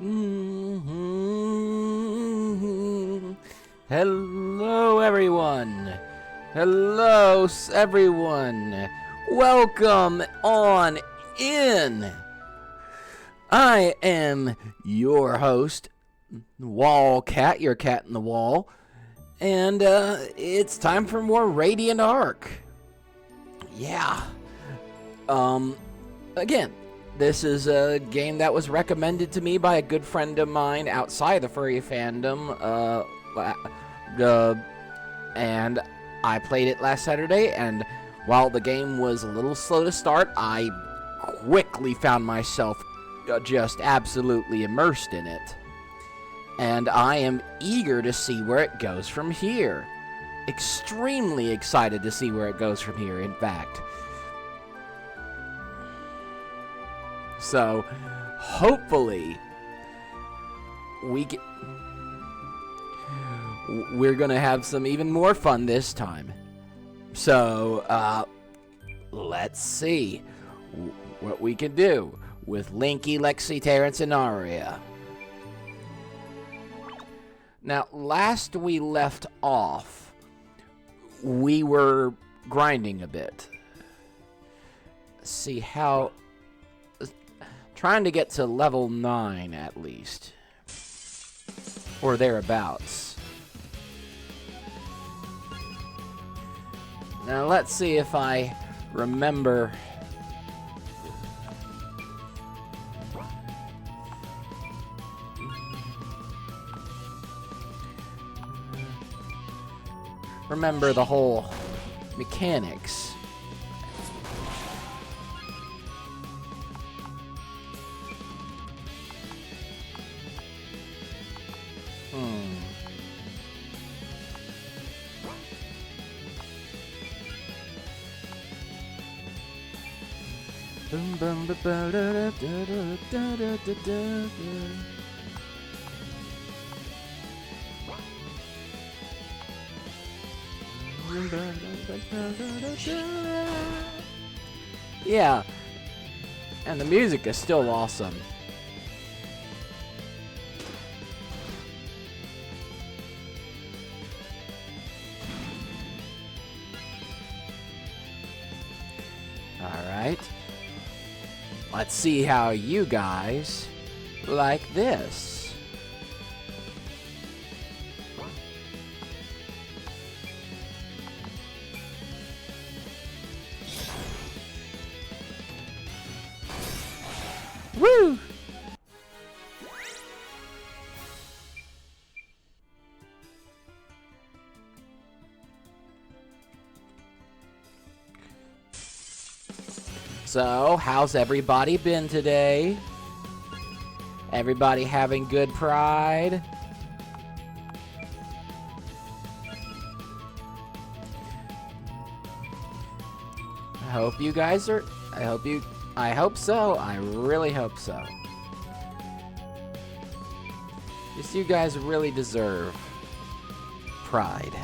Mhm. Hello, everyone. Hello, everyone. Welcome on in. I am your host, Wall Cat, your cat in the wall, and it's time for more Radiant Arc. Yeah. Again, this is a game that was recommended to me by a good friend of mine outside the furry fandom, and I played it last Saturday, and while the game was a little slow to start, I quickly found myself just absolutely immersed in it. And I am eager to see where it goes from here. Extremely excited to see where it goes from here, in fact. So, hopefully, we're gonna have some even more fun this time. So, let's see what we can do with Linky, Lexi, Terrence, and Aria. Now, last we left off, we were grinding a bit. See how... Trying to get to level 9 at least. Or thereabouts. Now let's see if I remember. Remember the whole mechanics. Yeah, and the music is still awesome. Alright. Let's see how you guys like this. Woo! So, how's everybody been today? Everybody having good pride? I hope you guys are... I hope so. I really hope so. Just you guys really deserve pride.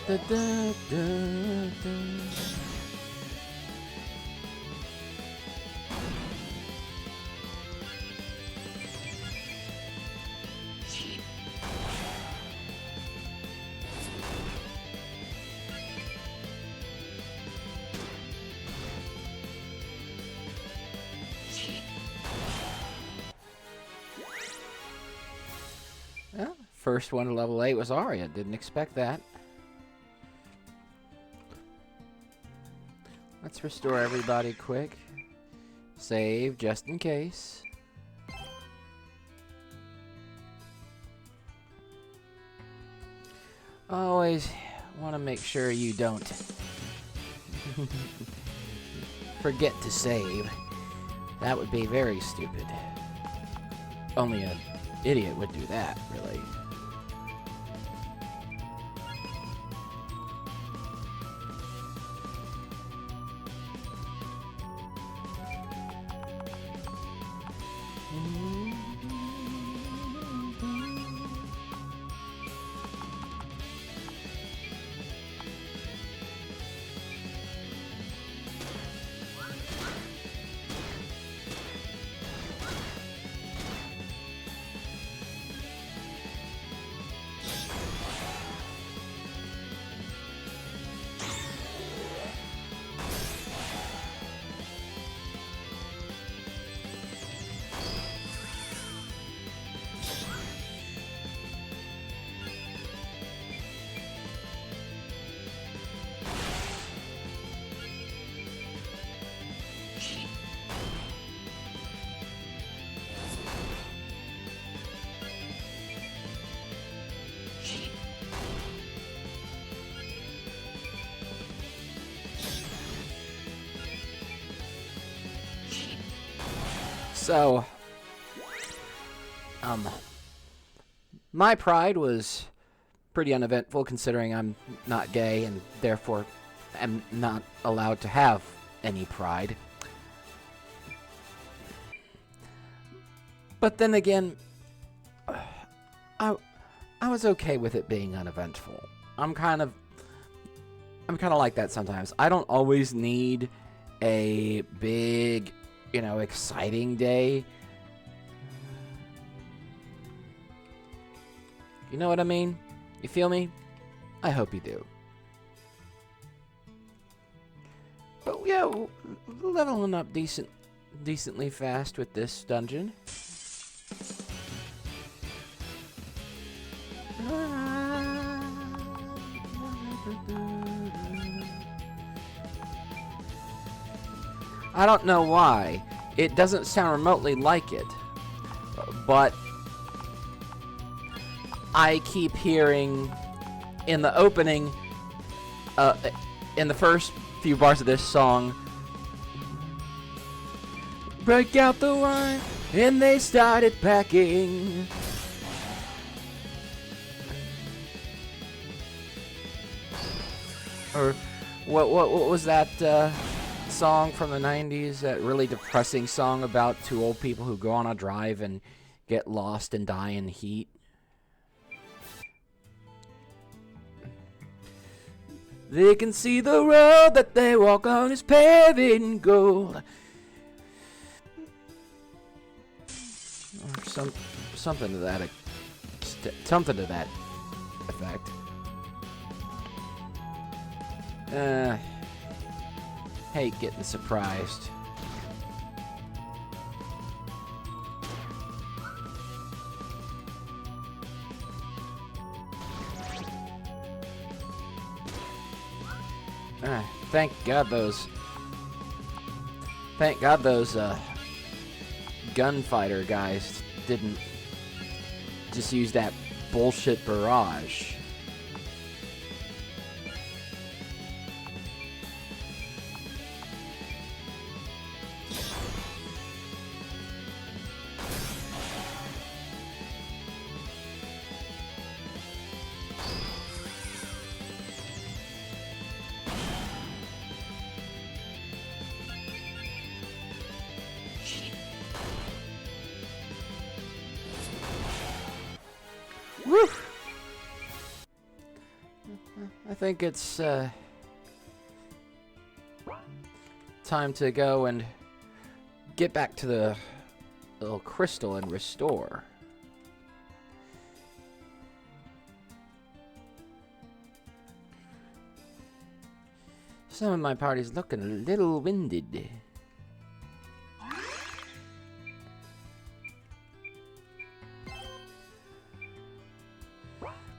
Da, da, da, da. Well, first one to level 8 was Aria. Didn't expect that. Let's restore everybody quick. Save just in case. Always want to make sure you don't forget to save. That would be very stupid. Only an idiot would do that, really. So, my pride was pretty uneventful considering I'm not gay and therefore am not allowed to have any pride. But then again, I was okay with it being uneventful. I'm kind of like that sometimes. I don't always need a big, exciting day. You know what I mean? You feel me? I hope you do. But yeah, leveling up decently fast with this dungeon. I don't know why. It doesn't sound remotely like it. But I keep hearing in the opening, in the first few bars of this song, break out the wine, and they started packing. Or what was that song from the 90s, that really depressing song about two old people who go on a drive and get lost and die in heat? They can see the road that they walk on is paved in gold. Or something to that effect. Hate getting surprised. Thank God those gunfighter guys didn't just use that bullshit barrage. Woo! I think it's time to go and get back to the little crystal and restore. Some of my party's looking a little winded.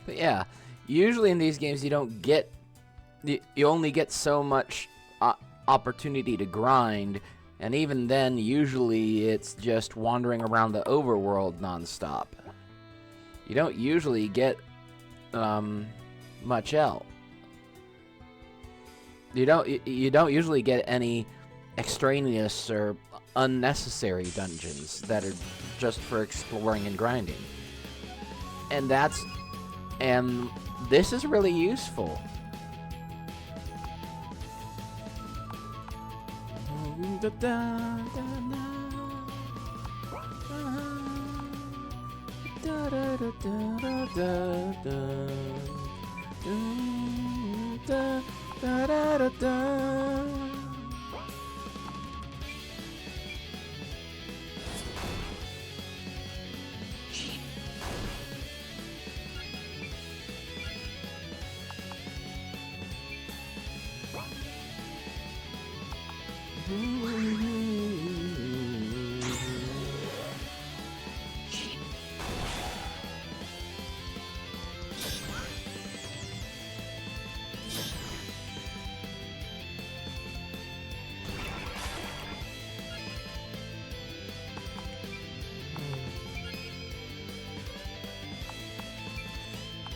But yeah, usually in these games you don't get, you only get so much opportunity to grind, and even then usually it's just wandering around the overworld nonstop. You don't usually get much else. You don't usually get any extraneous or unnecessary dungeons that are just for exploring and grinding. And this is really useful.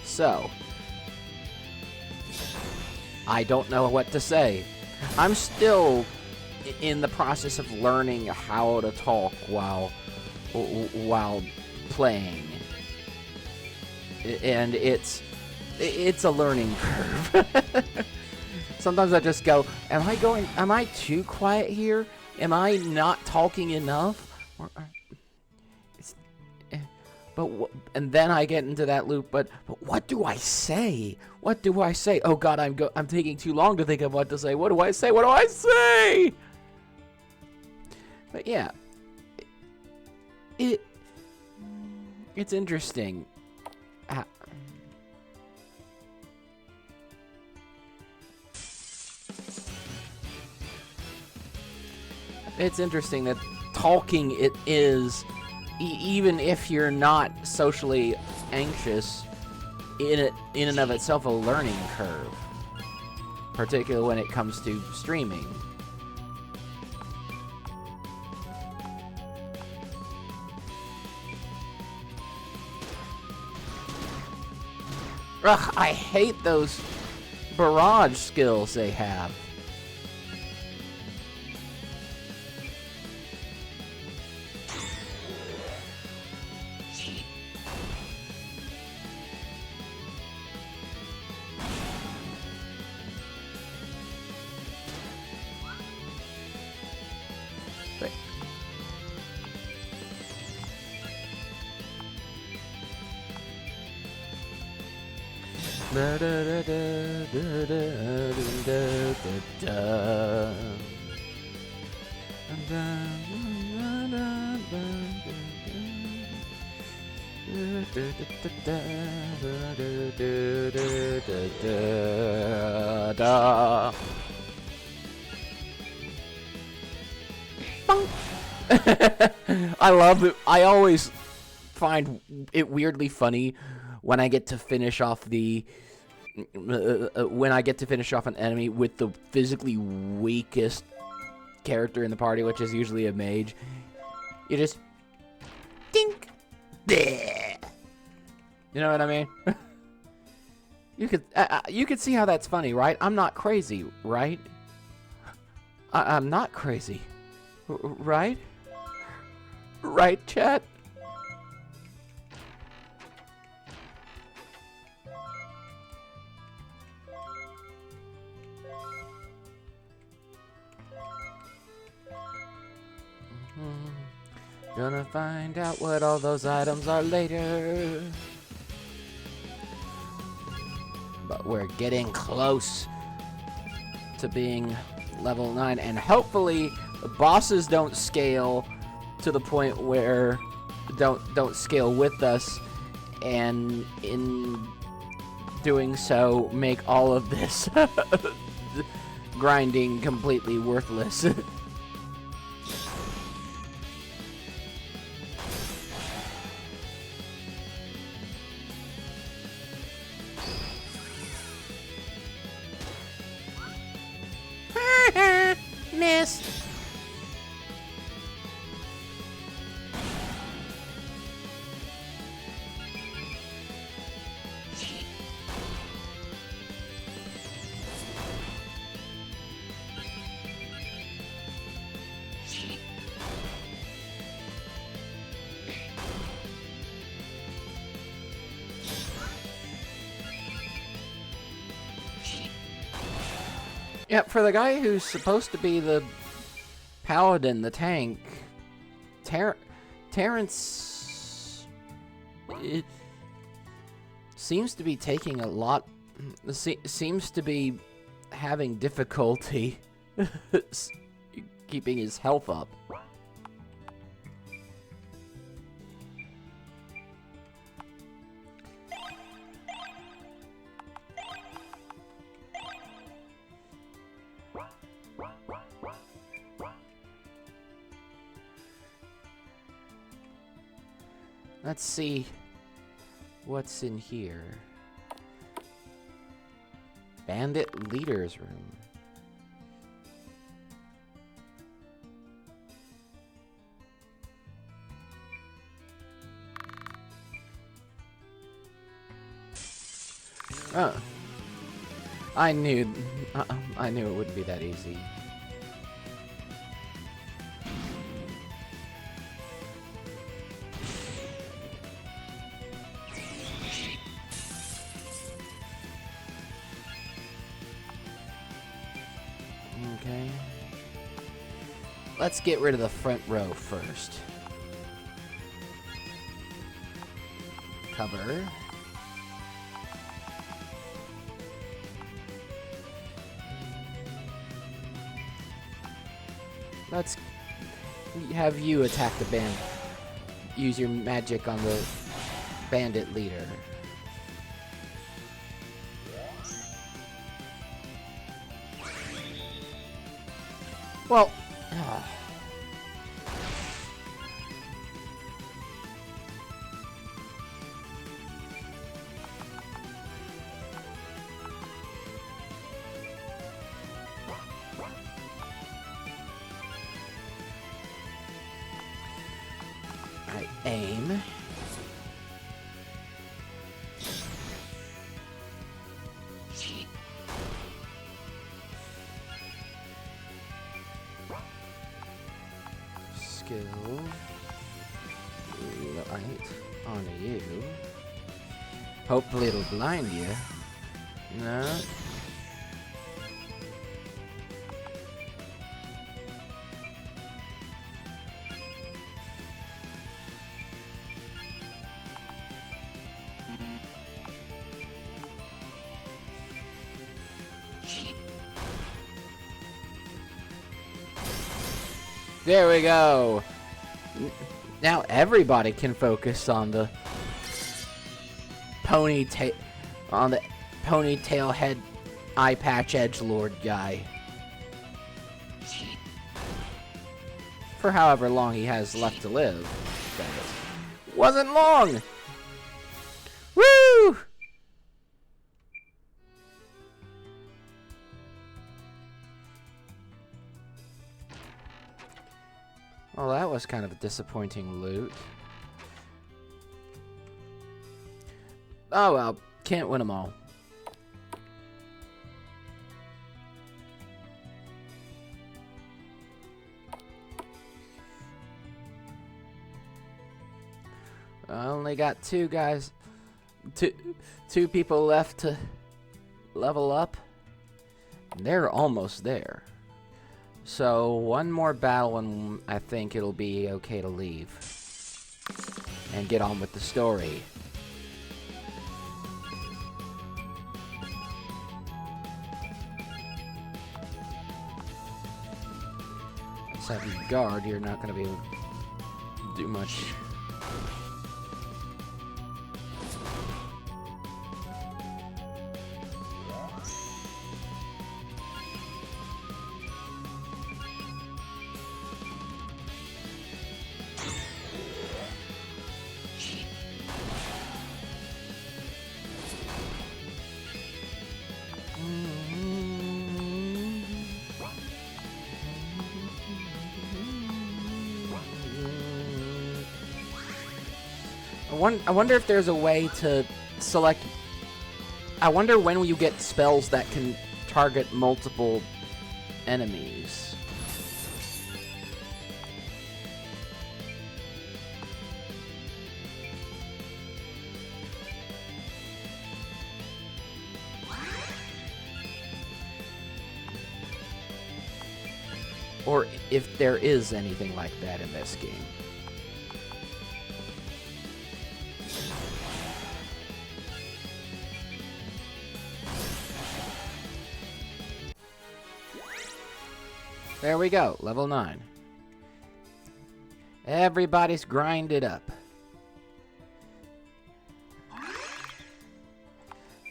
So, I don't know what to say. I'm still in the process of learning how to talk while playing, and it's a learning curve. Sometimes I just go, am I too quiet here? Am I not talking enough? And then I get into that loop, but what do I say? What do I say? Oh god, I'm taking too long to think of what to say. What do I say? What do I say? But yeah, it's interesting. It's interesting that talking it is, even if you're not socially anxious, in and of itself a learning curve, particularly when it comes to streaming. Ugh, I hate those barrage skills they have. I love it. I always find it weirdly funny when I get to finish off an enemy with the physically weakest character in the party, which is usually a mage. You just dink. You know what I mean? You could see how that's funny, right? I'm not crazy, right? I'm not crazy, right? Right, chat? Gonna find out what all those items are later. But we're getting close to being level 9, and hopefully the bosses don't scale to the point where don't scale with us, and in doing so make all of this grinding completely worthless. Missed. Yeah, for the guy who's supposed to be the paladin, the tank, Terrence, it seems to be taking a lot, seems to be having difficulty keeping his health up. Let's see what's in here. Bandit Leader's Room. Oh. I knew it wouldn't be that easy. let's get rid of the front row first. Cover. Let's have you attack the band. Use your magic on the bandit leader. Well, I aim. Skill. Light on you. Hopefully it'll blind you. No. There we go. Now everybody can focus on the ponytail head eye patch edgelord guy. For however long he has left to live. That wasn't long. Woo! Well, that was kind of a disappointing loot. Oh well, can't win them all. I only got two people left to level up. They're almost there. So, one more battle and I think it'll be okay to leave. And get on with the story. Let's have you guard, you're not going to be able to do much. I wonder if there's a way to select... I wonder when you get spells that can target multiple enemies. Or if there is anything like that in this game. There we go, level 9. Everybody's grinded up.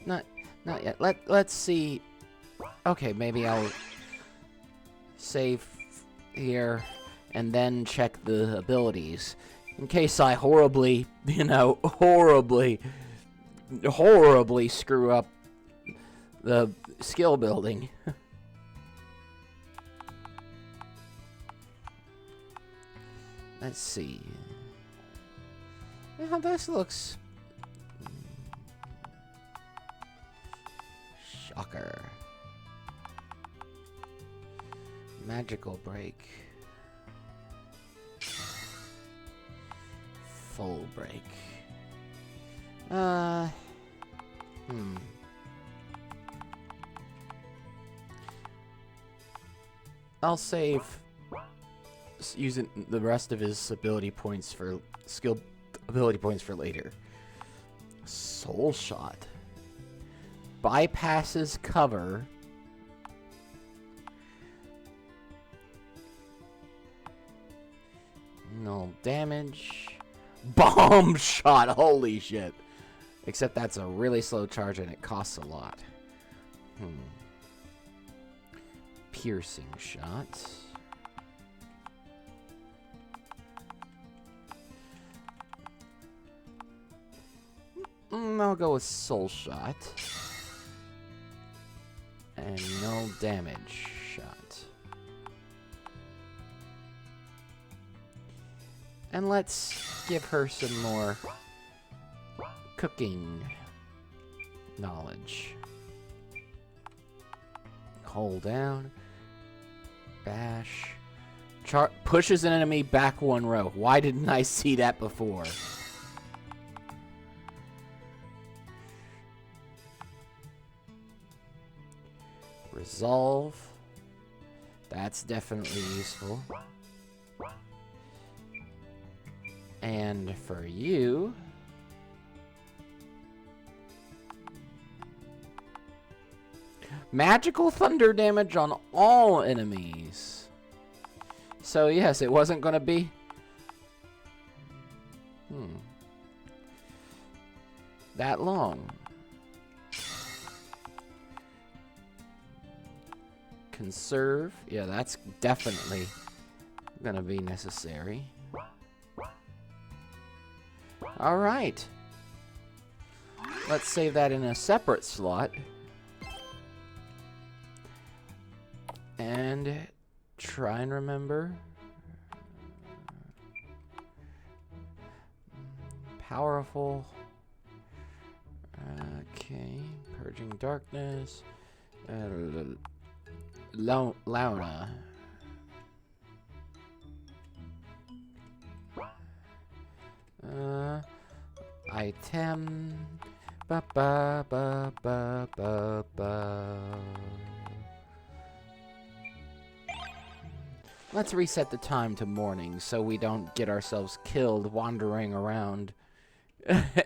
Not yet. Let's see. Okay, maybe I'll save here and then check the abilities in case I horribly, horribly screw up the skill building. Let's see. Yeah, this looks... Shocker. Magical break. Full break. I'll save using the rest of his ability points for skill ability points for later. Soul Shot. Bypasses cover. No damage. Bomb Shot. Holy shit. Except that's a really slow charge and it costs a lot. Piercing Shot. I'll go with Soul Shot. And no damage shot. And let's give her some more cooking knowledge. Hold down. Bash. Pushes an enemy back 1 row. Why didn't I see that before? Resolve. That's definitely useful. And for you... Magical thunder damage on all enemies. So yes, it wasn't gonna be... that long. Conserve. Yeah, that's definitely gonna be necessary. Alright. Let's save that in a separate slot. And try and remember. Powerful. Okay. Purging Darkness. Launa. Item. Ba ba ba ba ba ba. Let's reset the time to morning so we don't get ourselves killed wandering around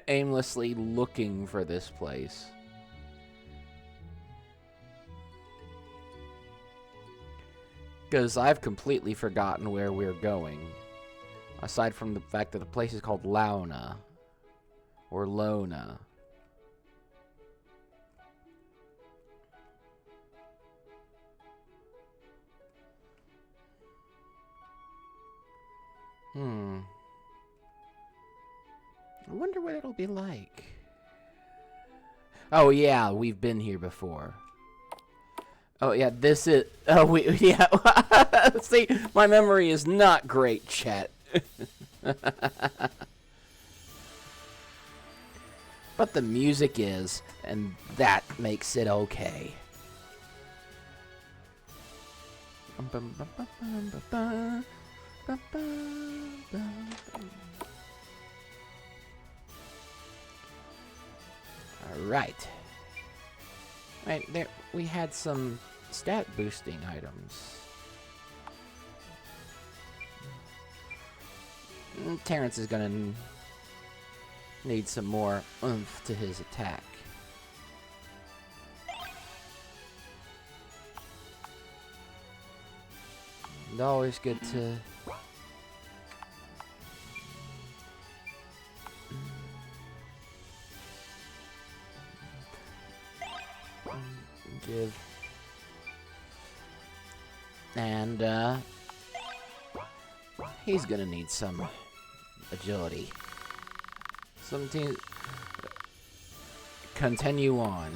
aimlessly looking for this place. Because I've completely forgotten where we're going. Aside from the fact that the place is called Launa. Or Lona. I wonder what it'll be like. Oh yeah, we've been here before. Oh yeah, this is... Oh, yeah. See, my memory is not great, chat. But the music is, and that makes it okay. Alright. Right, there we had some stat boosting items. Terrence is gonna need some more oomph to his attack. And always good to give. And he's gonna need some agility. Something. Continue on.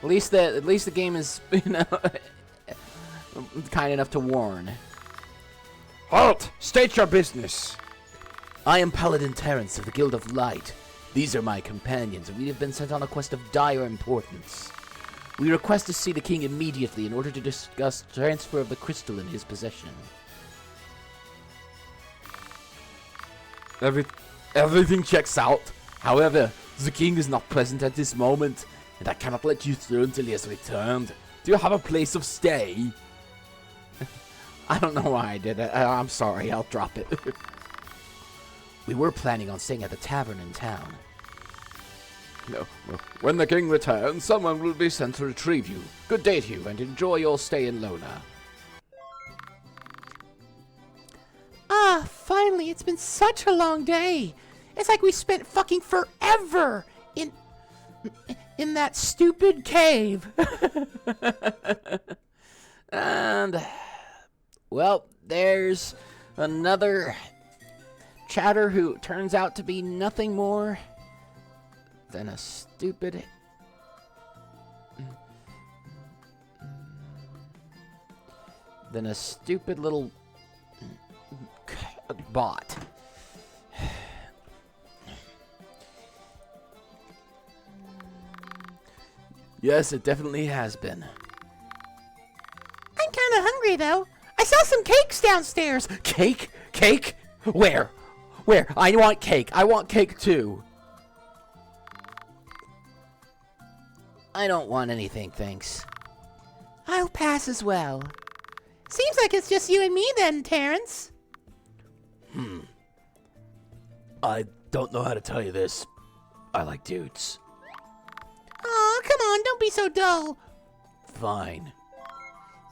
At least the game is, you know, kind enough to warn. Halt! State your business! I am Paladin Terrence of the Guild of Light. These are my companions, and we have been sent on a quest of dire importance. We request to see the king immediately in order to discuss transfer of the crystal in his possession. Everything checks out. However, the king is not present at this moment, and I cannot let you through until he has returned. Do you have a place of stay? I don't know why I did it. I'm sorry. I'll drop it. We were planning on staying at the tavern in town. No. When the king returns, someone will be sent to retrieve you. Good day to you, and enjoy your stay in Lona. Ah, finally, it's been such a long day. It's like we spent fucking forever in that stupid cave. And, well, there's another chatter who turns out to be nothing more than a stupid... little bot. Yes, it definitely has been. I'm kind of hungry, though. I saw some cakes downstairs. Cake? Cake? Where? Where? I want cake. I want cake too. I don't want anything, thanks. I'll pass as well. Seems like it's just you and me then, Terrence. I don't know how to tell you this. I like dudes. Aw, come on, don't be so dull. Fine.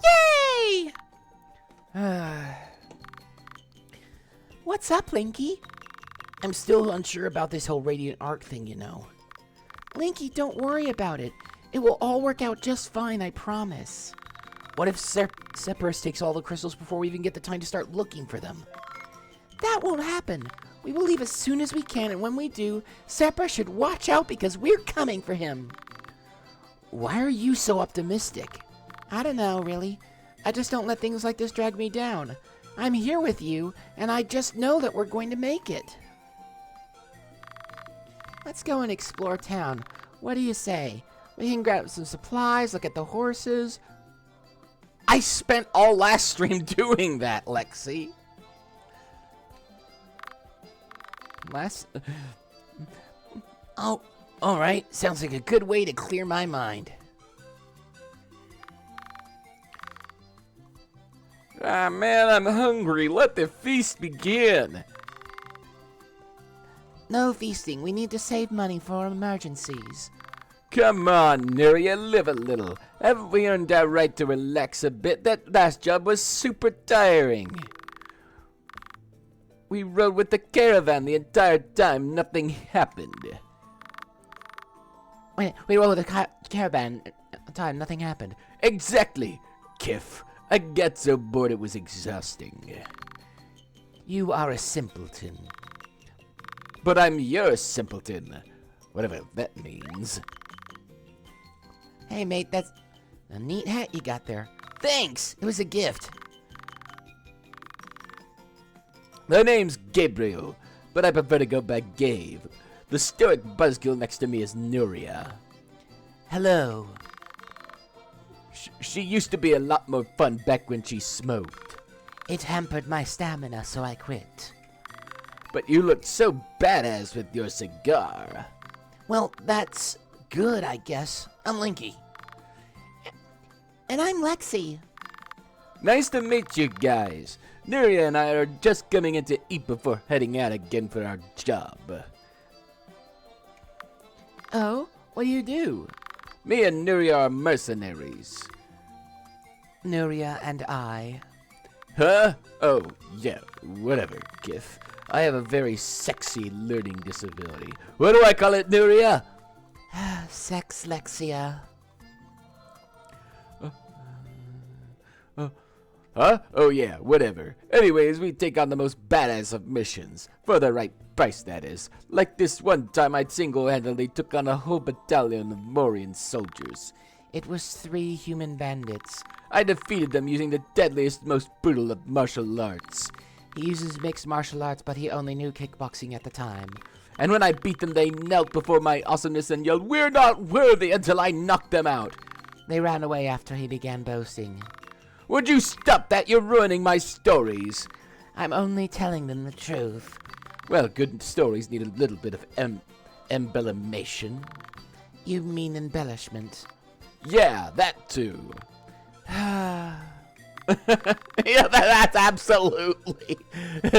Yay! What's up, Linky? I'm still unsure about this whole Radiant Arc thing, you know. Linky, don't worry about it. It will all work out just fine, I promise. What if Separus takes all the crystals before we even get the time to start looking for them? That won't happen. We will leave as soon as we can, and when we do, Separus should watch out because we're coming for him. Why are you so optimistic? I don't know, really. I just don't let things like this drag me down. I'm here with you, and I just know that we're going to make it. Let's go and explore town. What do you say? We can grab some supplies, look at the horses. I spent all last stream doing that, Lexi. Oh, alright. Sounds like a good way to clear my mind. Ah, man, I'm hungry. Let the feast begin. No feasting. We need to save money for emergencies. Come on, Nuria, live a little. Haven't we earned our right to relax a bit? That last job was super tiring. We rode with the caravan the entire time. Nothing happened. We rode with the caravan time. Nothing happened. Exactly, Kif. I got so bored it was exhausting. You are a simpleton. But I'm your simpleton. Whatever that means. Hey, mate, that's a neat hat you got there. Thanks! It was a gift. My name's Gabriel, but I prefer to go by Gabe. The stoic buzzkill next to me is Nuria. Hello. She used to be a lot more fun back when she smoked. It hampered my stamina, so I quit. But you looked so badass with your cigar. Well, that's good, I guess. I'm Linky. And I'm Lexi. Nice to meet you guys. Nuria and I are just coming in to eat before heading out again for our job. Oh? What do you do? Me and Nuria are mercenaries. Nuria and I. Huh? Oh, yeah, whatever, Kif. I have a very sexy learning disability. What do I call it, Nuria? Sex Lexia. Huh? Oh yeah, whatever. Anyways, we take on the most badass of missions. For the right price, that is. Like this one time I single-handedly took on a whole battalion of Morian soldiers. It was 3 human bandits. I defeated them using the deadliest, most brutal of martial arts. He uses mixed martial arts, but he only knew kickboxing at the time. And when I beat them, they knelt before my awesomeness and yelled, "We're not worthy," until I knocked them out. They ran away after he began boasting. Would you stop that? You're ruining my stories. I'm only telling them the truth. Well, good stories need a little bit of embellishment. You mean embellishment? Yeah, that too. Yeah, that's absolutely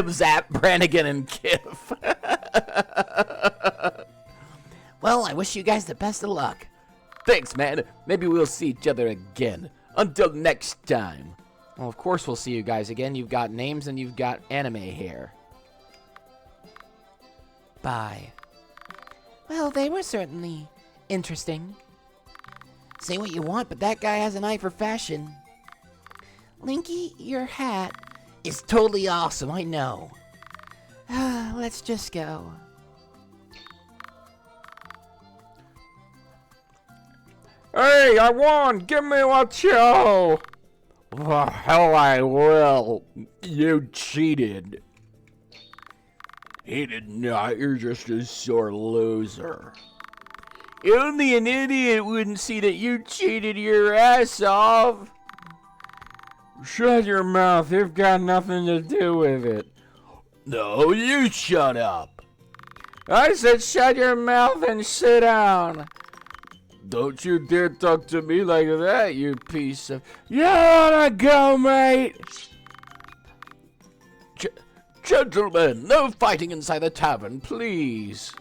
Zap, Brannigan, and Kiff. Well, I wish you guys the best of luck. Thanks, man. Maybe we'll see each other again. Until next time. Well, of course we'll see you guys again. You've got names and you've got anime hair. Bye. Well, they were certainly interesting. Say what you want, but that guy has an eye for fashion. Linky, your hat is totally awesome, I know. Let's just go. Hey, I won! Give me what you owe! The hell I will. You cheated. He did not. You're just a sore loser. Only an idiot wouldn't see that you cheated your ass off. Shut your mouth. You've got nothing to do with it. No, you shut up. I said shut your mouth and sit down. Don't you dare talk to me like that, you piece of... You wanna go, mate? Gentlemen, no fighting inside the tavern, please.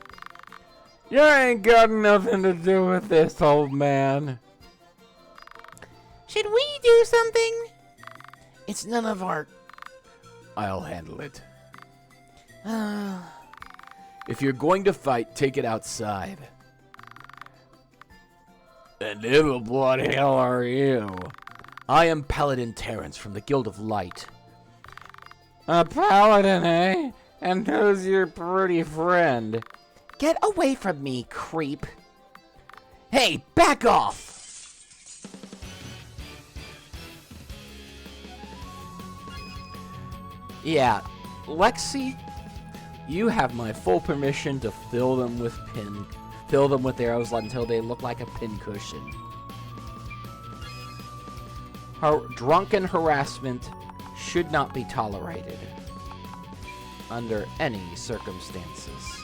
You ain't got nothing to do with this, old man. Should we do something? It's none of our... I'll handle it. If you're going to fight, take it outside. And who the blood hell are you? I am Paladin Terrence from the Guild of Light. A paladin, eh? And who's your pretty friend? Get away from me, creep. Hey, back off! Yeah, Lexi, you have my full permission to fill them with arrows until they look like a pincushion. Drunken harassment should not be tolerated under any circumstances.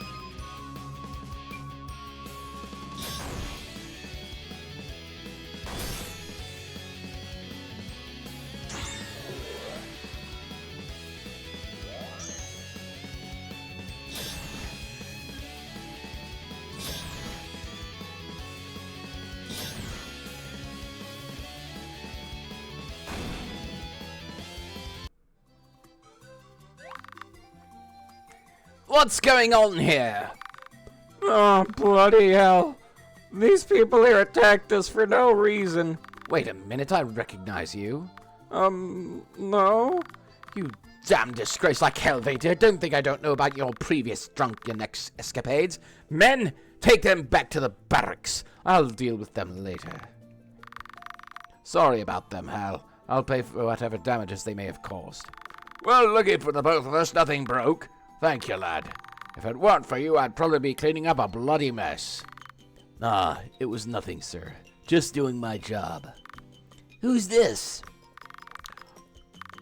What's going on here? Oh, bloody hell. These people here attacked us for no reason. Wait a minute, I recognize you. No? You damn disgrace like Helvetia. Don't think I don't know about your previous drunken escapades. Men, take them back to the barracks. I'll deal with them later. Sorry about them, Hal. I'll pay for whatever damages they may have caused. Well, looking for the both of us, nothing broke. Thank you, lad. If it weren't for you, I'd probably be cleaning up a bloody mess. Ah, it was nothing, sir. Just doing my job. Who's this?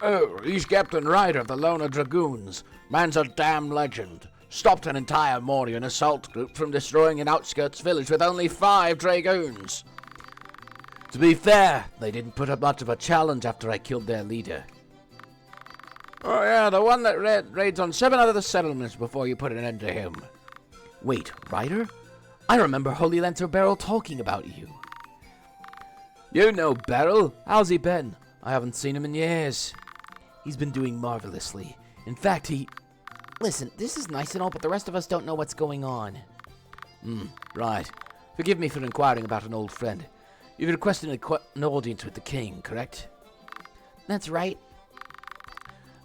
Oh, he's Captain Ryder of the Lona Dragoons. Man's a damn legend. Stopped an entire Morian assault group from destroying an outskirts village with only 5 dragoons. To be fair, they didn't put up much of a challenge after I killed their leader. Oh yeah, the one that raids on 7 other settlements before you put an end to him. Wait, Ryder? I remember Holy Lancer Beryl talking about you. You know Beryl? How's he been? I haven't seen him in years. He's been doing marvelously. In fact, Listen, this is nice and all, but the rest of us don't know what's going on. Right. Forgive me for inquiring about an old friend. You've requested an audience with the king, correct? That's right.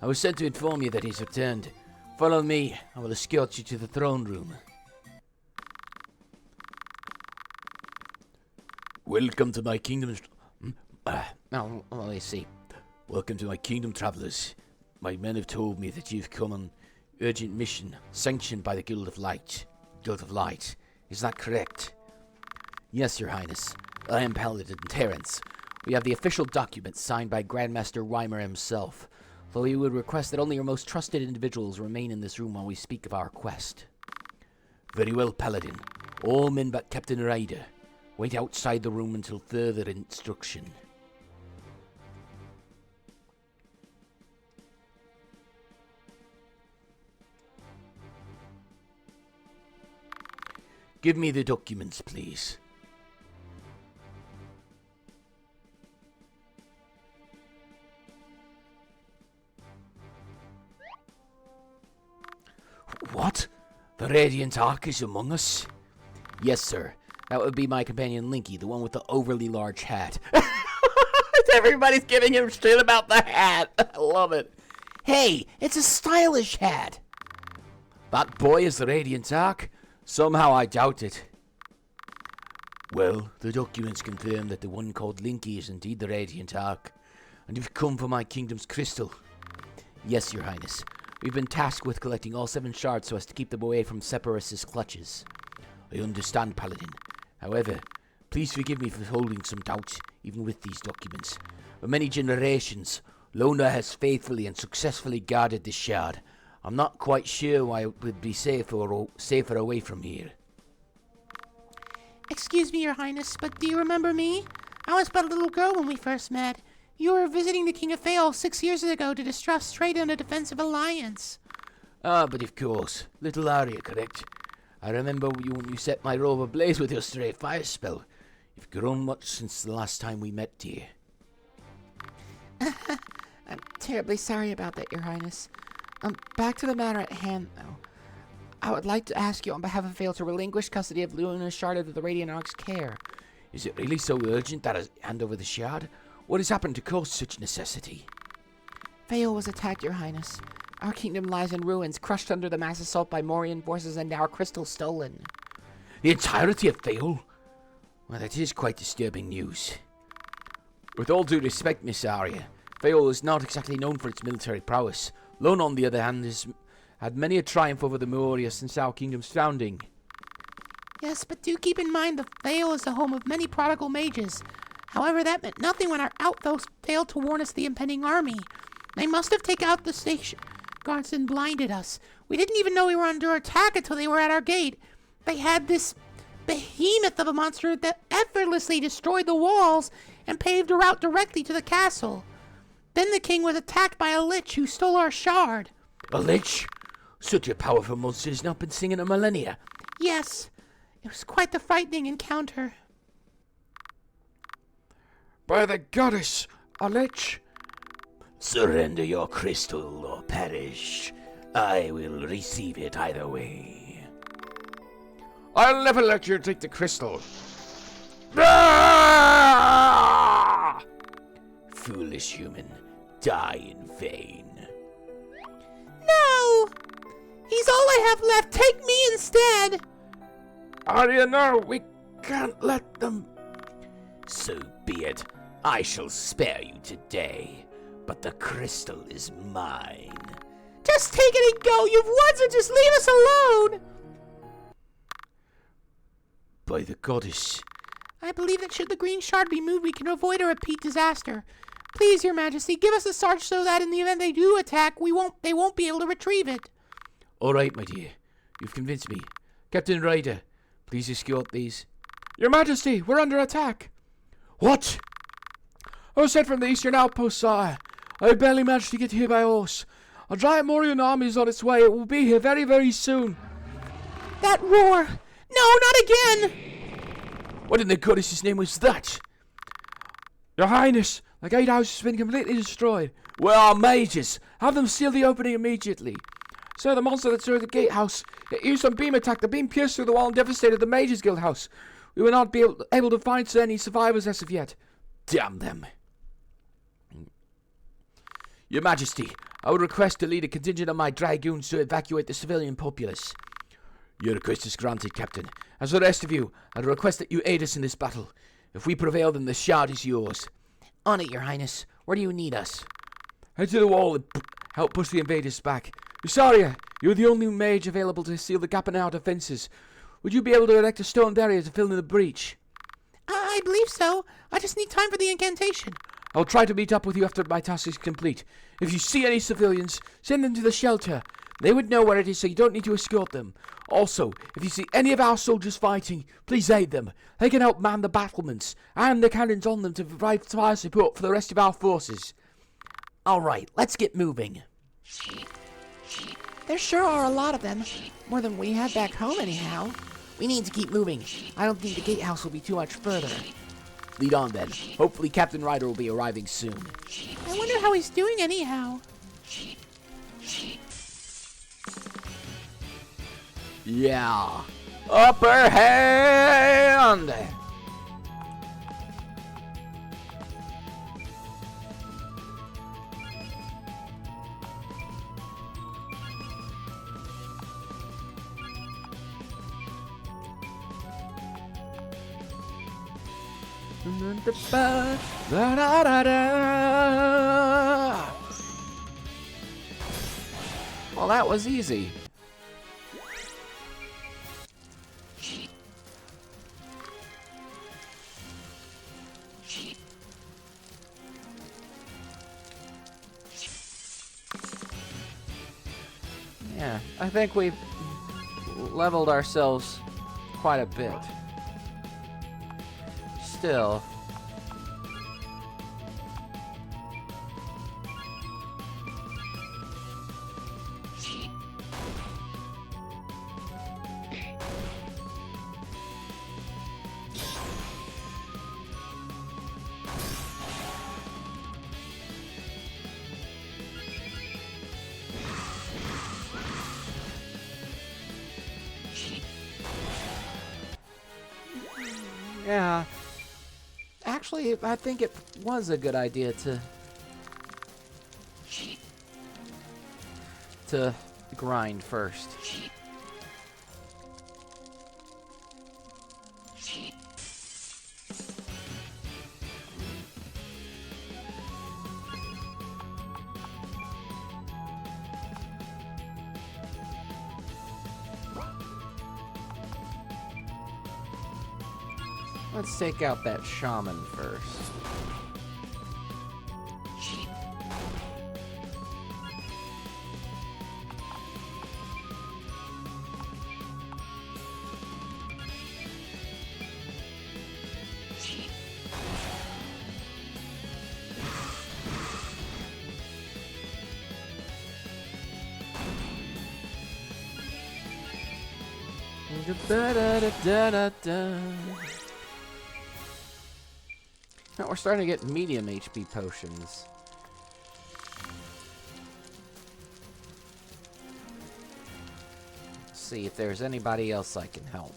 I was sent to inform you that he's returned. Follow me. I will escort you to the throne room. Welcome to my kingdom. Now, let me see. Welcome to my kingdom, travelers. My men have told me that you've come on urgent mission sanctioned by the Guild of Light. Guild of Light. Is that correct? Yes, Your Highness. I am Paladin Terrence. We have the official document signed by Grandmaster Reimer himself. Though we would request that only your most trusted individuals remain in this room while we speak of our quest. Very well, Paladin. All men but Captain Ryder. Wait outside the room until further instruction. Give me the documents, please. What? The Radiant Ark is among us? Yes, sir. That would be my companion Linky, the one with the overly large hat. Everybody's giving him shit about the hat. I love it. Hey, it's a stylish hat. That boy is the Radiant Ark? Somehow I doubt it. Well, the documents confirm that the one called Linky is indeed the Radiant Ark, and you've come for my kingdom's crystal. Yes, your highness. We've been tasked with collecting all 7 shards so as to keep them away from Separatist clutches. I understand, Paladin. However, please forgive me for holding some doubts, even with these documents. For many generations, Lona has faithfully and successfully guarded this shard. I'm not quite sure why it would be safer away from here. Excuse me, your highness, but do you remember me? I was but a little girl when we first met. You were visiting the King of Fael 6 years ago to distrust trade in a defensive alliance. Ah, but of course. Little Arya, correct? I remember you when you set my robe ablaze with your stray fire spell. You've grown much since the last time we met, dear. I'm terribly sorry about that, your highness. Back to the matter at hand, though. I would like to ask you on behalf of Fael to relinquish custody of Luna's shard of the Radiant Ark's care. Is it really so urgent that I hand over the shard? What has happened to cause such necessity? Fael was attacked, your highness. Our kingdom lies in ruins, crushed under the mass assault by Morian forces and our crystal stolen. The entirety of Fael? Well, that is quite disturbing news. With all due respect, Miss Arya, Fael is not exactly known for its military prowess. Lona, on the other hand, has had many a triumph over the Moria since our kingdom's founding. Yes, but do keep in mind that Fael is the home of many prodigal mages. However, that meant nothing when our outposts failed to warn us of the impending army. They must have taken out the station guards and blinded us. We didn't even know we were under attack until they were at our gate. They had this behemoth of a monster that effortlessly destroyed the walls and paved a route directly to the castle. Then the king was attacked by a lich who stole our shard. A lich? Such a powerful monster has not been seen in a millennia. Yes, it was quite the frightening encounter. By the goddess, a lich! Surrender your crystal or perish. I will receive it either way. I'll never let you take the crystal. Ah! Foolish human, die in vain. No! He's all I have left. Take me instead. Arya, no, we can't let them. So be it. I shall spare you today, but the crystal is mine. Just take it and go. You've won, so just leave us alone. By the goddess. I believe that should the green shard be moved, we can avoid a repeat disaster. Please, your majesty, give us a sarge so that in the event they do attack, they won't be able to retrieve it. All right, my dear. You've convinced me. Captain Ryder, please escort these. Your Majesty, we're under attack. What? I was sent from the eastern outpost, sire. I barely managed to get here by horse. A giant Morian army is on its way. It will be here very, very soon. That roar! No, not again! What in the goddess's name was that? Your Highness, the gatehouse has been completely destroyed. Where are mages? Have them seal the opening immediately. Sir, the monster that destroyed the gatehouse, it used some beam attack. The beam pierced through the wall and devastated the Mages Guild house. We will not be able to find any survivors as of yet. Damn them. Your Majesty, I would request to lead a contingent of my dragoons to evacuate the civilian populace. Your request is granted, Captain. As for the rest of you, I request that you aid us in this battle. If we prevail, then the shard is yours. On it, your highness. Where do you need us? Head to the wall and help push the invaders back. Usaria, you're the only mage available to seal the gap in our defenses. Would you be able to erect a stone barrier to fill in the breach? I believe so. I just need time for the incantation. I'll try to meet up with you after my task is complete. If you see any civilians, send them to the shelter. They would know where it is, so you don't need to escort them. Also, if you see any of our soldiers fighting, please aid them. They can help man the battlements and the cannons on them to provide fire support for the rest of our forces. All right, let's get moving. There sure are a lot of them. More than we had back home, anyhow. We need to keep moving. I don't think the gatehouse will be too much further. Lead on then. Hopefully Captain Ryder will be arriving soon. I wonder how he's doing anyhow. Yeah. Upper hand! Well, that was easy. Yeah, I think we've leveled ourselves quite a bit. Still. Yeah. Actually, I think it was a good idea to grind first. Let's take out that shaman first. Now we're starting to get medium HP potions. Let's see if there's anybody else I can help.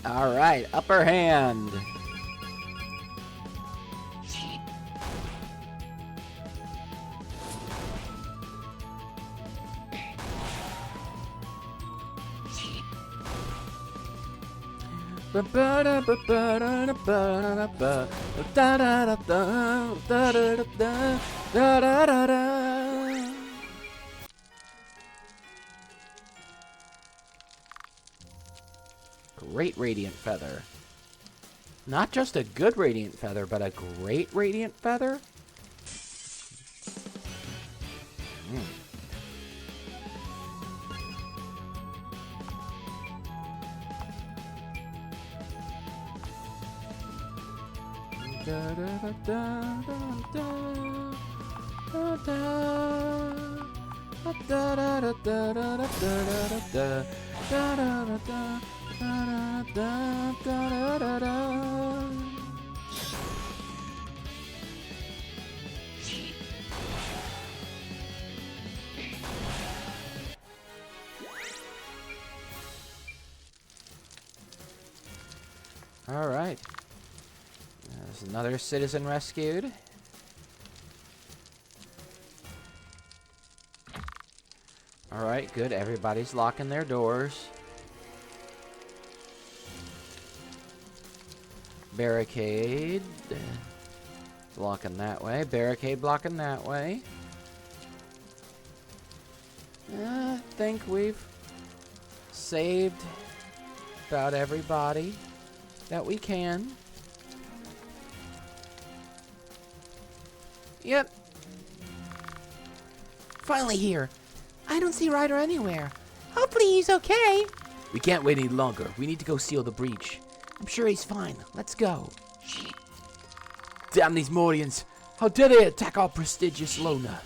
All right, upper hand. Great Radiant Feather. Not just a good Radiant Feather, but a great Radiant Feather? All right. There's another citizen rescued. All right, good. Everybody's locking their doors. Barricade. Blocking that way. Barricade blocking that way. I think we've saved about everybody that we can. Yep. Finally here. I don't see Ryder anywhere. Hopefully he's okay. We can't wait any longer. We need to go seal the breach. I'm sure he's fine. Let's go. Damn these Morians! How dare they attack our prestigious Lona?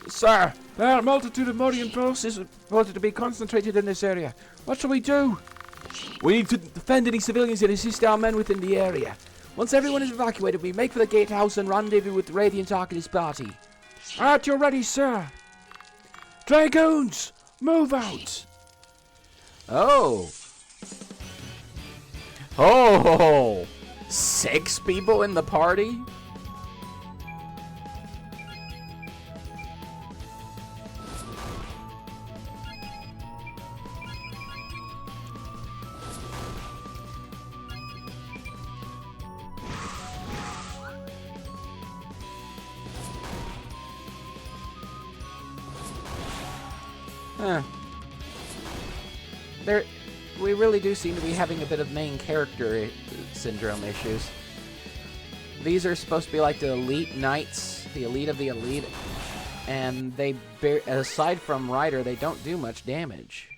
Sir, there are a multitude of Morian forces reported to be concentrated in this area. What shall we do? We need to defend any civilians and assist our men within the area. Once everyone is evacuated, we make for the gatehouse and rendezvous with the Radiant Ark and his party. At your ready, sir. Dragoons, move out. Oh. Oh. 6 people in the party? Huh. We really do seem to be having a bit of main character syndrome issues. These are supposed to be like the elite knights, the elite of the elite, and they, aside from Ryder, they don't do much damage.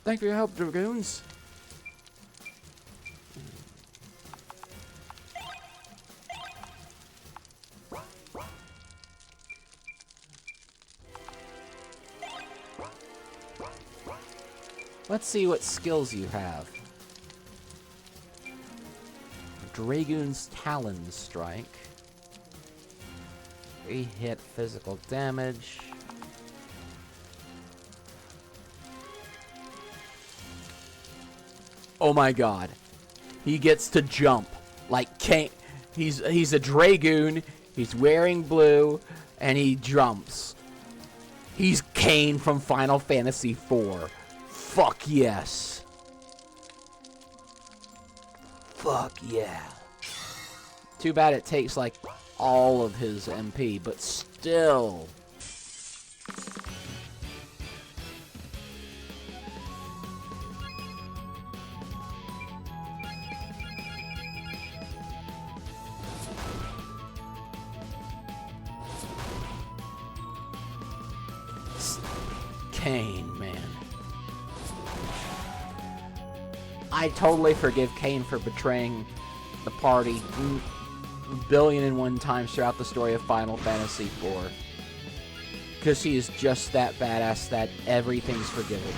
Thank you for your help, Dragoons. Let's see what skills you have. Dragoon's Talon Strike. 3-hit physical damage. Oh my god. He gets to jump. Like Kain. He's a Dragoon. He's wearing blue. And he jumps. He's Kain from Final Fantasy IV. Fuck yes. Fuck yeah. Too bad it takes like all of his MP, but still. Kain, man. I totally forgive Kain for betraying the party billion and one times throughout the story of Final Fantasy IV. Because he is just that badass that everything's forgivable.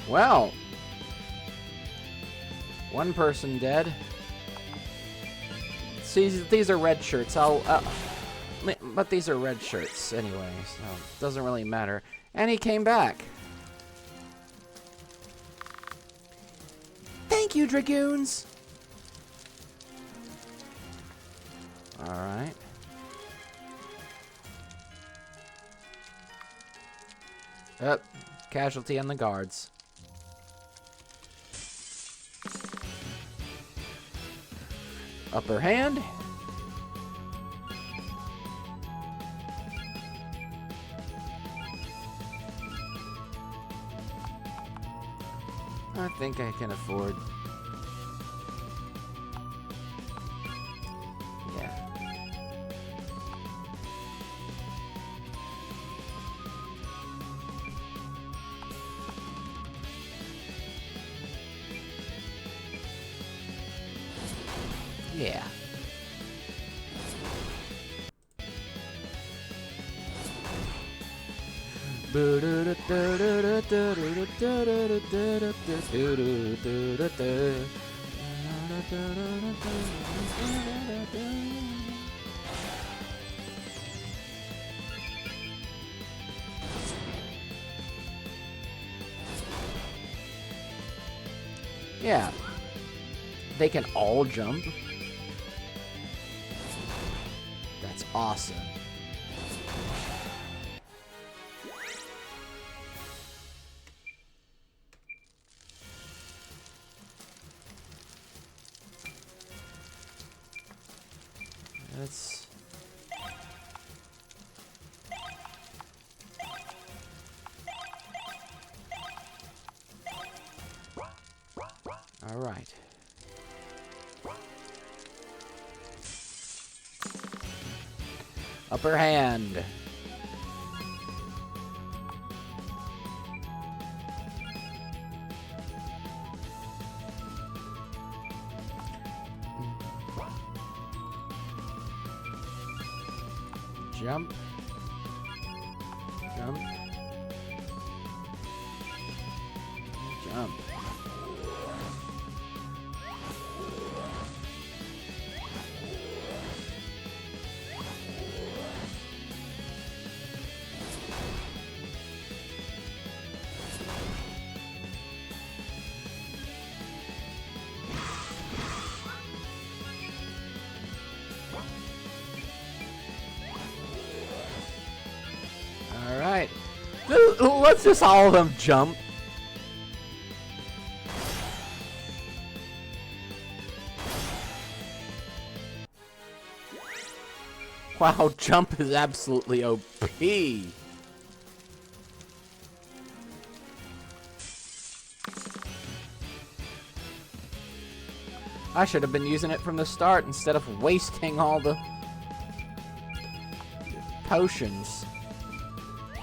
Well, one person dead. See, these are red shirts. But these are red shirts anyway, so it doesn't really matter. And he came back. Thank you, Dragoons. All right. Yep, casualty on the guards. Upper hand. I think I can afford. Yeah. Yeah. Yeah. They can all jump. That's awesome. Let's... Alright. Upper hand. Jump. Jump. Jump. Alright. Let's just all of them jump. Wow, jump is absolutely OP. I should have been using it from the start instead of wasting all the potions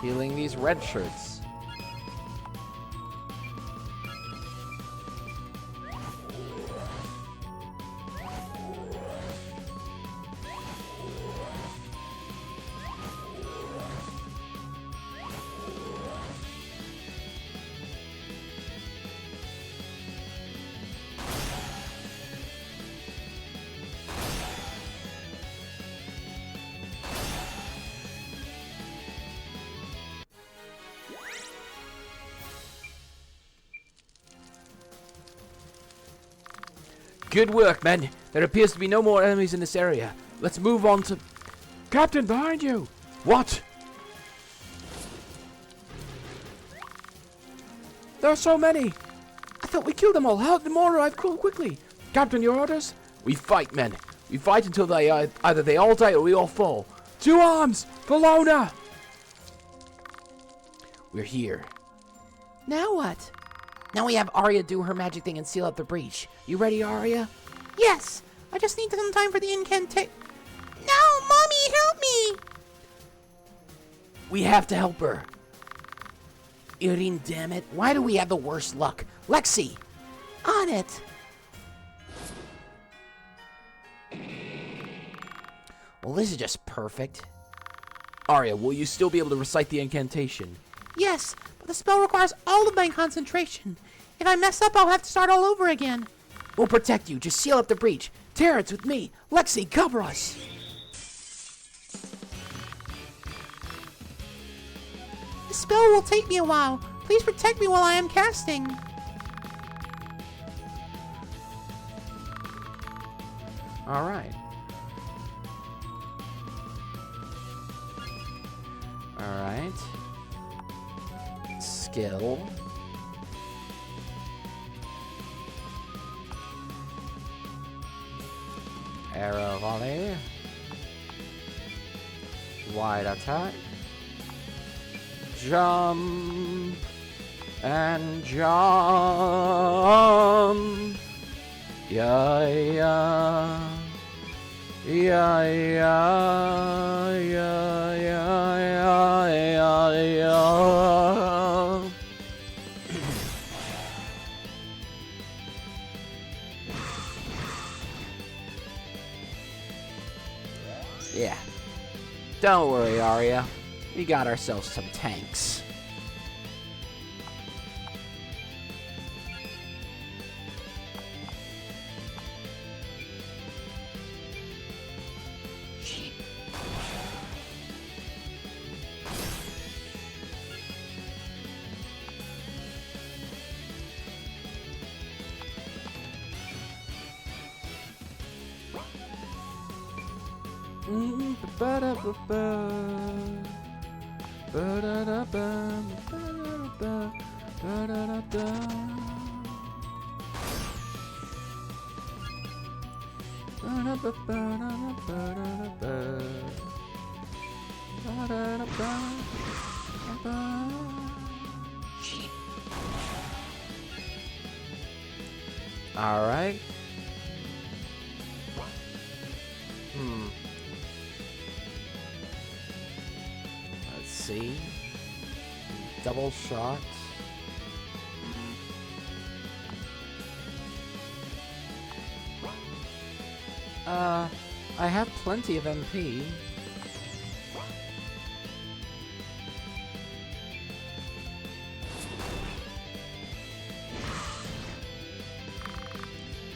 healing these red shirts. Good work, men. There appears to be no more enemies in this area. Let's move on to... Captain, behind you! What? There are so many! I thought we killed them all. How did more arrive quickly? Captain, your orders? We fight, men. We fight until they either they all die or we all fall. 2 arms! For Lona! We're here. Now what? Now we have Arya do her magic thing and seal up the breach. You ready, Arya? Yes, I just need some time for the incantation. No, Mommy, help me! We have to help her. Irene, damn it. Why do we have the worst luck? Lexi! On it. Well, this is just perfect. Arya, will you still be able to recite the incantation? Yes, but the spell requires all of my concentration. If I mess up, I'll have to start all over again. We'll protect you. Just seal up the breach. Terrence with me. Lexi, cover us. The spell will take me a while. Please protect me while I am casting. Alright. Alright. Skill. Arrow volley. Wide attack. Jump. And jump. Yeah, yeah. Yeah, yeah, yeah, yeah, yeah, yeah, yeah. Yeah. Don't worry, Arya. We got ourselves some tanks. All right. Let's see. Double shot. I have plenty of MP.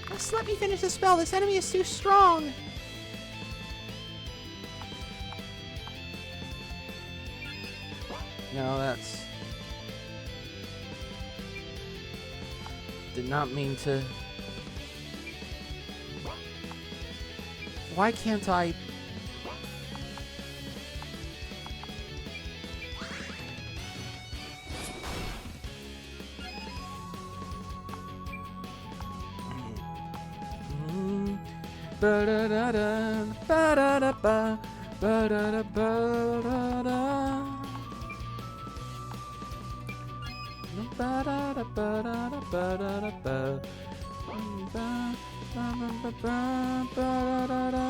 Just let me finish the spell. This enemy is too strong. No, that's... Did not mean to... Why can't I... Ba-da-da-da, ba-da-da-ba, ba-da-da-ba-da-da. Ba-da-da-ba-da-da-ba-da-da-ba. Ba-ba-ba-ba-ba-ba-da-da-da.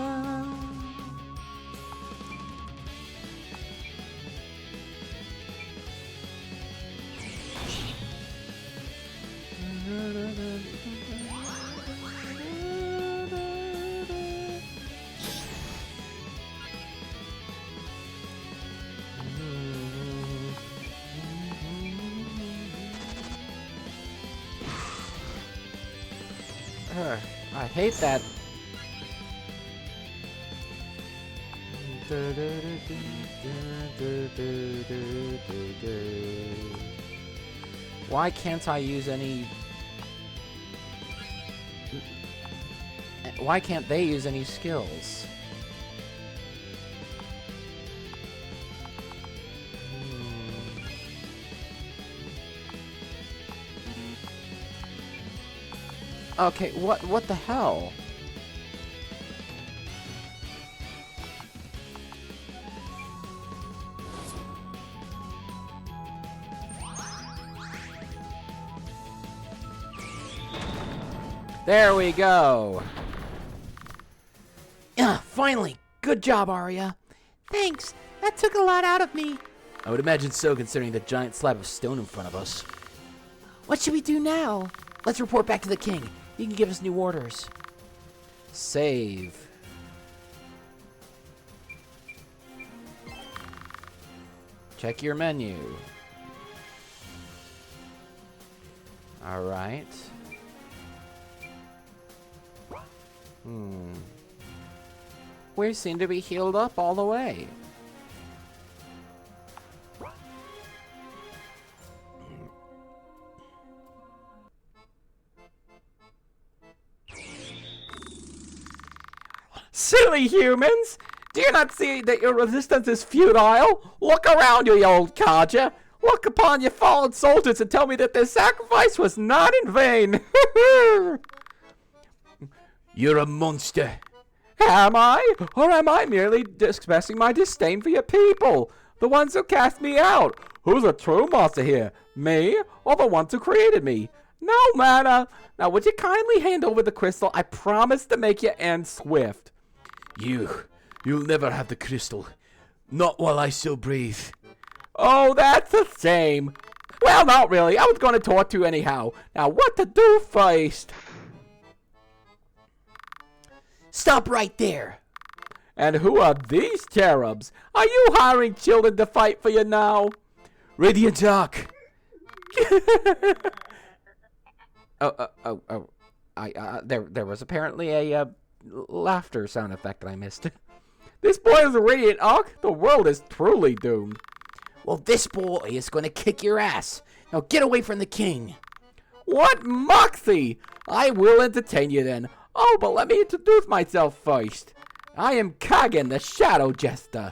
I hate that. Why can't I use any... Why can't they use any skills? Okay, what the hell? There we go. Finally! Good job, Arya. Thanks. That took a lot out of me. I would imagine so, considering the giant slab of stone in front of us. What should we do now? Let's report back to the king. He can give us new orders. Save. Check your menu. All right. We seem to be healed up all the way. Silly humans! Do you not see that your resistance is futile? Look around you, old codger! Look upon your fallen soldiers and tell me that their sacrifice was not in vain! You're a monster. Am I? Or am I merely expressing my disdain for your people? The ones who cast me out? Who's a true monster here? Me or the ones who created me? No matter. Now would you kindly hand over the crystal? I promise to make your end swift. You'll never have the crystal. Not while I still breathe. Oh, that's the same. Well, not really. I was going to talk to you anyhow. Now what to do first? Stop right there. And who are these cherubs? Are you hiring children to fight for you now? Radiant Arc. There was apparently a laughter sound effect that I missed. This boy is a Radiant Arc? The world is truly doomed. Well, this boy is going to kick your ass. Now get away from the king. What moxie! I will entertain you then. Oh, but let me introduce myself first. I am Kagan, the Shadow Jester.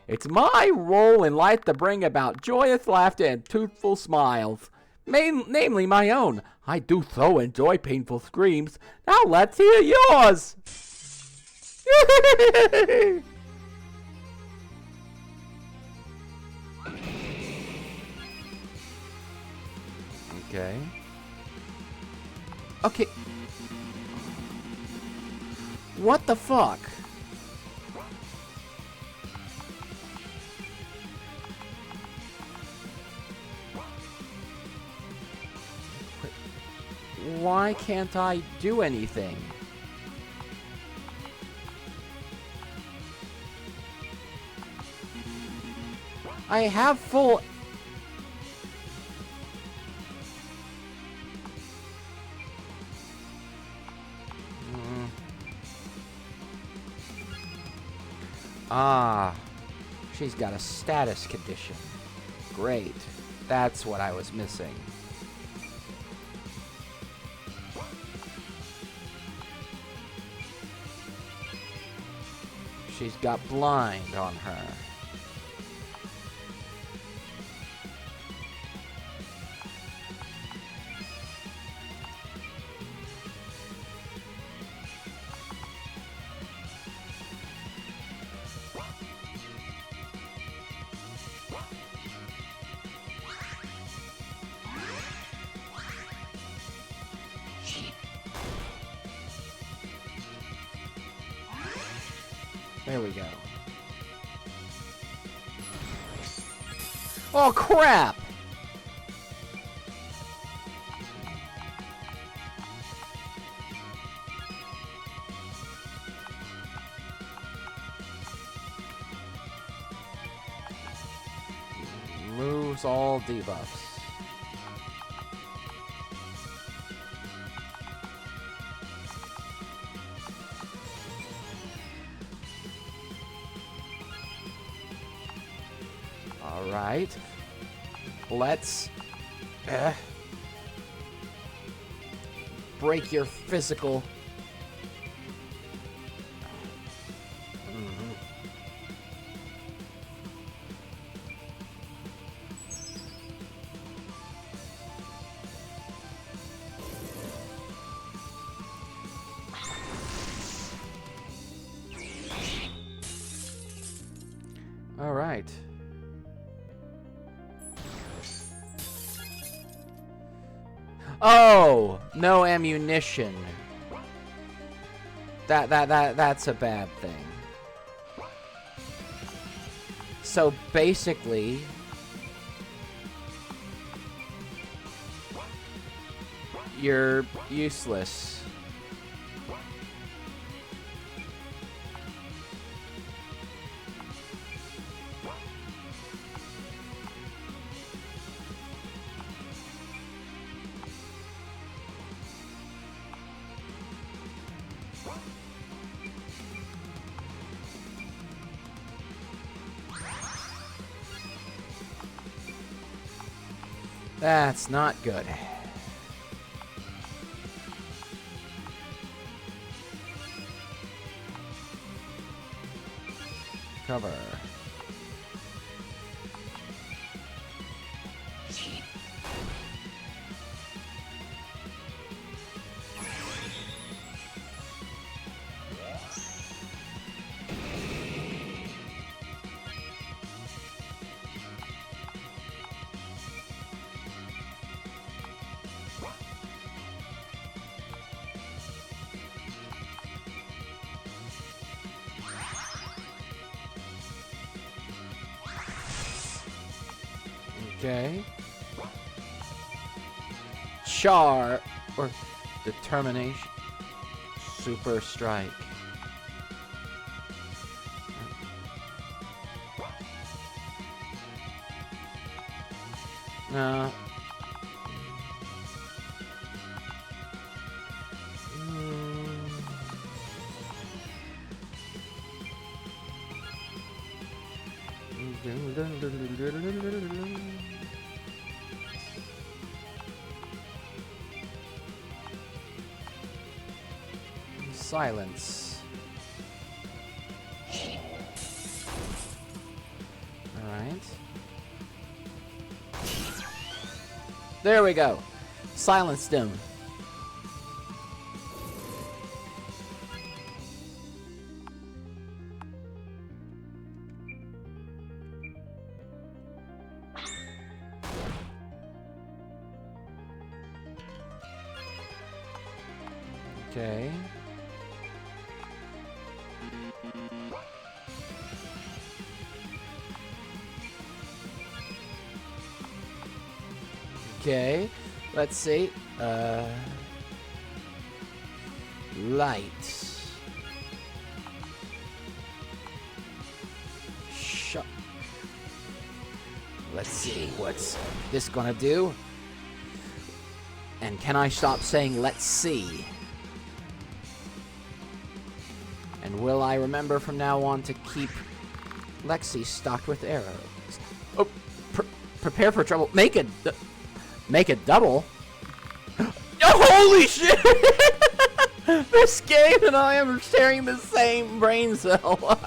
It's my role in life to bring about joyous laughter and truthful smiles. Namely my own. I do so enjoy painful screams. Now let's hear yours. Okay. Okay. What the fuck? Why can't I do anything? I have full... Ah, she's got a status condition. Great. That's what I was missing. She's got blind on her. There we go. Oh, crap! Moves all debuffs. Alright. Let's break your physical. Alright. Oh, no ammunition. That's a bad thing. So basically, you're useless. That's not good. Cover. Okay. Char or determination. Super strike. No. Silence. Alright. There we go. Silenced him. Okay. Okay, let's see. Light. Shut. Let's see, what's this gonna do? And can I stop saying let's see? And will I remember from now on to keep Lexi stocked with arrows? Oh, prepare for trouble. Make a double? Oh, holy shit! This game and I am sharing the same brain cell.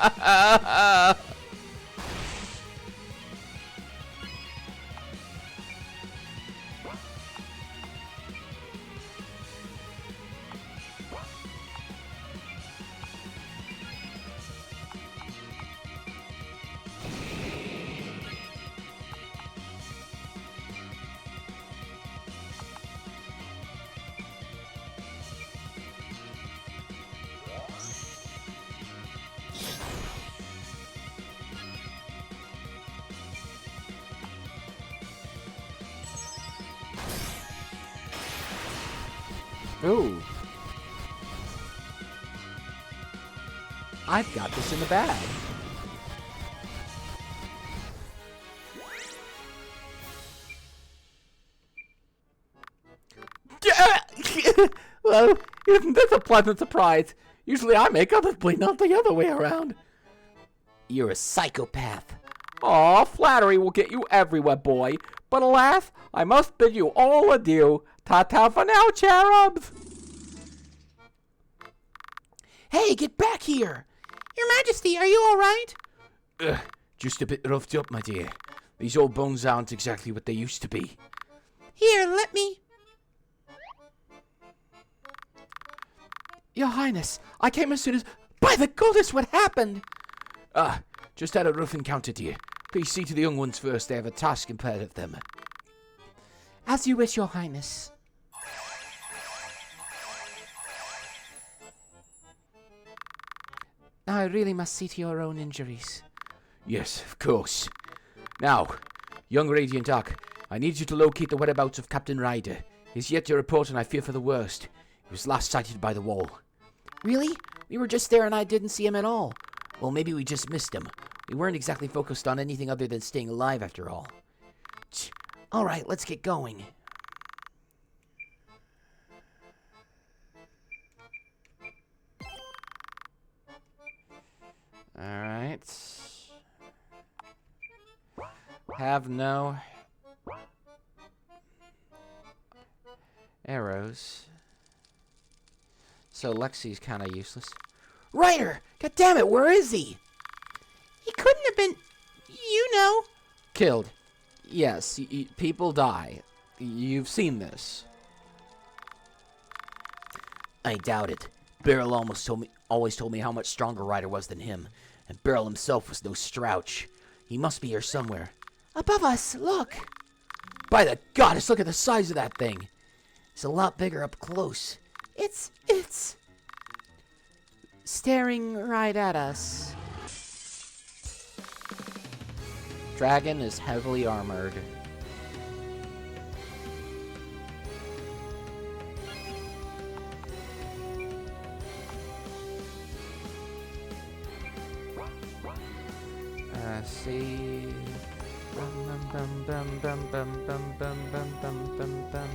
Ooh. I've got this in the bag. Well, isn't this a pleasant surprise? Usually I make others bleed, not the other way around. You're a psychopath. Aw, flattery will get you everywhere, boy. But alas, I must bid you all adieu. Ta-ta for now, cherubs! Hey, get back here! Your Majesty, are you all right? Just a bit roughed up, my dear. These old bones aren't exactly what they used to be. Here, let me... Your Highness, I came as soon as... By the goddess, what happened? Just had a rough encounter, dear. Please see to the young ones first. They have a task ahead of them. As you wish, Your Highness. Now I really must see to your own injuries. Yes, of course. Now, young Radiant Ark, I need you to locate the whereabouts of Captain Ryder. He's yet to report, and I fear for the worst. He was last sighted by the wall. Really? We were just there and I didn't see him at all. Well, maybe we just missed him. We weren't exactly focused on anything other than staying alive after all. All right, let's get going. Alright. Have no arrows. So Lexi's kind of useless. Ryder! God damn it, where is he? He couldn't have been... You know. Killed. Yes, people die. You've seen this. I doubt it. Beryl always told me how much stronger Ryder was than him. And Beryl himself was no slouch. He must be here somewhere. Above us, look! By the goddess, look at the size of that thing! It's a lot bigger up close. It's... Staring right at us. Dragon is heavily armored. See. Bum, bum, bum, bum, bum, bum, bum, bum, bum, bum, bum.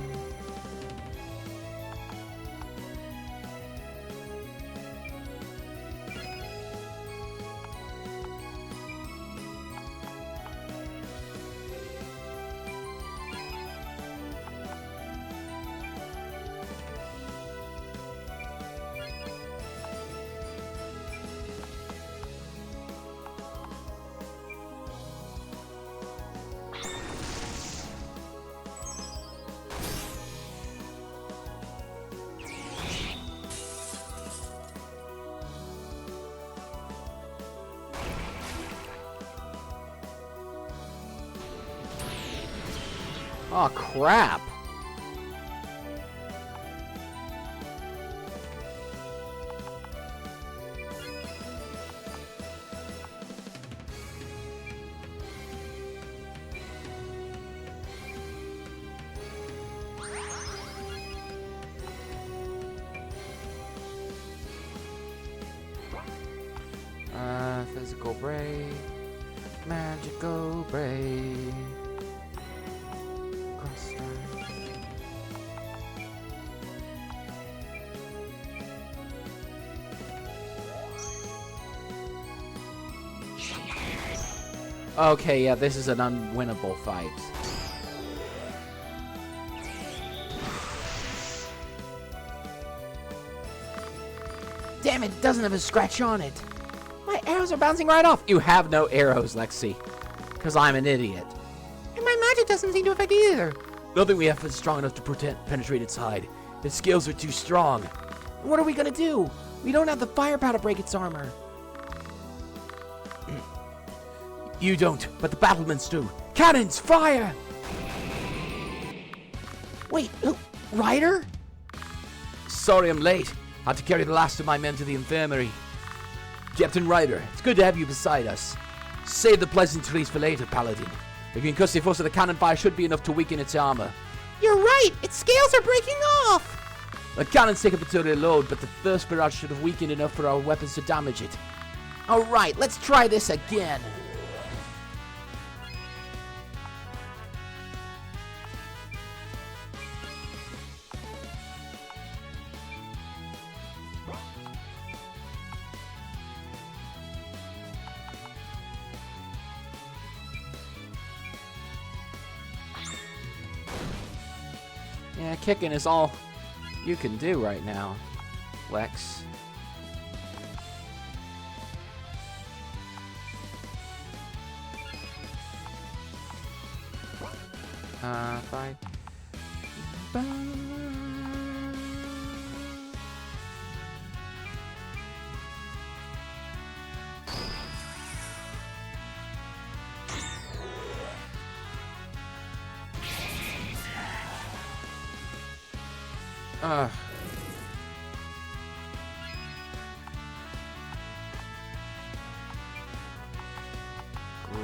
Oh, crap. Physical break. Magical break. Cross strike. Okay, yeah, this is an unwinnable fight. Damn it, it doesn't have a scratch on it. My arrows are bouncing right off. You have no arrows, Lexi. Because I'm an idiot. And my magic doesn't seem to affect it either. Nothing we have is strong enough to penetrate its hide. Its scales are too strong. What are we gonna do? We don't have the firepower to break its armor. You don't, but the battlements do. Cannons, fire! Wait, Ryder? Sorry I'm late. Had to carry the last of my men to the infirmary. Captain Ryder, it's good to have you beside us. Save the pleasantries for later, Paladin. The concussive force of the cannon fire should be enough to weaken its armor. You're right! Its scales are breaking off! The cannons take a material load, but the first barrage should have weakened enough for our weapons to damage it. Alright, let's try this again. Yeah, kicking is all you can do right now, Lex. Five.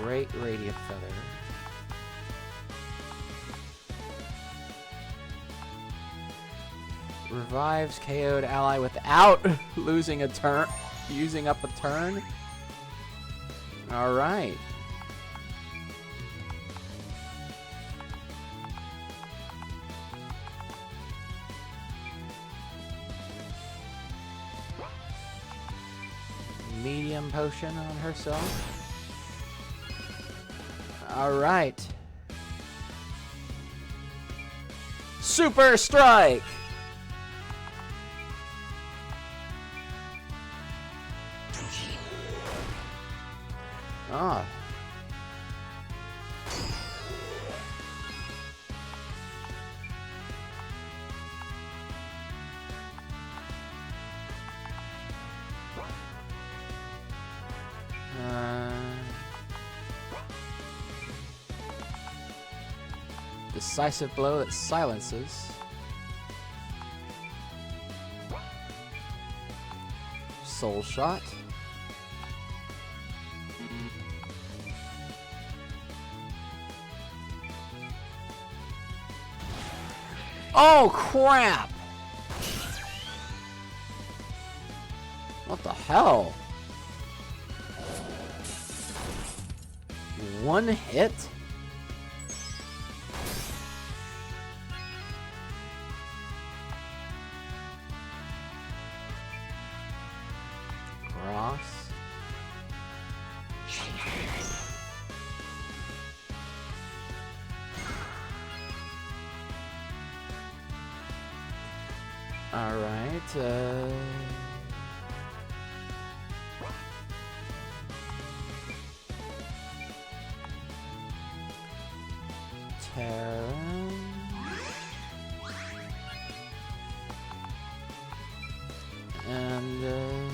Great Radiant Feather. Revives KO'd ally without losing a turn, using up a turn. Alright. Medium potion on herself. Alright. Super Strike! Ah. Decisive blow that silences. Soul shot. Oh crap! What the hell? One hit? Cross. Alright, Terran. And,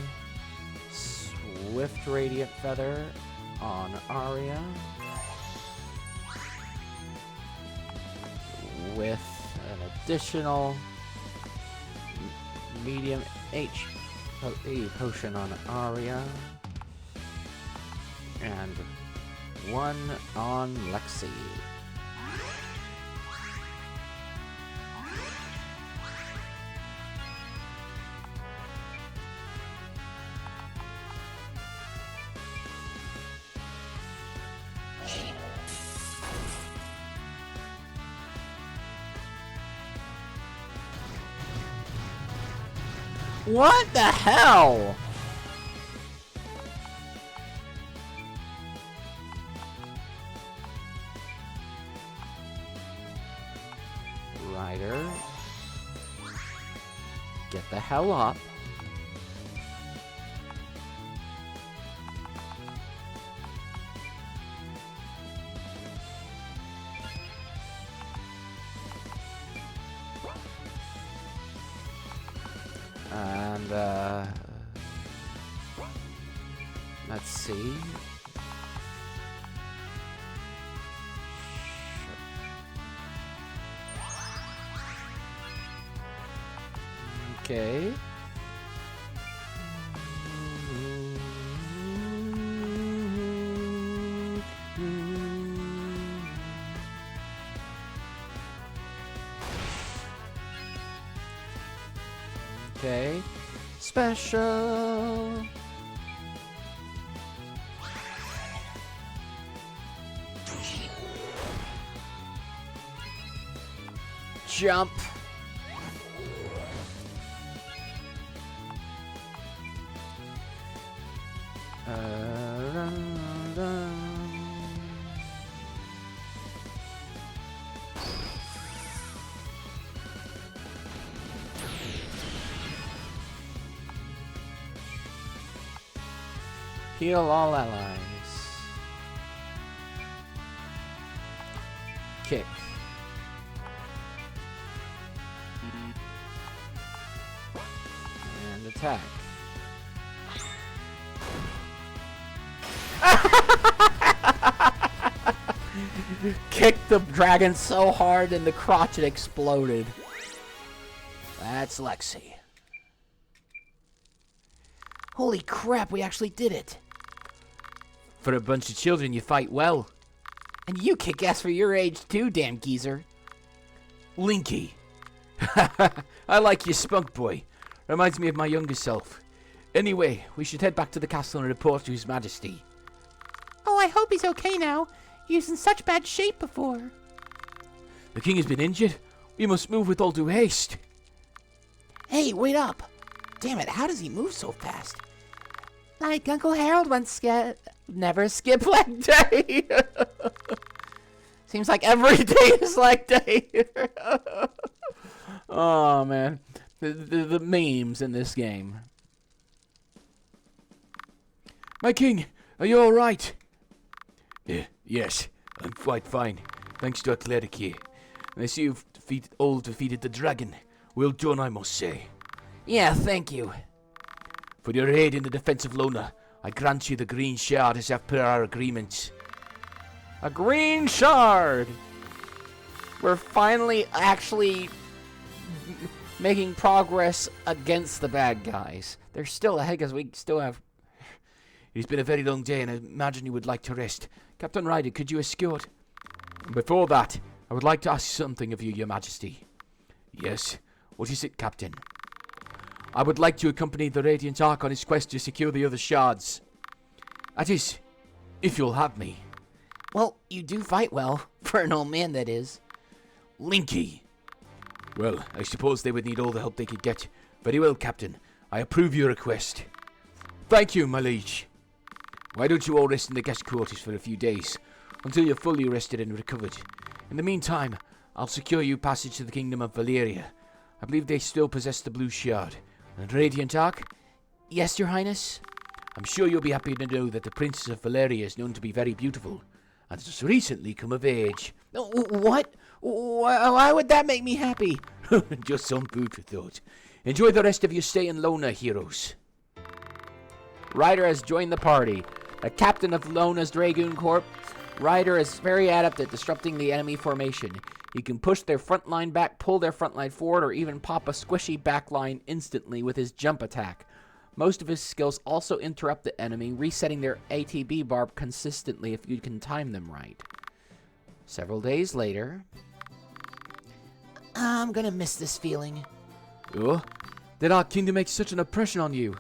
Swift Radiant Feather on Arya. With an additional medium HP potion on Arya. And one on Lexi. What the hell? Ryder. Get the hell up. And, let's see. Okay. Okay. Special. Jump. Dun, dun. Heal all allies. Kick. And attack. Kicked the dragon so hard in the crotch it exploded. That's Lexi. Holy crap, we actually did it. For a bunch of children, you fight well. And you kick ass for your age too, damn geezer. Linky. I like your spunk, boy. Reminds me of my younger self. Anyway, we should head back to the castle and report to His Majesty. Oh, I hope he's okay now. He was in such bad shape before. The king has been injured. We must move with all due haste. Hey, wait up. Damn it, how does he move so fast? Like Uncle Harold once Never skip leg day. Seems like every day is leg day. Oh, man. The memes in this game. My king, are you all right? Yes, I'm quite fine. Thanks to our cleric here. I see you've all defeated the dragon. Well done, I must say. Yeah, thank you. For your aid in the defense of Lona, I grant you the green shard as per our agreement. A green shard! We're finally actually making progress against the bad guys. They're still ahead because we still have... It's been a very long day and I imagine you would like to rest. Captain Ryder, could you escort? Before that, I would like to ask something of you, Your Majesty. Yes? What is it, Captain? I would like to accompany the Radiant Ark on its quest to secure the other shards. That is, if you'll have me. Well, you do fight well, for an old man, that is. Linky! Well, I suppose they would need all the help they could get. Very well, Captain. I approve your request. Thank you, my liege. Why don't you all rest in the guest quarters for a few days, until you're fully rested and recovered. In the meantime, I'll secure you passage to the Kingdom of Valeria. I believe they still possess the Blue Shard. And Radiant Ark? Yes, Your Highness? I'm sure you'll be happy to know that the Princess of Valeria is known to be very beautiful, and has recently come of age. What? Why would that make me happy? Just some food for thought. Enjoy the rest of your stay in Lona, heroes. Ryder has joined the party. A captain of Lona's Dragoon Corps, Ryder is very adept at disrupting the enemy formation. He can push their front line back, pull their front line forward, or even pop a squishy back line instantly with his jump attack. Most of his skills also interrupt the enemy, resetting their ATB bar consistently if you can time them right. Several days later... I'm gonna miss this feeling. Oh? Did our kingdom make such an impression on you?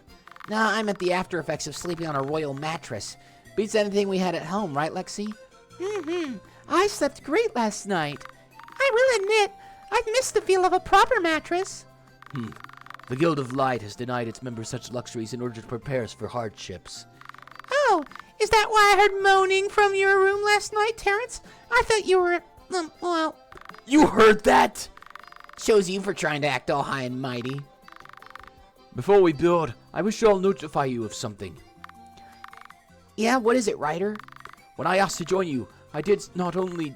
Nah, I'm at the after effects of sleeping on a royal mattress. Beats anything we had at home, right, Lexi? Mm-hmm. I slept great last night. I will admit, I've missed the feel of a proper mattress. The Guild of Light has denied its members such luxuries in order to prepare us for hardships. Oh, is that why I heard moaning from your room last night, Terrence? I thought you were, well, You heard that? Shows you for trying to act all high and mighty. Before we build, I wish I'll notify you of something. Yeah, what is it, Ryder? When I asked to join you, I did not only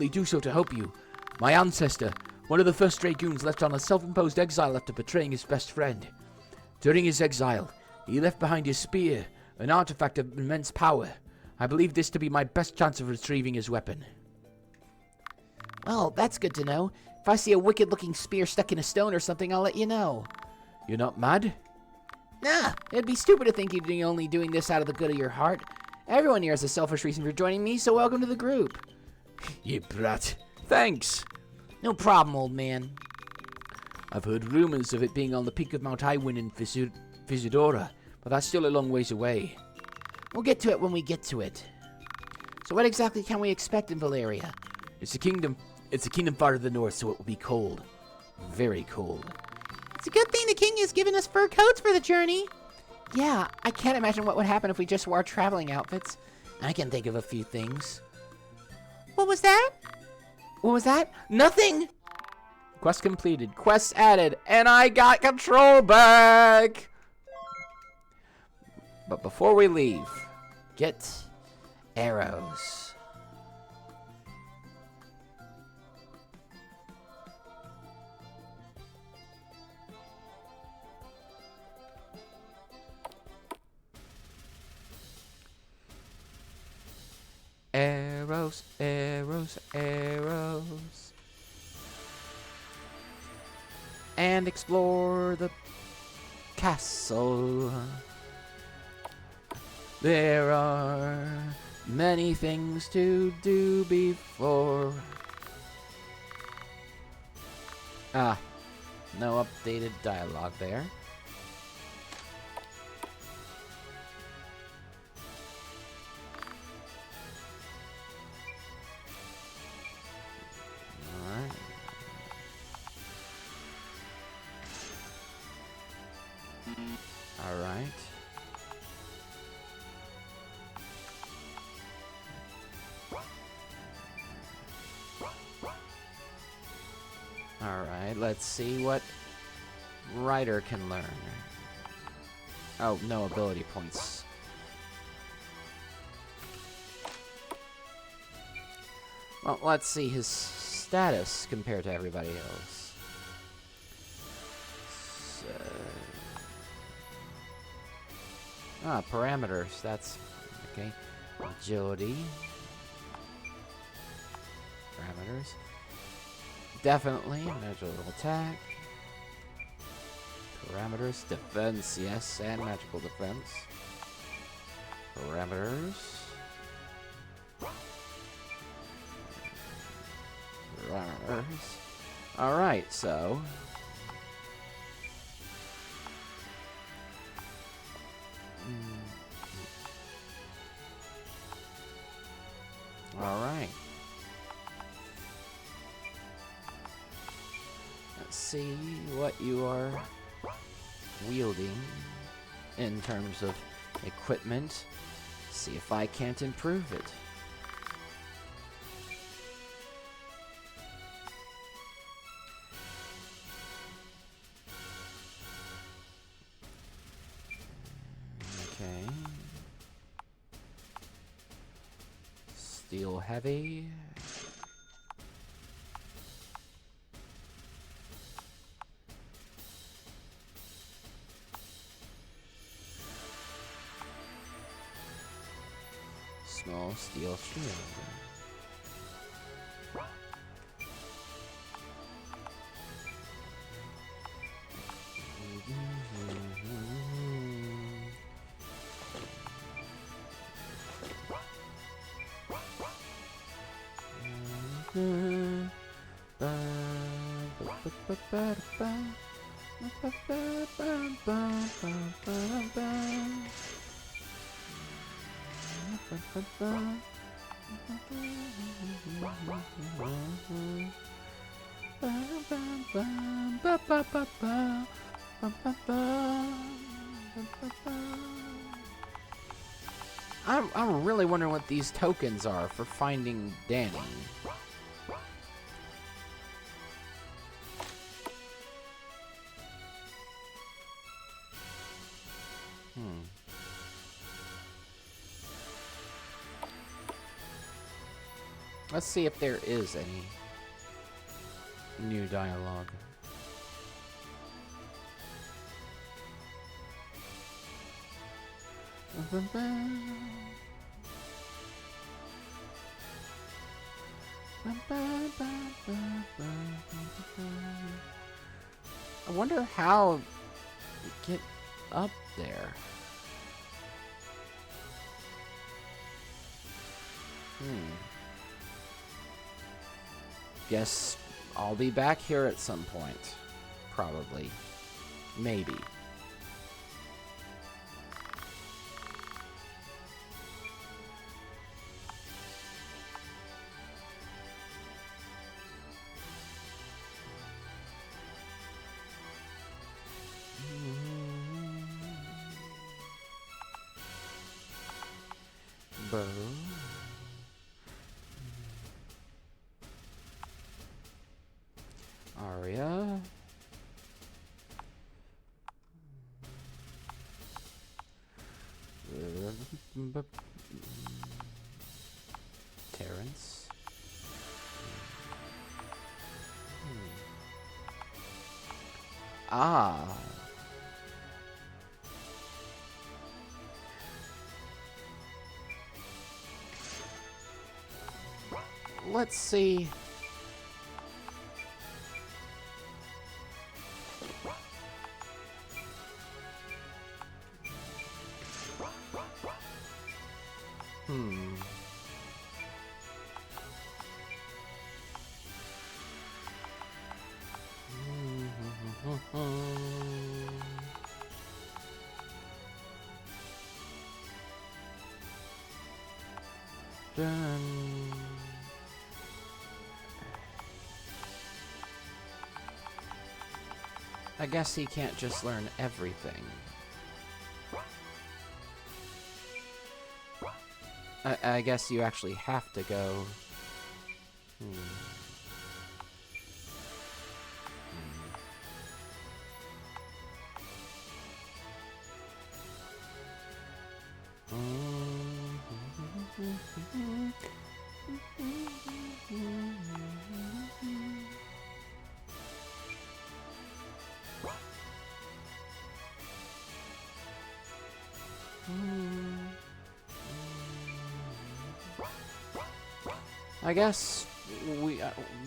do so to help you. My ancestor, one of the first Dragoons, left on a self-imposed exile after betraying his best friend. During his exile, he left behind his spear, an artifact of immense power. I believe this to be my best chance of retrieving his weapon. Well, that's good to know. If I see a wicked-looking spear stuck in a stone or something, I'll let you know. You're not mad? Nah, it'd be stupid to think you're only doing this out of the good of your heart. Everyone here has a selfish reason for joining me, so welcome to the group. You brat. Thanks. No problem, old man. I've heard rumors of it being on the peak of Mount Iwin in Visidora, but that's still a long ways away. We'll get to it when we get to it. So what exactly can we expect in Valeria? It's a kingdom far to the north, so it will be cold. Very cold. it's a good thing the king has given us fur coats for the journey. Yeah, I can't imagine what would happen if we just wore traveling outfits. I can think of a few things. What was that? What was that? Nothing! Quest completed. Quest added. And I got control back! But before we leave, get arrows. Arrows, arrows, arrows. And explore the castle. There are many things to do before. Ah, no updated dialogue there. Alright. Alright, let's see what Ryder can learn. Oh, no ability points. Well, let's see his status compared to everybody else. Parameters, that's okay. Agility. Parameters. Definitely, magical attack. Parameters, defense, yes, and magical defense. Parameters. Parameters. Alright, so alright. Let's see what you are wielding in terms of equipment. See if I can't improve it. Okay. Steel heavy. Small steel shield. I'm really wondering what these tokens are for finding Danny. Let's see if there is any new dialogue. I wonder how you get up there. Guess I'll be back here at some point. Probably. Maybe. Bow. Aria. Terrence. Ah. Let's see. Done. I guess he can't just learn everything. I guess you actually have to go. I guess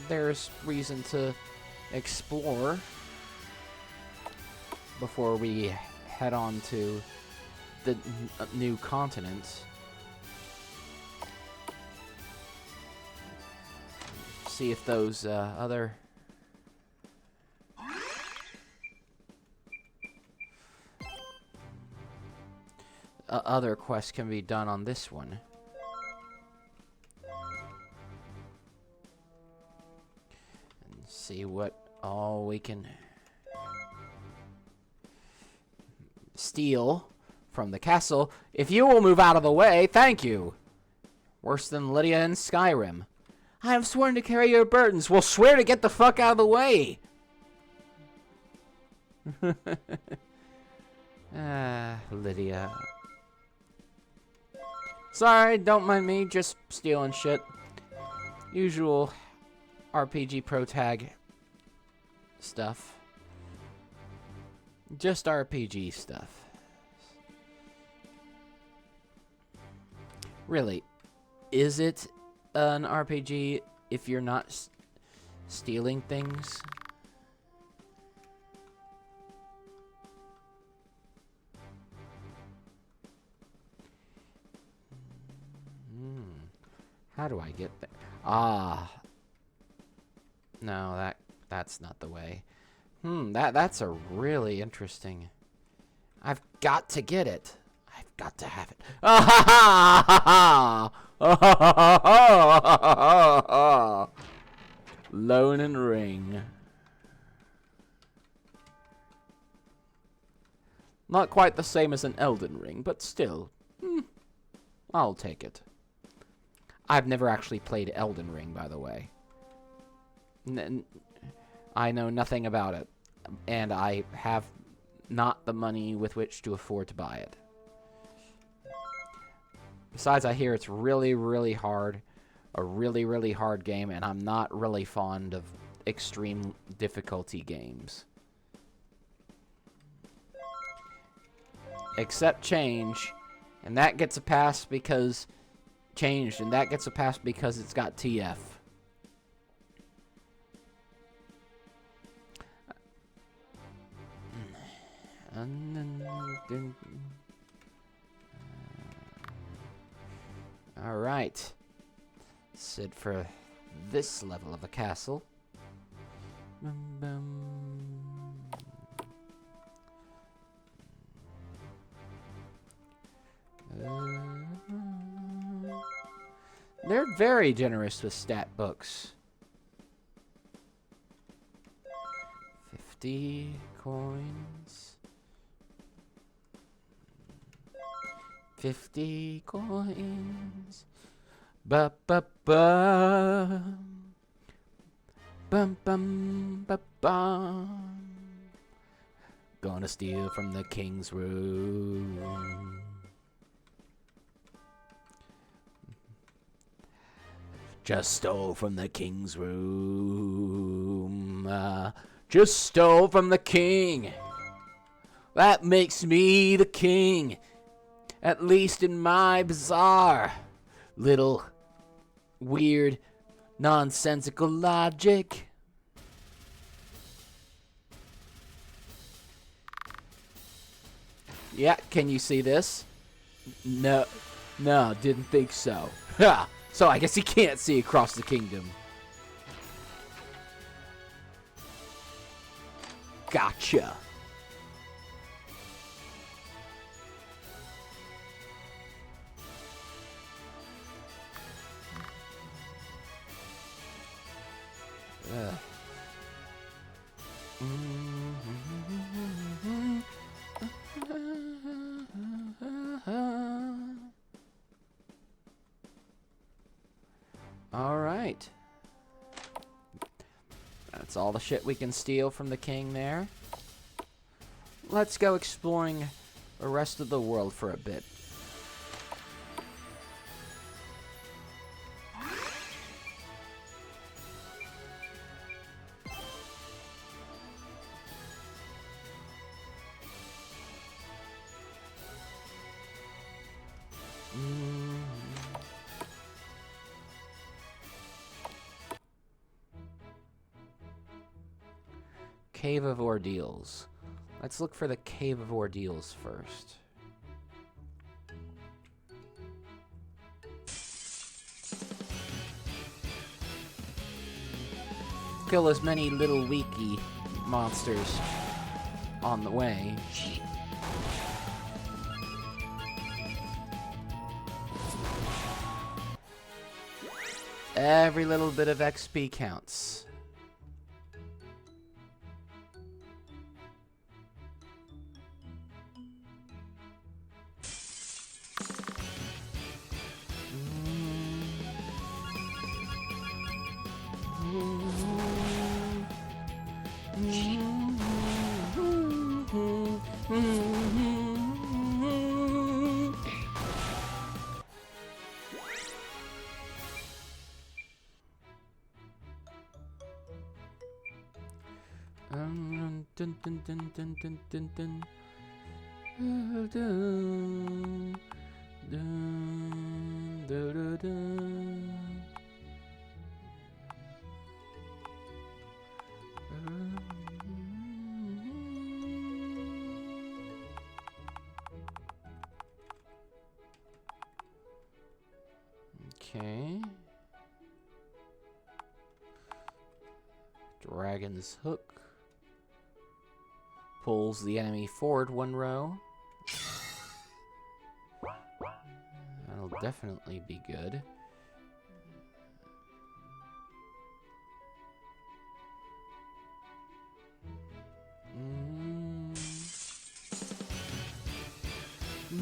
there's reason to explore before we head on to the new continent. See if those other quests can be done on this one. And see what all we can steal from the castle. If you will move out of the way, thank you. Worse than Lydia in Skyrim. I have sworn to carry your burdens. Well, swear to get the fuck out of the way. Lydia. Sorry, don't mind me, just stealing shit. Usual RPG Pro Tag stuff. Just RPG stuff. Really, is it an RPG if you're not stealing things? How do I get there? Ah. No, that's not the way. That's a really interesting. I've got to get it. I've got to have it. Lonen Ring. Not quite the same as an Elden Ring, but still. I'll take it. I've never actually played Elden Ring, by the way. I know nothing about it. And I have not the money with which to afford to buy it. Besides, I hear it's really, really hard. A really, really hard game, and I'm not really fond of extreme difficulty games. Except Change, and that gets a pass because... Changed, and that gets a pass because it's got TF. Alright. Sit for this level of a castle. They're very generous with stat books. 50 coins. 50 coins. Ba ba ba. Bum bum ba bum. Gonna steal from the king's room. Just stole from the king's room. Just stole from the king. That makes me the king. At least in my bizarre little weird nonsensical logic. Yeah, can you see this? No, didn't think so. Ha! So I guess he can't see across the kingdom. Gotcha. Alright. That's all the shit we can steal from the king there. Let's go exploring the rest of the world for a bit. Cave of Ordeals. Let's look for the Cave of Ordeals first. Kill as many little weaky monsters on the way. Every little bit of XP counts. Dun, dun, dun, dun, dun, dun, dun. Dun, dun, dun, dun. Okay. Dragon's Hook. Pulls the enemy forward one row. That'll definitely be good.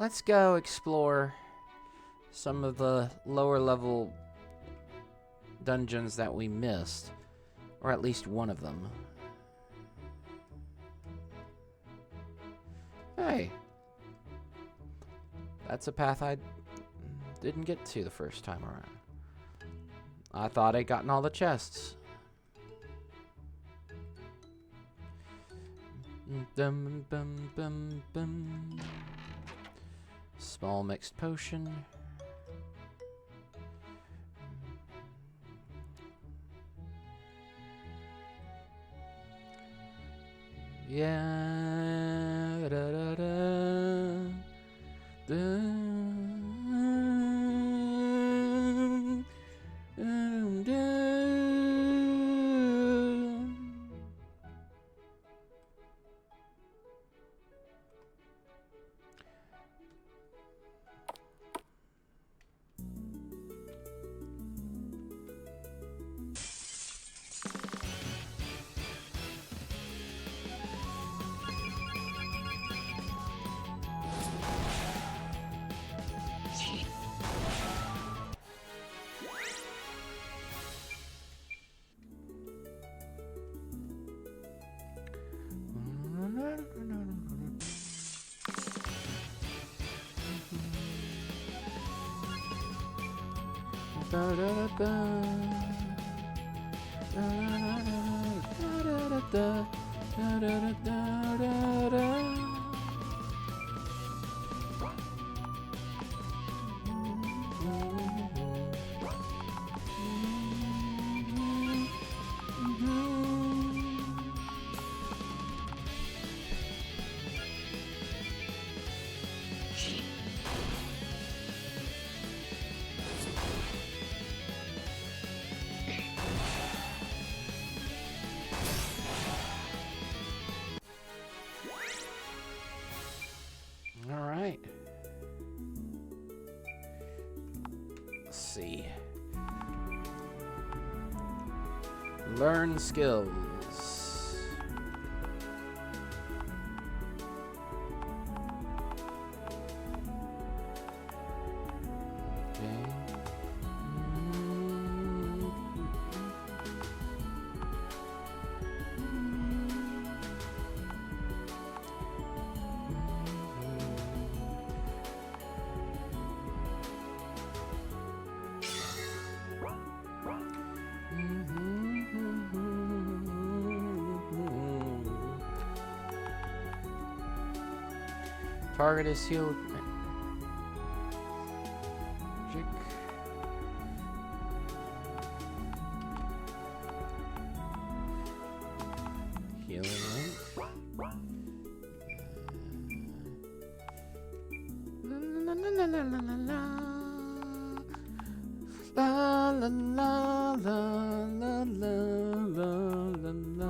let's go explore some of the lower level dungeons that we missed. Or at least one of them. Hey. That's a path I didn't get to the first time around. I thought I'd gotten all the chests. Dum, bum, bum, bum. Small mixed potion. Yeah. Da, da, da. Dun, dun, dun. All right. Let's see. Learn skills. Okay. Target is healed. Magic. Healing link. La la la la la la la. La la la la la la la la la.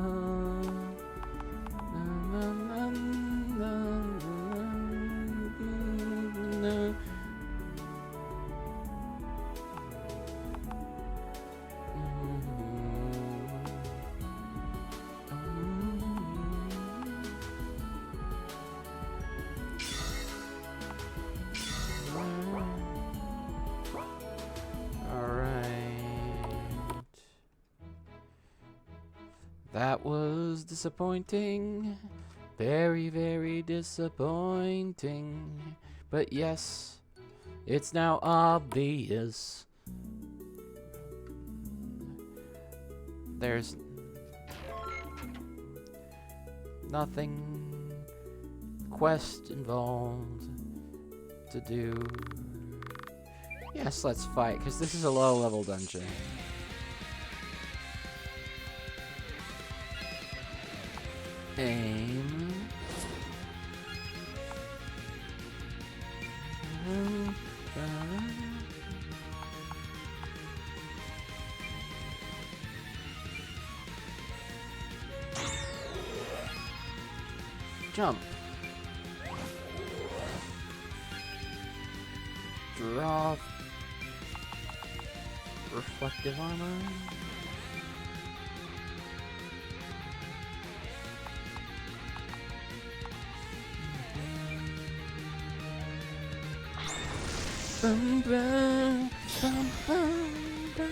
That was disappointing. Very, very disappointing. But yes, it's now obvious. There's nothing quest involved to do. Yes, let's fight, because this is a low-level dungeon. Aim. Jump. Draw. Reflective armor. Bum, bum, bum, bum, bum.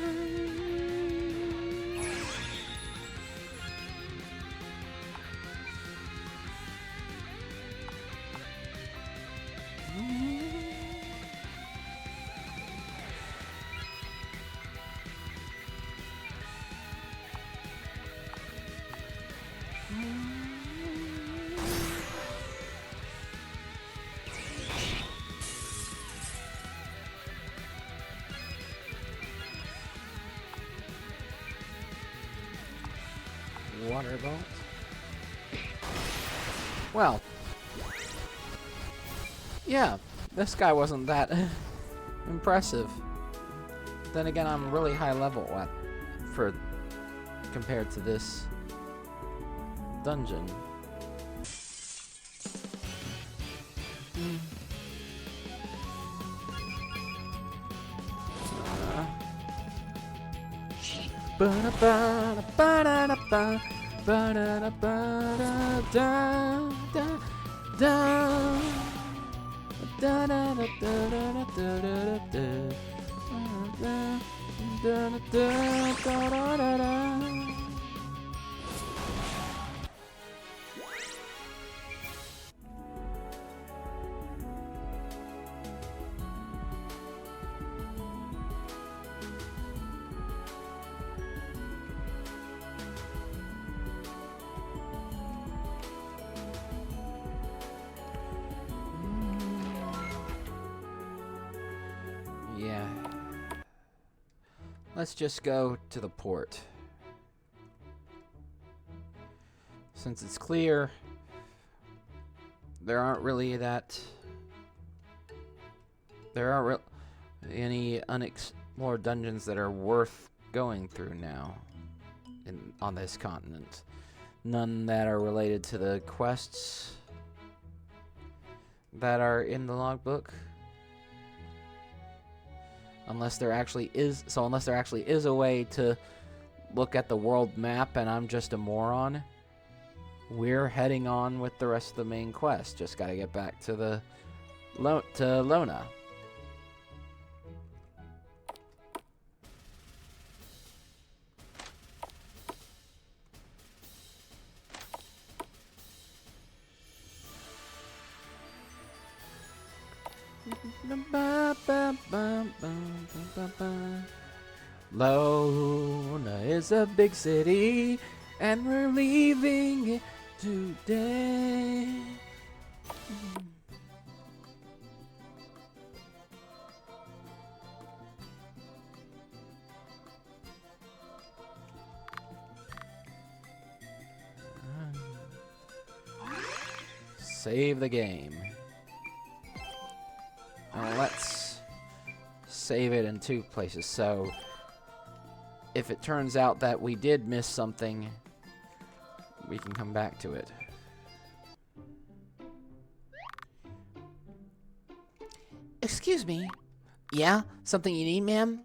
Water bolt. Well, yeah, this guy wasn't that impressive. Then again, I'm really high level compared to this dungeon. Ba-da-ba-da-ba-da-ba, ba-da-da-ba-da-da-da, da-da-da-da-da-da-da-da-da-da-da-da-da-da-da-da-da. Yeah. Let's just go to the port. Since it's clear, there aren't really any unexplored dungeons that are worth going through now on this continent. None that are related to the quests that are in the logbook. Unless there actually is a way to look at the world map and I'm just a moron, we're heading on with the rest of the main quest. Just gotta get back to Lona. Lona is a big city, and we're leaving it today. Save the game. Now let's save it in 2 places, so if it turns out that we did miss something, we can come back to it. Excuse me. Yeah? Something you need, ma'am?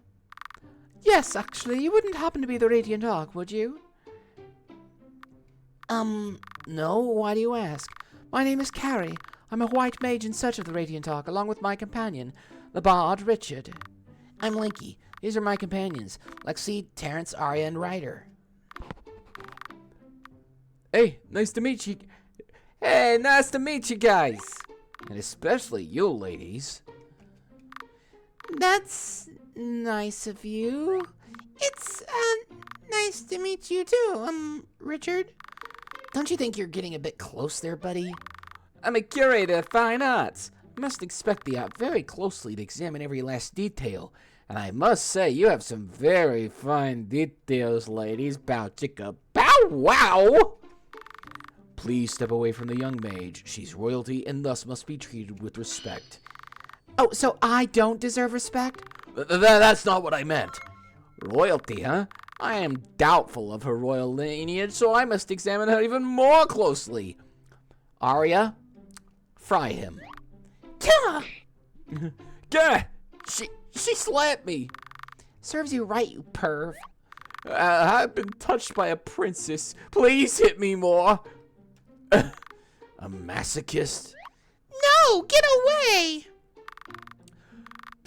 Yes, actually, you wouldn't happen to be the Radiant Hawk, would you? No. Why do you ask? My name is Carrie. I'm a white mage in search of the Radiant Hawk, along with my companion, the bard Richard. I'm Linky. These are my companions, Lexi, Terrence, Arya, and Ryder. Hey, nice to meet you. Hey, nice to meet you guys. And especially you ladies. That's nice of you. It's, nice to meet you too, Richard. Don't you think you're getting a bit close there, buddy? I'm a curator of fine arts. I must inspect the art very closely to examine every last detail. And I must say, you have some very fine details, ladies. Bow chicka bow wow! Please step away from the young mage. She's royalty and thus must be treated with respect. Oh, so I don't deserve respect? That's not what I meant. Royalty, huh? I am doubtful of her royal lineage, so I must examine her even more closely. Arya, fry him. Yeah! Gah! She slapped me. Serves you right, you perv. I've been touched by a princess. Please hit me more. A masochist? No, get away!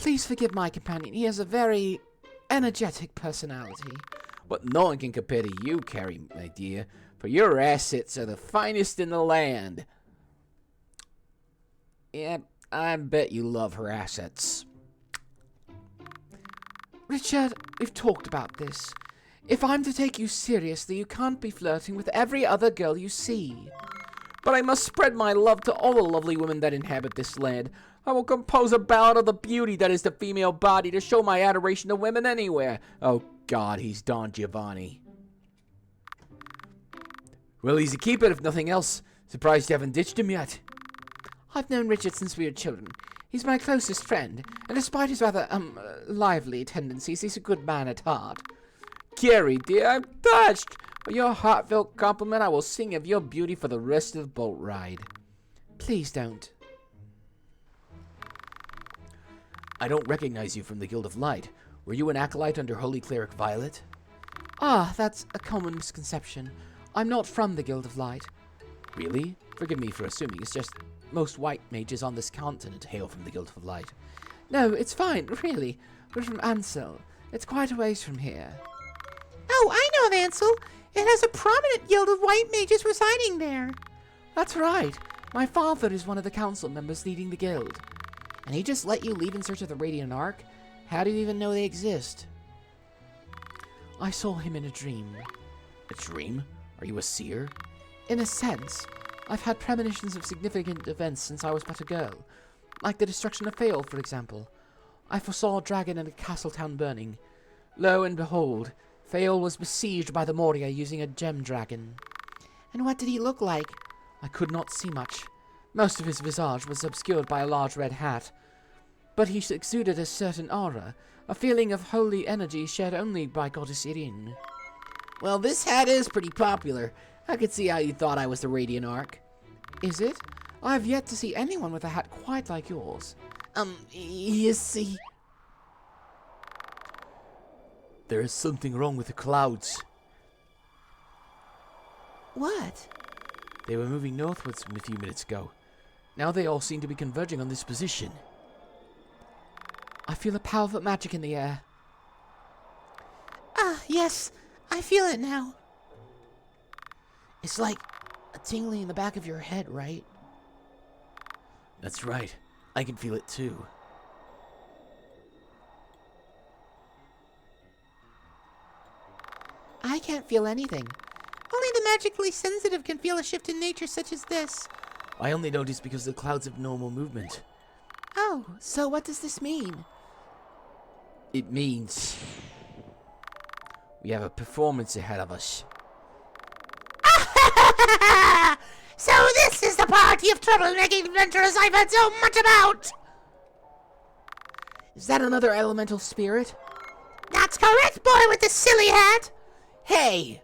Please forgive my companion. He has a very energetic personality. But no one can compare to you, Carrie, my dear, for your assets are the finest in the land. Yeah, I bet you love her assets. Richard, we've talked about this. If I'm to take you seriously, you can't be flirting with every other girl you see. But I must spread my love to all the lovely women that inhabit this land. I will compose a ballad of the beauty that is the female body to show my adoration to women anywhere. Oh God, he's Don Giovanni. Well, he's a keeper if nothing else. Surprised you haven't ditched him yet. I've known Richard since we were children. He's my closest friend, and despite his rather, lively tendencies, he's a good man at heart. Carrie, dear, I'm touched. For your heartfelt compliment, I will sing of your beauty for the rest of the boat ride. Please don't. I don't recognize you from the Guild of Light. Were you an acolyte under Holy Cleric Violet? Ah, that's a common misconception. I'm not from the Guild of Light. Really? Forgive me for assuming. It's just most white mages on this continent hail from the Guild of Light. No, it's fine, really. We're from Ansel. It's quite a ways from here. Oh, I know of Ansel. It has a prominent guild of white mages residing there. That's right. My father is one of the council members leading the guild. And he just let you leave in search of the Radiant Ark? How do you even know they exist? I saw him in a dream. A dream? Are you a seer? In a sense, I've had premonitions of significant events since I was but a girl. Like the destruction of Fael, for example. I foresaw a dragon and a castle town burning. Lo and behold, Fael was besieged by the Moria using a gem dragon. And what did he look like? I could not see much. Most of his visage was obscured by a large red hat. But he exuded a certain aura, a feeling of holy energy shared only by Goddess Irene. Well, this hat is pretty popular. I could see how you thought I was the Radiant Ark. Is it? I have yet to see anyone with a hat quite like yours. You see... There is something wrong with the clouds. What? They were moving northwards a few minutes ago. Now they all seem to be converging on this position. I feel a powerful magic in the air. Ah, yes. I feel it now. It's like a tingling in the back of your head, right? That's right. I can feel it too. I can't feel anything. Only the magically sensitive can feel a shift in nature such as this. I only notice because the clouds have normal movement. Oh, so what does this mean? It means we have a performance ahead of us. So this is the party of troublemaking adventurers I've heard so much about! Is that another elemental spirit? That's correct, boy with the silly hat! Hey!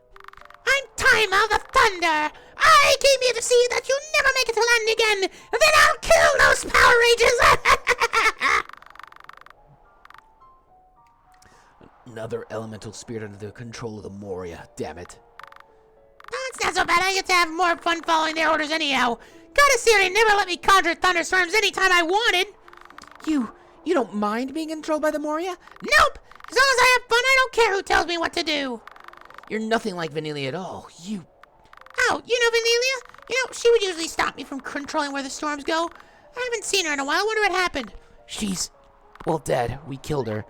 I'm Timer the Thunder! I came here to see that you never make it to land again! Then I'll kill those Power Rangers! Another elemental spirit under the control of the Moria, damn it. It's not so bad. I get to have more fun following their orders anyhow. Goddess Irene never let me conjure thunderstorms anytime I wanted. You don't mind being controlled by the Moria? Nope! As long as I have fun, I don't care who tells me what to do. You're nothing like Vanilla at all. Oh, you know Vanilla? You know, she would usually stop me from controlling where the storms go. I haven't seen her in a while. I wonder what happened. She's, well, dead. We killed her.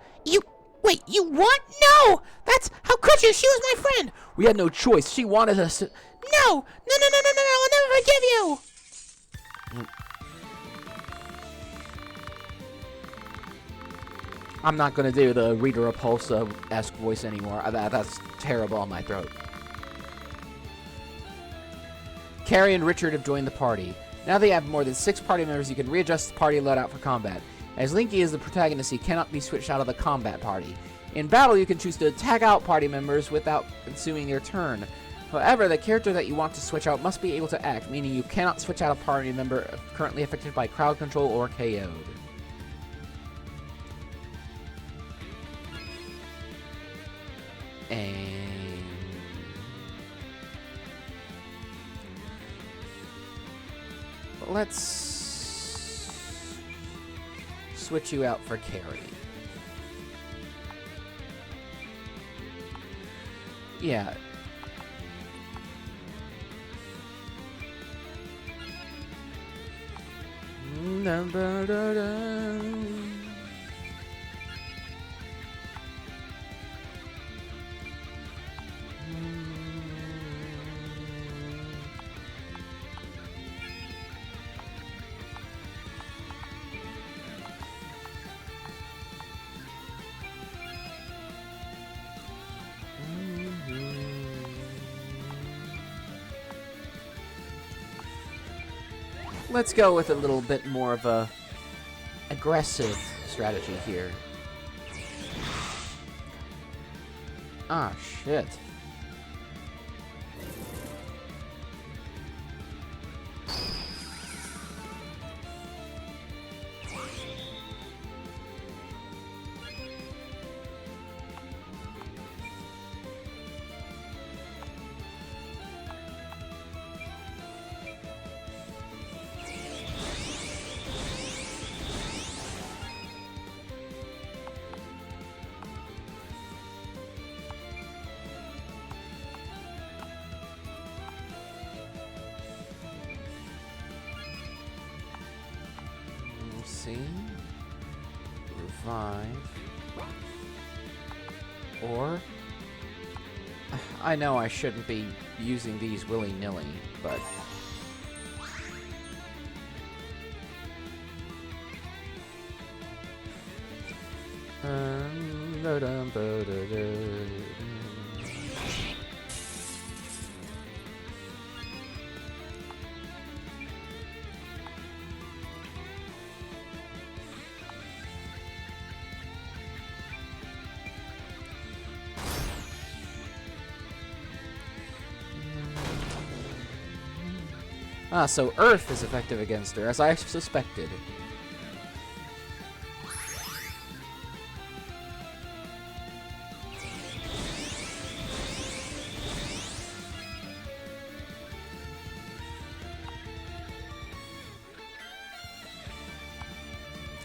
Wait, you what? No! How could you? She was my friend. We had no choice. She wanted us to... No! I'll never forgive you! I'm not going to do the Rita Repulsa-esque voice anymore. That's terrible on my throat. Carrie and Richard have joined the party. Now they have more than 6 party members. You can readjust the party loadout for combat. As Linky is the protagonist, he cannot be switched out of the combat party. In battle, you can choose to tag out party members without consuming their turn. However, the character that you want to switch out must be able to act, meaning you cannot switch out a party member currently affected by crowd control or KO'd. And... let's switch you out for Carrie. Yeah. Let's go with a little bit more of a aggressive strategy here. Ah, shit. See? Revive. Or... I know I shouldn't be using these willy-nilly, but... Ah, so Earth is effective against her, as I suspected.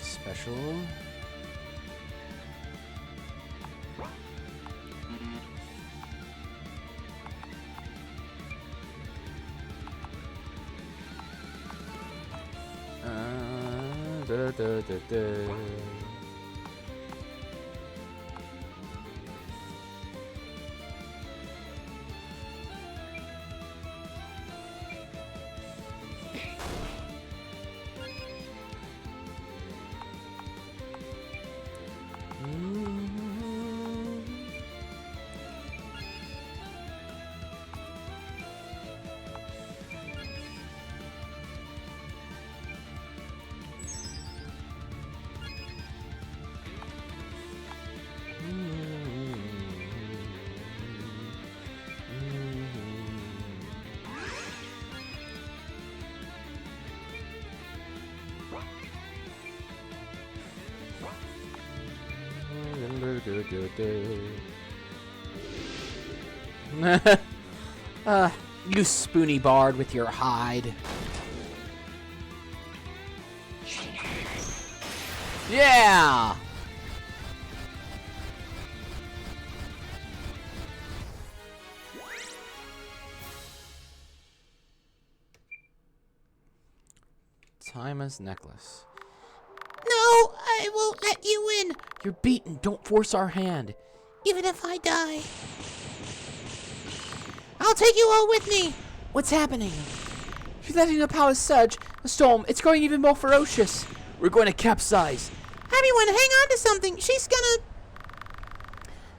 Special. You spoony bard with your hide. Yeah! Tima's necklace. No, I won't let you in, You're beaten. Don't force our hand. even if I die. I'll take you all with me. What's happening? She's letting the power surge. The storm, it's growing even more ferocious. We're going to capsize. Everyone, hang on to something. She's gonna...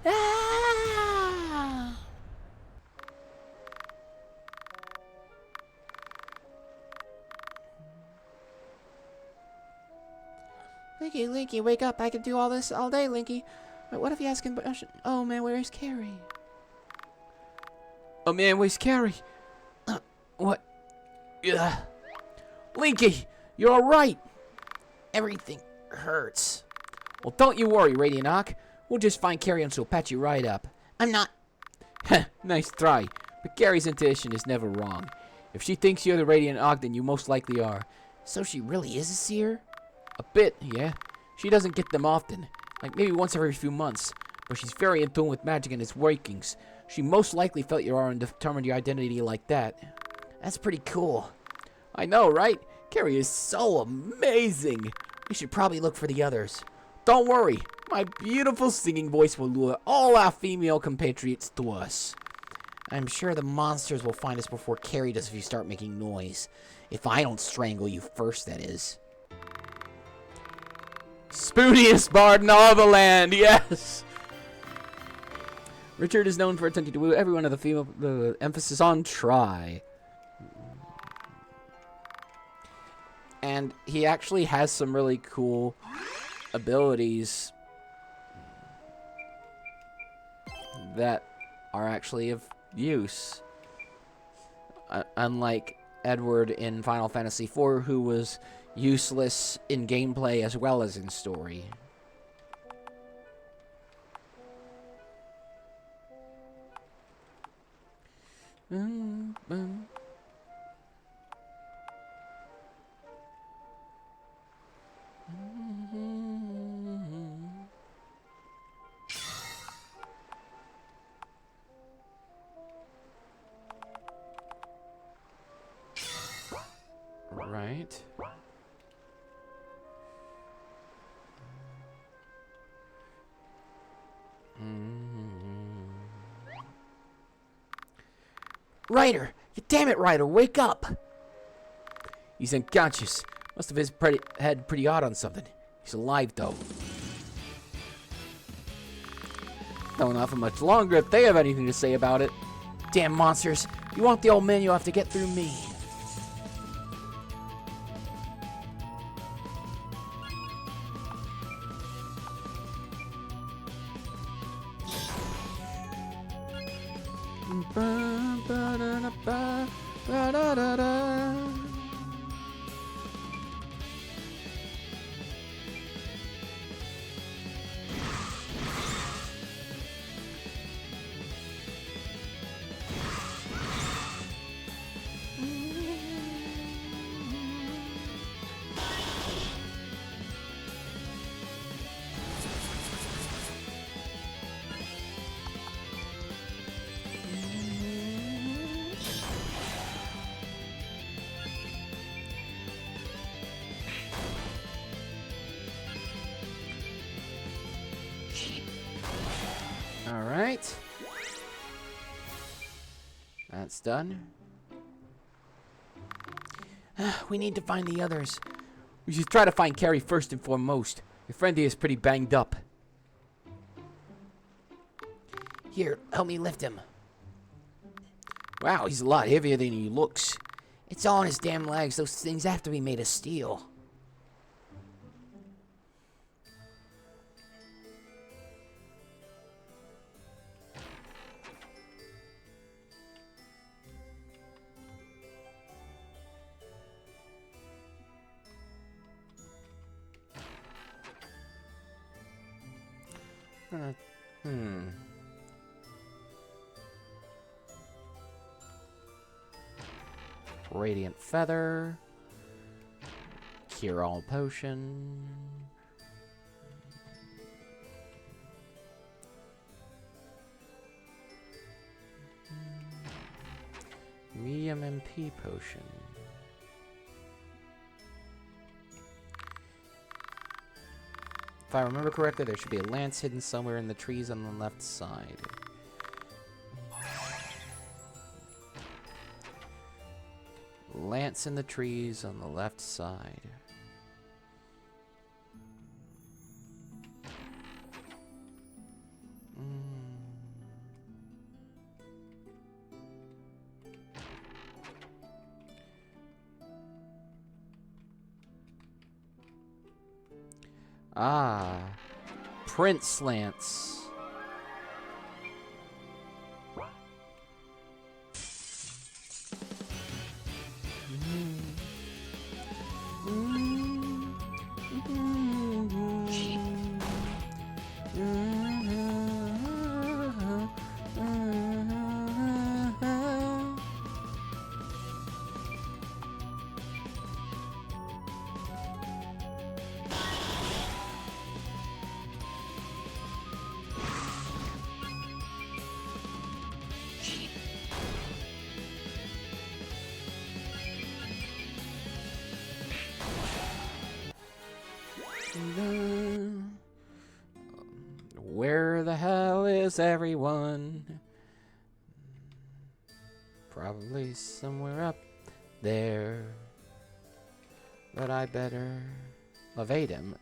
Ah! Linky, wake up. I could do all this all day, Linky. But what if he asks him... Oh, man, where's Carrie? Oh man, where's Carrie? What? Ugh. Linky, you're alright. Everything hurts. Well, don't you worry, Radiant Arc. We'll just find Carrie and she'll patch you right up. I'm not... Heh, nice try. But Carrie's intuition is never wrong. If she thinks you're the Radiant Arc, then you most likely are. So she really is a seer? A bit, yeah. She doesn't get them often, like maybe once every few months, but she's very in tune with magic and its workings. She most likely felt your aura and determined your identity like that. That's pretty cool. I know, right? Carrie is so amazing. We should probably look for the others. Don't worry, my beautiful singing voice will lure all our female compatriots to us. I'm sure the monsters will find us before Carrie does if you start making noise. If I don't strangle you first, that is. Spooniest bard in all the land, yes! Richard is known for attempting to woo everyone of the female, the emphasis on try. And he actually has some really cool abilities that are actually of use. Unlike Edward in Final Fantasy IV, who was useless in gameplay as well as in story. Right. Ryder! Damn it, Ryder, wake up! He's unconscious. Must have his head pretty hot on something. He's alive, though. Don't know for much longer if they have anything to say about it. Damn monsters. You want the old man, you'll have to get through me. Alright. That's done. We need to find the others. We should try to find Carrie first and foremost. Your friend here is pretty banged up. Here, help me lift him. Wow, he's a lot heavier than he looks. It's all in his damn legs. Those things have to be made of steel. Radiant Feather. Cure All Potion. Medium MP Potion. If I remember correctly, there should be a lance hidden somewhere in the trees on the left side. Lance in the trees on the left side. Ah, Prince Lance. is everyone? Probably somewhere up there. But I better evade him.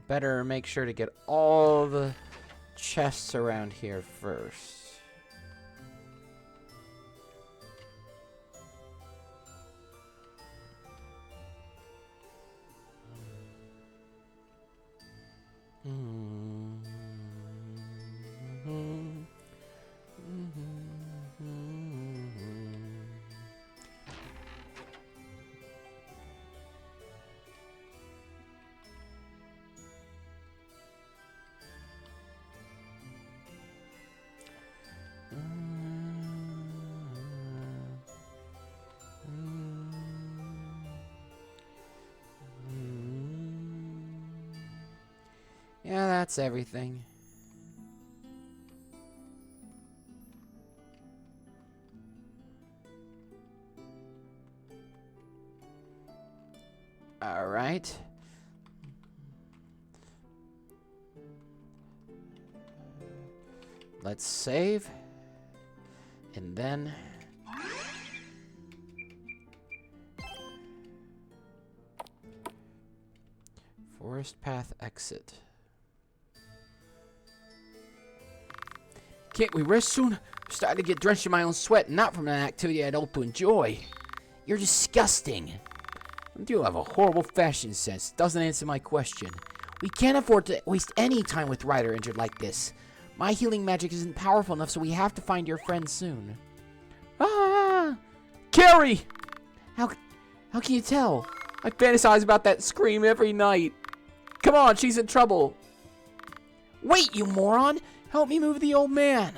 Better make sure to get all the chests around here first. Yeah, that's everything. All right. Let's save. And then forest path exit. Can't we rest soon? I'm starting to get drenched in my own sweat, not from an activity I'd hope to enjoy. You're disgusting. You do have a horrible fashion sense. Doesn't answer my question. We can't afford to waste any time with Ryder injured like this. My healing magic isn't powerful enough, so we have to find your friend soon. Ah! Carrie! How can you tell? I fantasize about that scream every night. Come on, she's in trouble. Wait, you moron! Help me move the old man.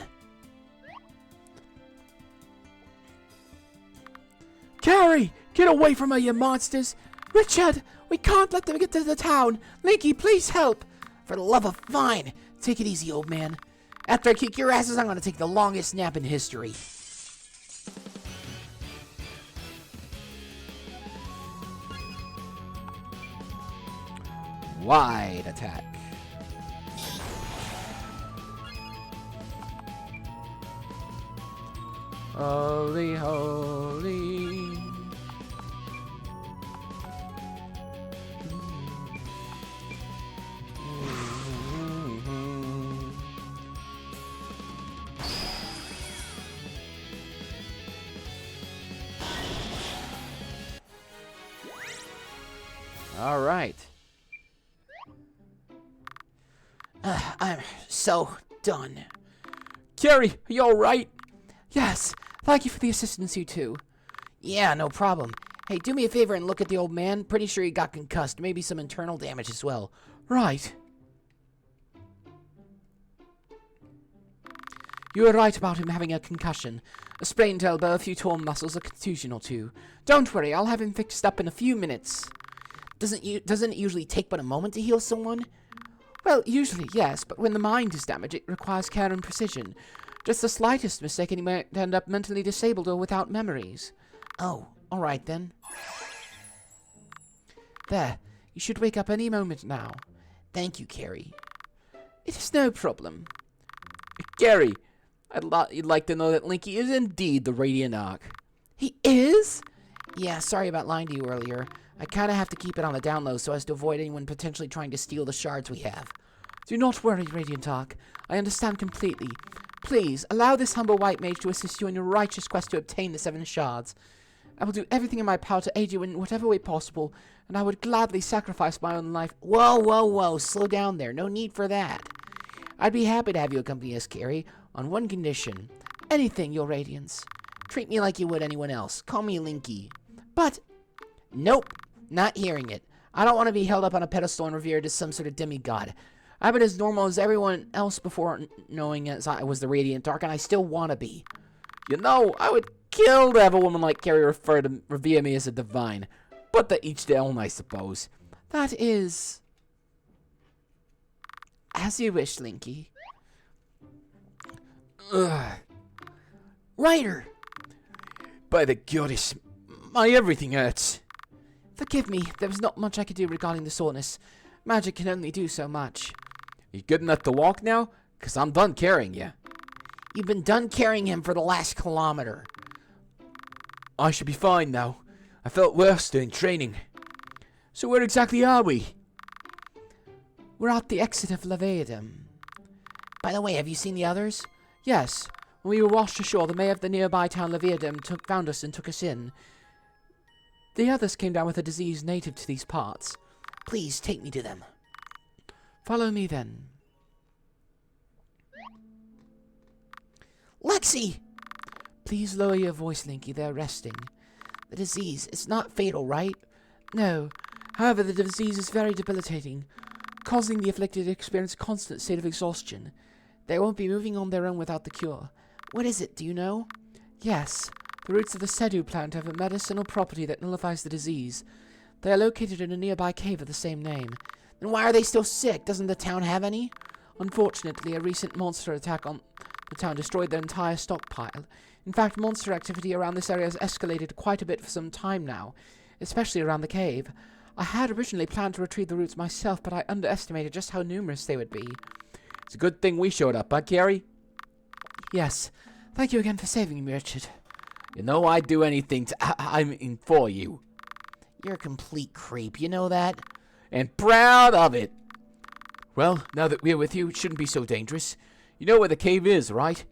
Carrie! Get away from her, you monsters! Richard! We can't let them get to the town! Linky, please help! For the love of fine! Take it easy, old man. After I kick your asses, I'm gonna take the longest nap in history. Wide attack. Holy, holy. All right. I'm so done. Carrie, are you all right? Yes. Thank you for the assistance, you two. Yeah, no problem. Hey, do me a favor and look at the old man. Pretty sure he got concussed. Maybe some internal damage as well. Right. You were right about him having a concussion. A sprained elbow, a few torn muscles, a contusion or two. Don't worry, I'll have him fixed up in a few minutes. Doesn't it usually take but a moment to heal someone? Well, usually, yes, but when the mind is damaged, it requires care and precision. Just the slightest mistake and he might end up mentally disabled or without memories. Oh, alright then. There, you should wake up any moment now. Thank you, Carrie. It is no problem. Carrie, you'd like to know that Linky is indeed the Radiant Arc. He is? Yeah, sorry about lying to you earlier. I kind of have to keep it on the down low so as to avoid anyone potentially trying to steal the shards we have. Do not worry, Radiant Arc. I understand completely. Please, allow this humble white mage to assist you in your righteous quest to obtain the 7 shards. I will do everything in my power to aid you in whatever way possible, and I would gladly sacrifice my own life. Whoa, whoa, whoa, slow down there. No need for that. I'd be happy to have you accompany us, Carrie, on one condition. Anything, your Radiance. Treat me like you would anyone else. Call me Linky. But, nope, not hearing it. I don't want to be held up on a pedestal and revered as some sort of demigod. I've been as normal as everyone else before knowing as I was the Radiant Arc, and I still want to be. You know, I would kill to have a woman like Carrie revere me as a divine. But to each their own, I suppose. That is... as you wish, Linky. Ugh. Ryder! By the goddess, my everything hurts. Forgive me, there was not much I could do regarding the soreness. Magic can only do so much. You good enough to walk now? 'Cause I'm done carrying you. You've been done carrying him for the last kilometer. I should be fine now. I felt worse during training. So where exactly are we? We're at the exit of Leviathan. By the way, have you seen the others? Yes, when we were washed ashore, the mayor of the nearby town Leviathan found us and took us in. The others came down with a disease native to these parts. Please take me to them. Follow me then. Lexi! Please lower your voice, Linky. They're resting. The disease, it's not fatal, right? No. However, the disease is very debilitating, causing the afflicted to experience a constant state of exhaustion. They won't be moving on their own without the cure. What is it, do you know? Yes. The roots of the Sedu plant have a medicinal property that nullifies the disease. They are located in a nearby cave of the same name. Then why are they still sick? Doesn't the town have any? Unfortunately, a recent monster attack on the town destroyed their entire stockpile. In fact, monster activity around this area has escalated quite a bit for some time now, especially around the cave. I had originally planned to retrieve the roots myself, but I underestimated just how numerous they would be. It's a good thing we showed up, huh, Carrie? Yes. Thank you again for saving me, Richard. You know I'd do anything for you. You're a complete creep, you know that? And proud of it. Well, now that we're with you, it shouldn't be so dangerous. You know where the cave is, right?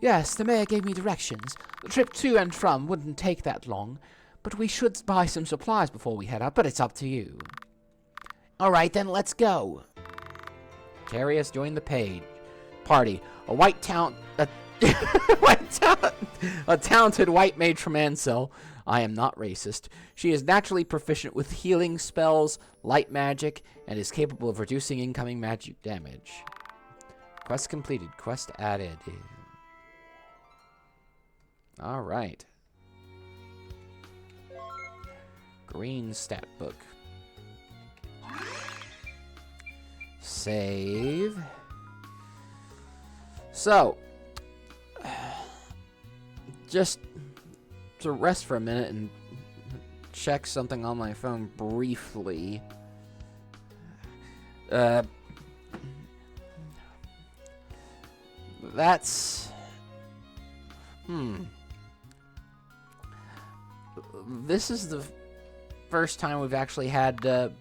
Yes, the mayor gave me directions. The trip to and from wouldn't take that long, but we should buy some supplies before we head out, but it's up to you. Alright then, let's go. Carrie has joined the Party. A talented white mage from Ansel. I am not racist. She is naturally proficient with healing spells, light magic, and is capable of reducing incoming magic damage. Quest completed. Quest added. Alright. Green stat book. Save. So, just to rest for a minute and check something on my phone briefly. That's... This is the first time we've actually had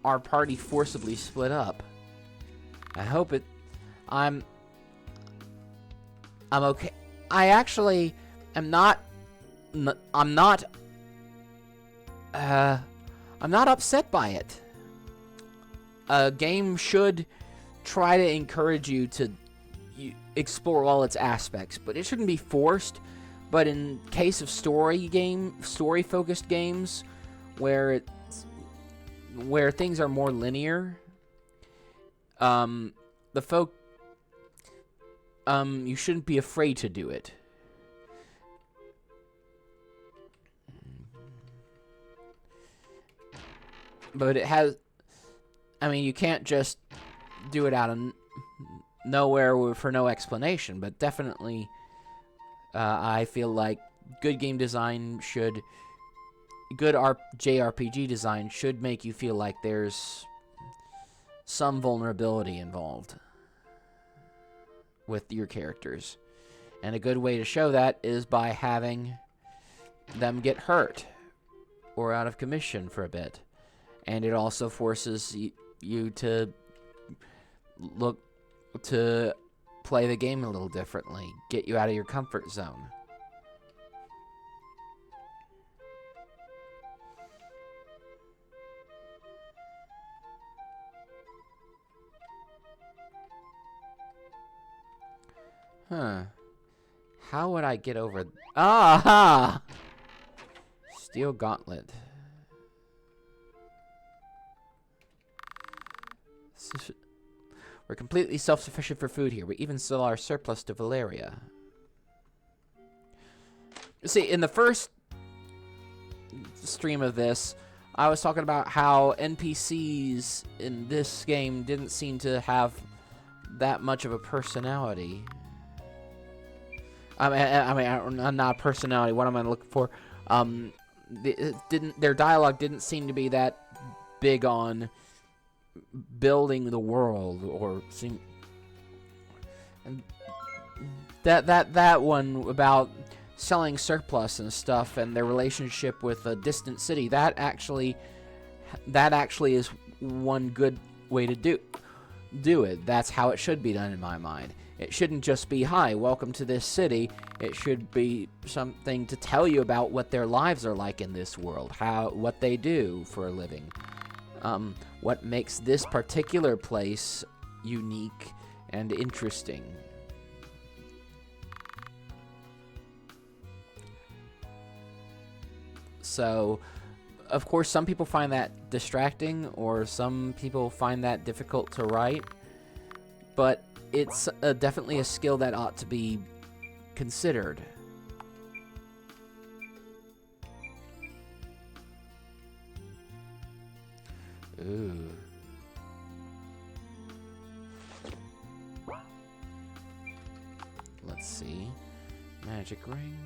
our party forcibly split up. I hope it... I'm okay. I actually am not... I'm not upset by it. A game should try to encourage you to explore all its aspects, but it shouldn't be forced. But in case of story-focused games, where things are more linear, you shouldn't be afraid to do it. But it has... I mean, you can't just do it out of nowhere for no explanation, but definitely I feel like good game design should... Good JRPG design should make you feel like there's some vulnerability involved with your characters. And a good way to show that is by having them get hurt or out of commission for a bit. And it also forces you to play the game a little differently, get you out of your comfort zone. Huh. How would I get over... Aha! Steel Gauntlet. We're completely self-sufficient for food here. We even sell our surplus to Valeria. See, in the first stream of this, I was talking about how NPCs in this game didn't seem to have that much of a personality. I mean, not personality. What am I looking for? Their dialogue didn't seem to be that big on building the world, or seem and that one about selling surplus and stuff and their relationship with a distant city, that actually is one good way to do it. That's how it should be done in my mind. It shouldn't just be, hi, welcome to this city. It should be something to tell you about what their lives are like in this world, what they do for a living, what makes this particular place unique and interesting. So, of course, some people find that distracting, or some people find that difficult to write, but it's definitely a skill that ought to be considered. Ooh. Let's see. Magic ring.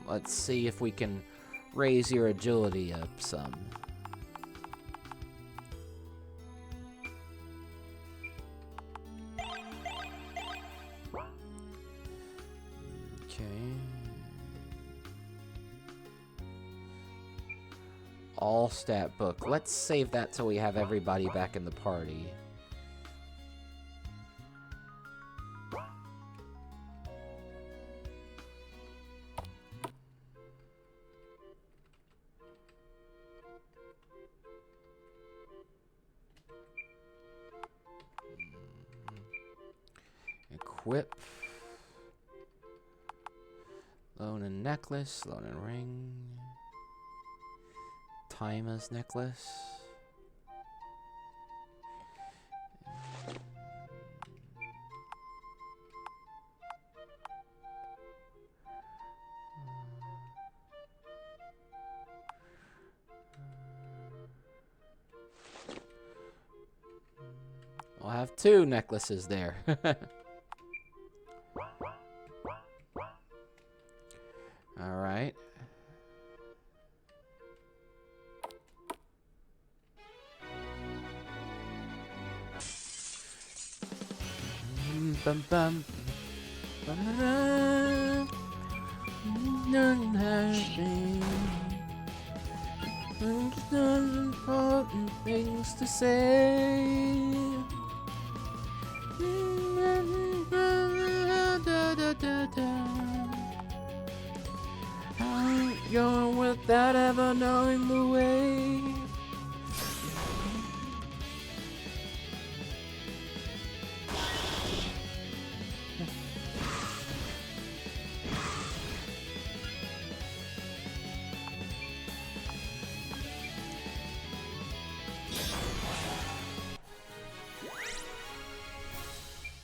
Let's see if we can raise your agility up some. Okay. All stat book. Let's save that till we have everybody back in the party. Equip. Loan and necklace, loan and ring. Tima's necklace. I'll have 2 necklaces there. All right. Bum bum. None has been. There's no important things to say. Going without ever knowing the way.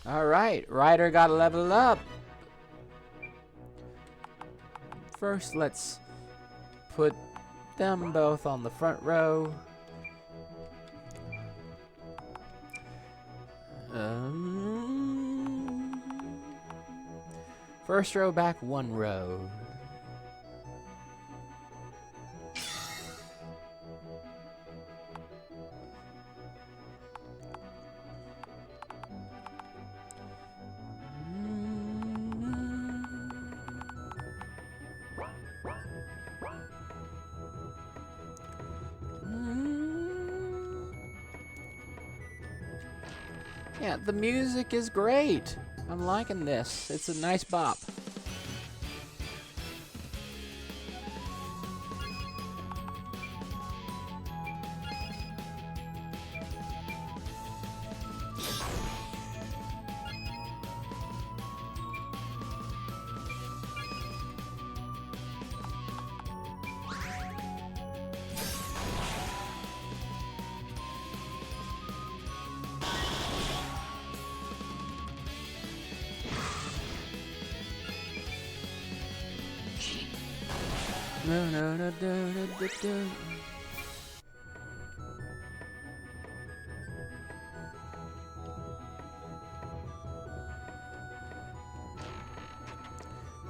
Alright, Ryder got a level up. First, let's put them both on the front row. First row back 1 row. Yeah, the music is great. I'm liking this. It's a nice bop.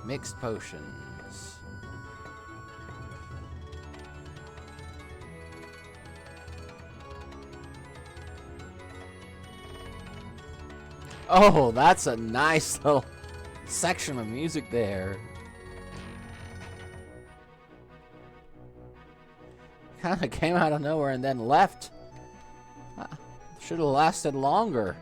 Mixed potions. Oh, that's a nice little section of music there. Kind of came out of nowhere and then left. Should have lasted longer.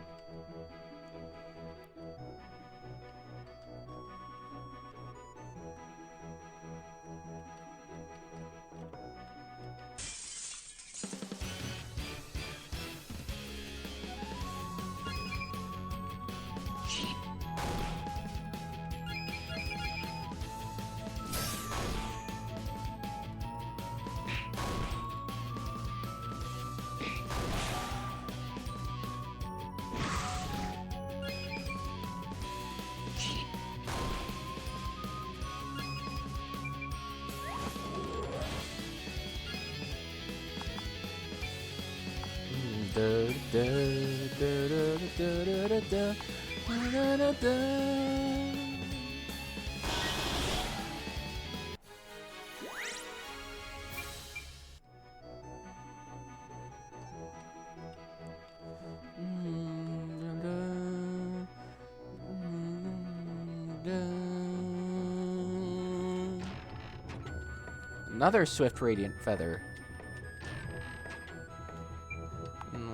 Another Swift Radiant Feather.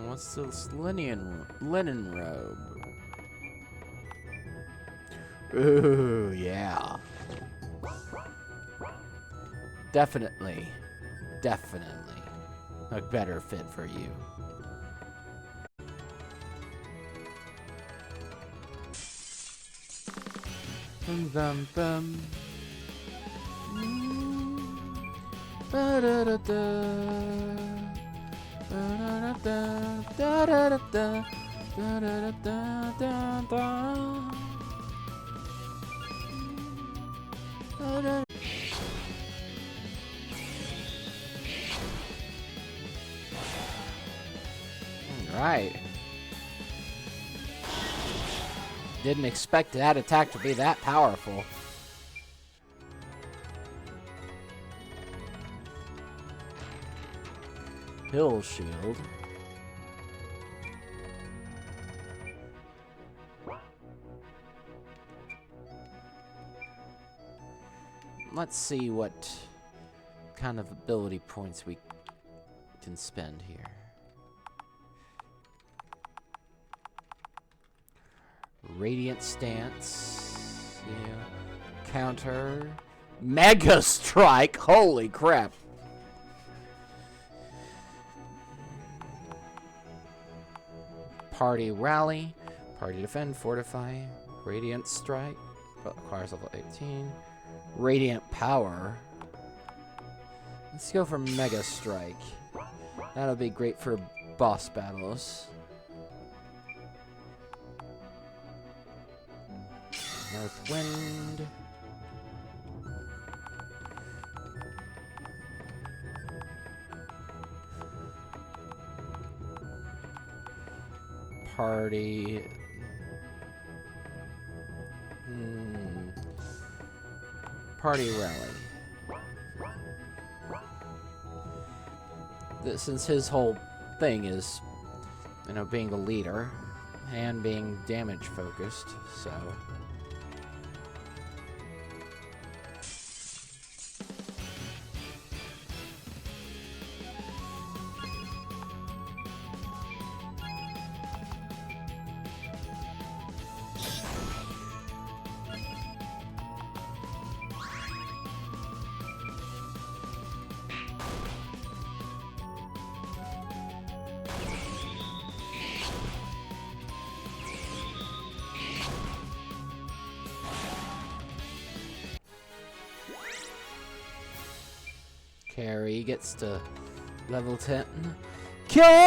What's this linen robe? Ooh, yeah. Definitely a better fit for you. Bum bum bum. Ba-da-da-da. Da-da-da-da. Da-da-da-da. Da-da-da-da-da-da. Da-da. Right. Didn't expect that attack to be that powerful. Hill shield. Let's see what kind of ability points we can spend here. Radiant Stance. Yeah. Counter. Mega Strike. Holy crap. Party Rally. Party Defend. Fortify. Radiant Strike. Requires level 18. Radiant Power. Let's go for Mega Strike. That'll be great for boss battles. North Wind. Party. Party Rally. Since his whole thing is, you know, being the leader and being damage focused, so. Carrie gets to level 10. Carrie!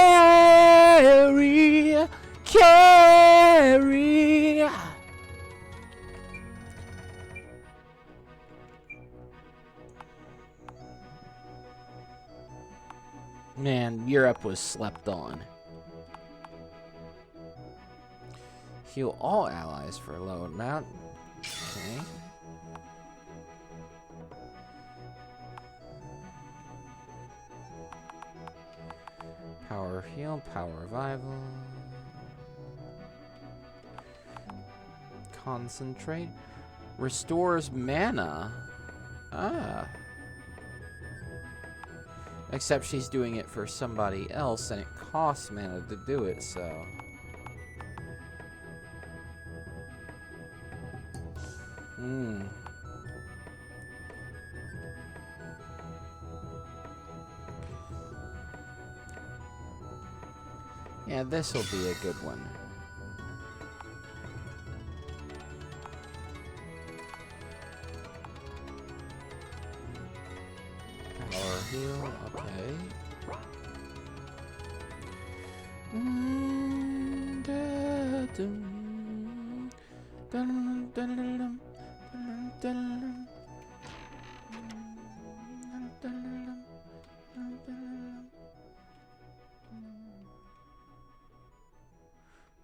Carrie! Man, Europe was slept on. Heal all allies for a low amount. Okay. Power heal, power revival. Concentrate. Restores mana. Ah. Except she's doing it for somebody else and it costs mana to do it, so. Yeah, this will be a good one. Power heal, okay.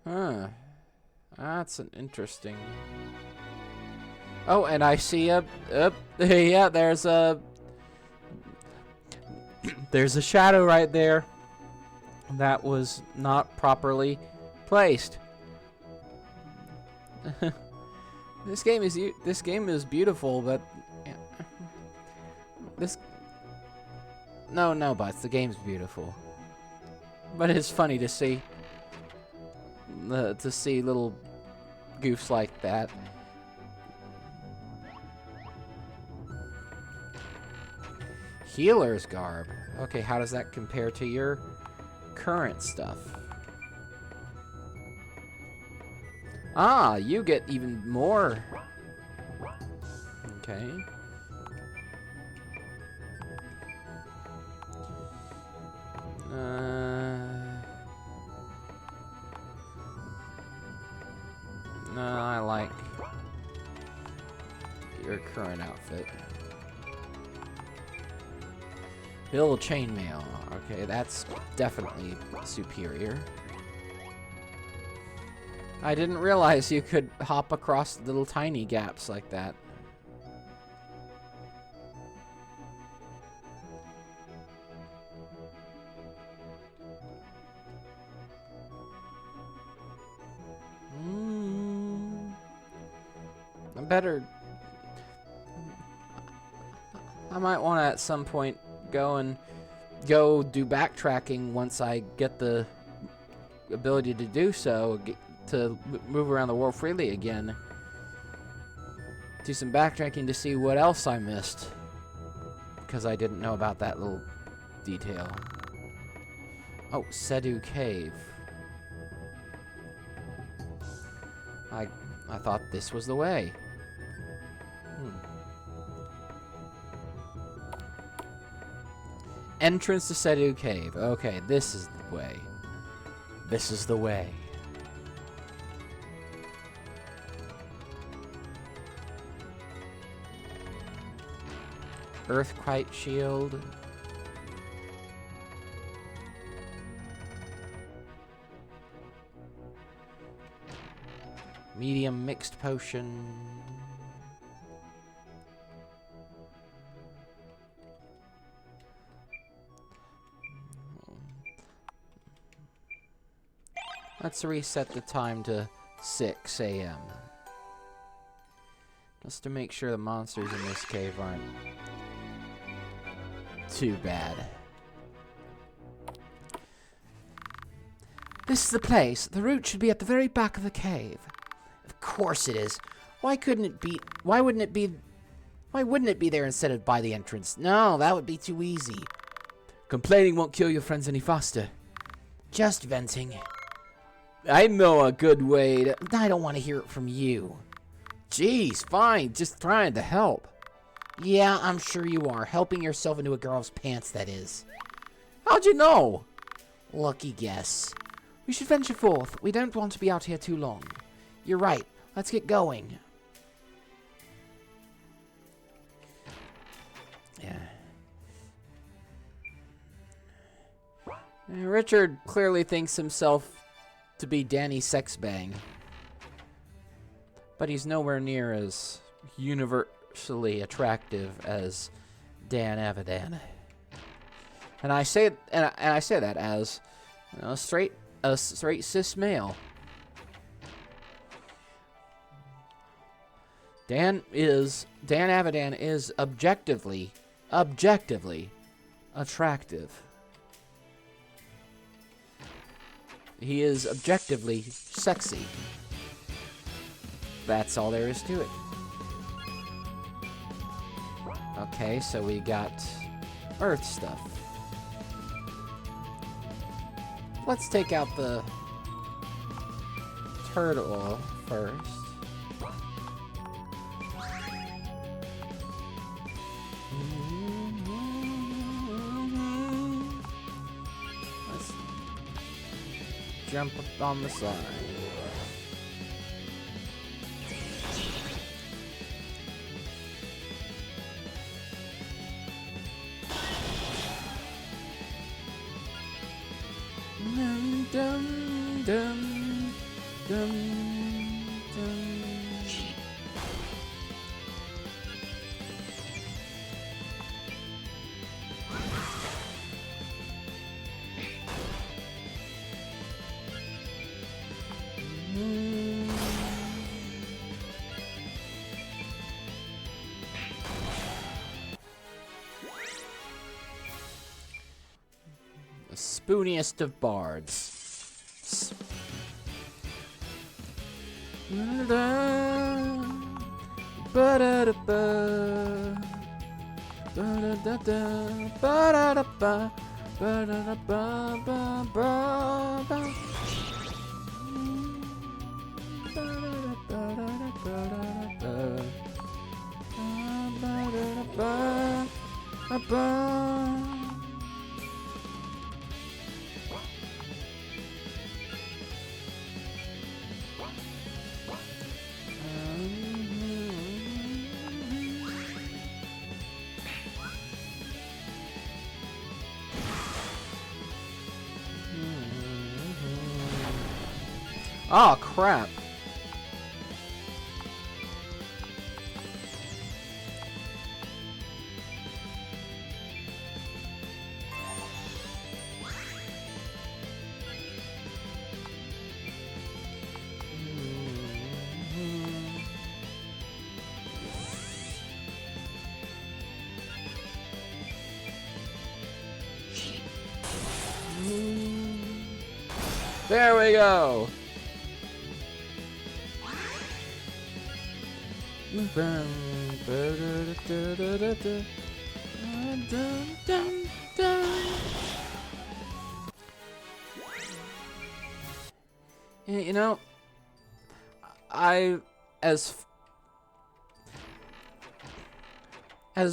Huh. That's an interesting. Oh, and I see a yeah, there's a there's a shadow right there that was not properly placed. This game is beautiful, but this no buts. The game's beautiful, but it's funny to see little goofs like that. Healer's garb. Okay, how does that compare to your current stuff? Ah, you get even more. Okay. No, I like your current outfit. Bill chainmail. Okay, that's definitely superior. I didn't realize you could hop across little tiny gaps like that. I might want to at some point go do backtracking once I get the ability to do so, to move around the world freely again. Do some backtracking to see what else I missed, because I didn't know about that little detail. Oh, Sedu Cave. I thought this was the way. Entrance to Sedu Cave. Okay, this is the way. This is the way. Earthquake shield. Medium mixed potion. Let's reset the time to 6 a.m. Just to make sure the monsters in this cave aren't too bad. This is the place. The route should be at the very back of the cave. Of course it is. Why wouldn't it be there instead of by the entrance? No, that would be too easy. Complaining won't cure your friends any faster. Just venting. I know a good way to... I don't want to hear it from you. Jeez, fine. Just trying to help. Yeah, I'm sure you are. Helping yourself into a girl's pants, that is. How'd you know? Lucky guess. We should venture forth. We don't want to be out here too long. You're right. Let's get going. Yeah. Richard clearly thinks himself to be Danny Sexbang, but he's nowhere near as universally attractive as Dan Avidan. And I say that as A straight cis male. Dan Avidan is objectively attractive. He is objectively sexy. That's all there is to it. Okay, so we got Earth stuff. Let's take out the turtle first. Let's jump up on the side. Dum, dum, dum, dum. The spooniest of bards. Oh, crap. There we go. You know, as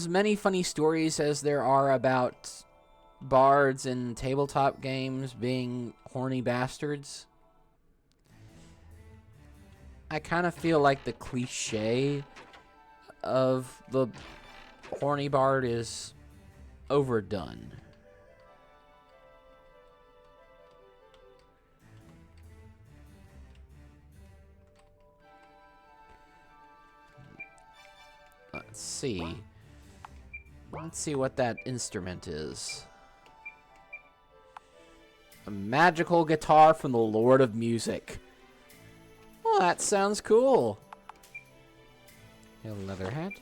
many funny stories as there are about bards in tabletop games being horny bastards, I kind of feel like the cliche of the horny bard is overdone. Let's see. Let's see what that instrument is. A magical guitar from the Lord of Music. Well, that sounds cool. A leather hat.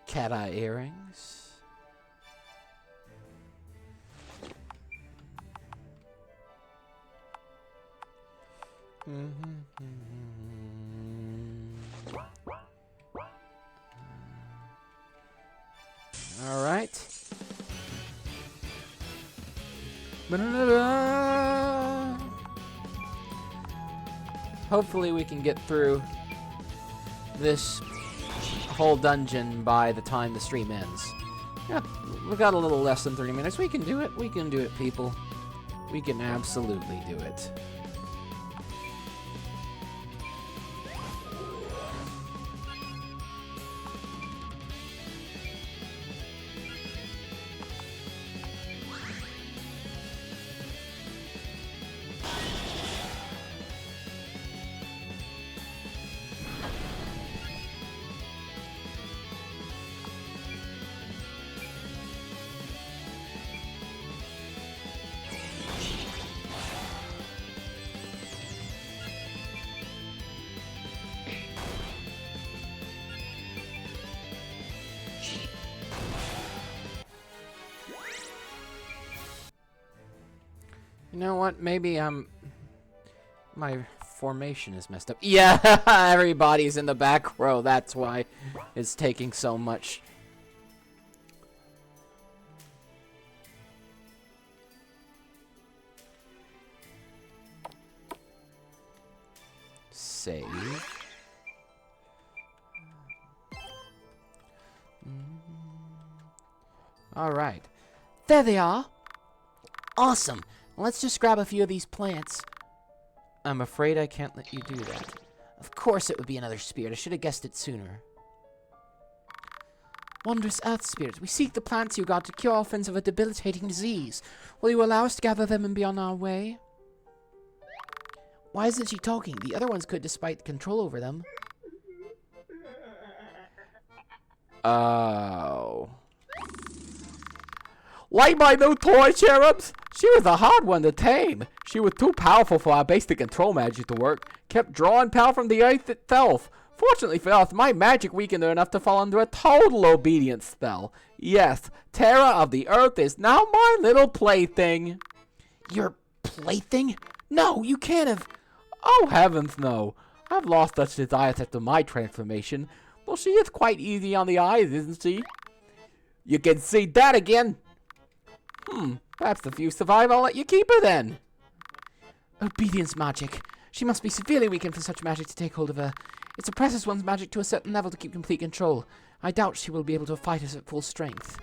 Cat eye earrings. All right. Hopefully we can get through this whole dungeon by the time the stream ends. Yeah, we got a little less than 30 minutes. We can do it. We can do it, people. We can absolutely do it. You know what? Maybe my formation is messed up. Yeah, everybody's in the back row. That's why it's taking so much. Save. Alright. There they are. Awesome. Let's just grab a few of these plants. I'm afraid I can't let you do that. Of course it would be another spirit. I should have guessed it sooner. Wondrous Earth Spirit, we seek the plants you got to cure orphans of a debilitating disease. Will you allow us to gather them and be on our way? Why isn't she talking? The other ones could, despite control over them. Oh. Like my new toy cherubs? She was a hard one to tame. She was too powerful for our basic control magic to work. Kept drawing power from the earth itself. Fortunately for us, my magic weakened her enough to fall under a total obedience spell. Yes, Terra of the Earth is now my little plaything. Your plaything? No, you can't have... Oh, heavens no. I've lost such desires after my transformation. Well, she is quite easy on the eyes, isn't she? You can see that again. Perhaps if you survive, I'll let you keep her then. Obedience magic. She must be severely weakened for such magic to take hold of her. It suppresses one's magic to a certain level to keep complete control. I doubt she will be able to fight us at full strength.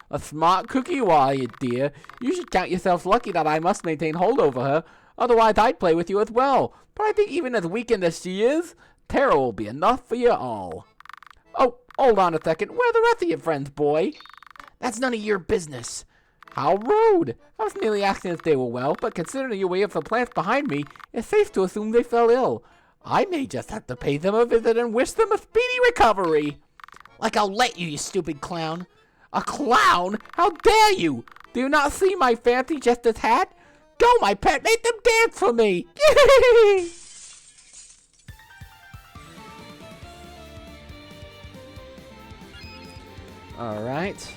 A smart cookie, you are, you dear. You should count yourself lucky that I must maintain hold over her. Otherwise, I'd play with you as well. But I think even as weakened as she is, Terra will be enough for you all. Oh, hold on a second. Where are the rest of your friends, boy? That's none of your business. How rude! I was merely asking if they were well, but considering you weigh up the plants behind me, it's safe to assume they fell ill. I may just have to pay them a visit and wish them a speedy recovery. Like I'll let you, you stupid clown. A clown? How dare you! Do you not see my fancy jester's hat? Go, my pet, make them dance for me! Alright.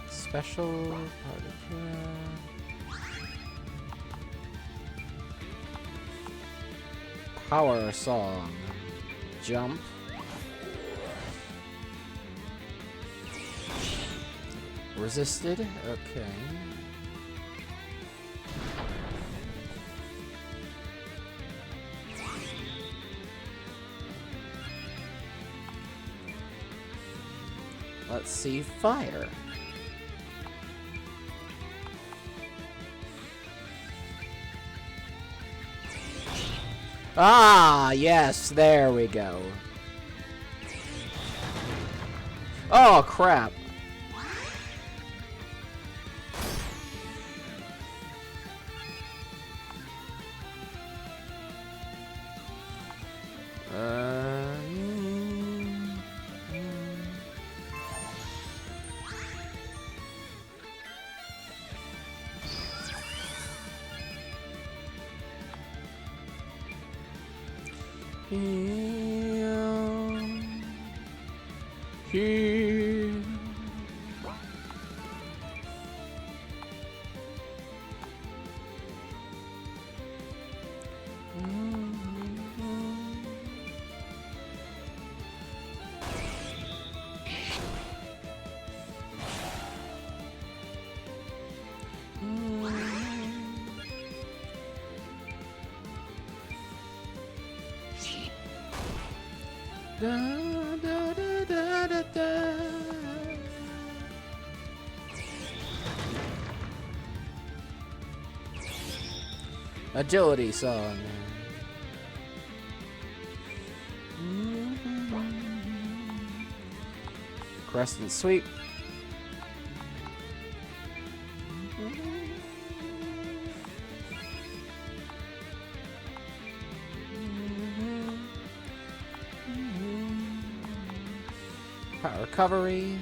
Special Power Song. Jump. Resisted. Okay. Let's see. Fire. Ah, yes, there we go. Oh, crap. Here. Da, da, da, da, da, da. Agility song. Crescent sweep. Power recovery.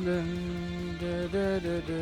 Dun, da, da, da, da.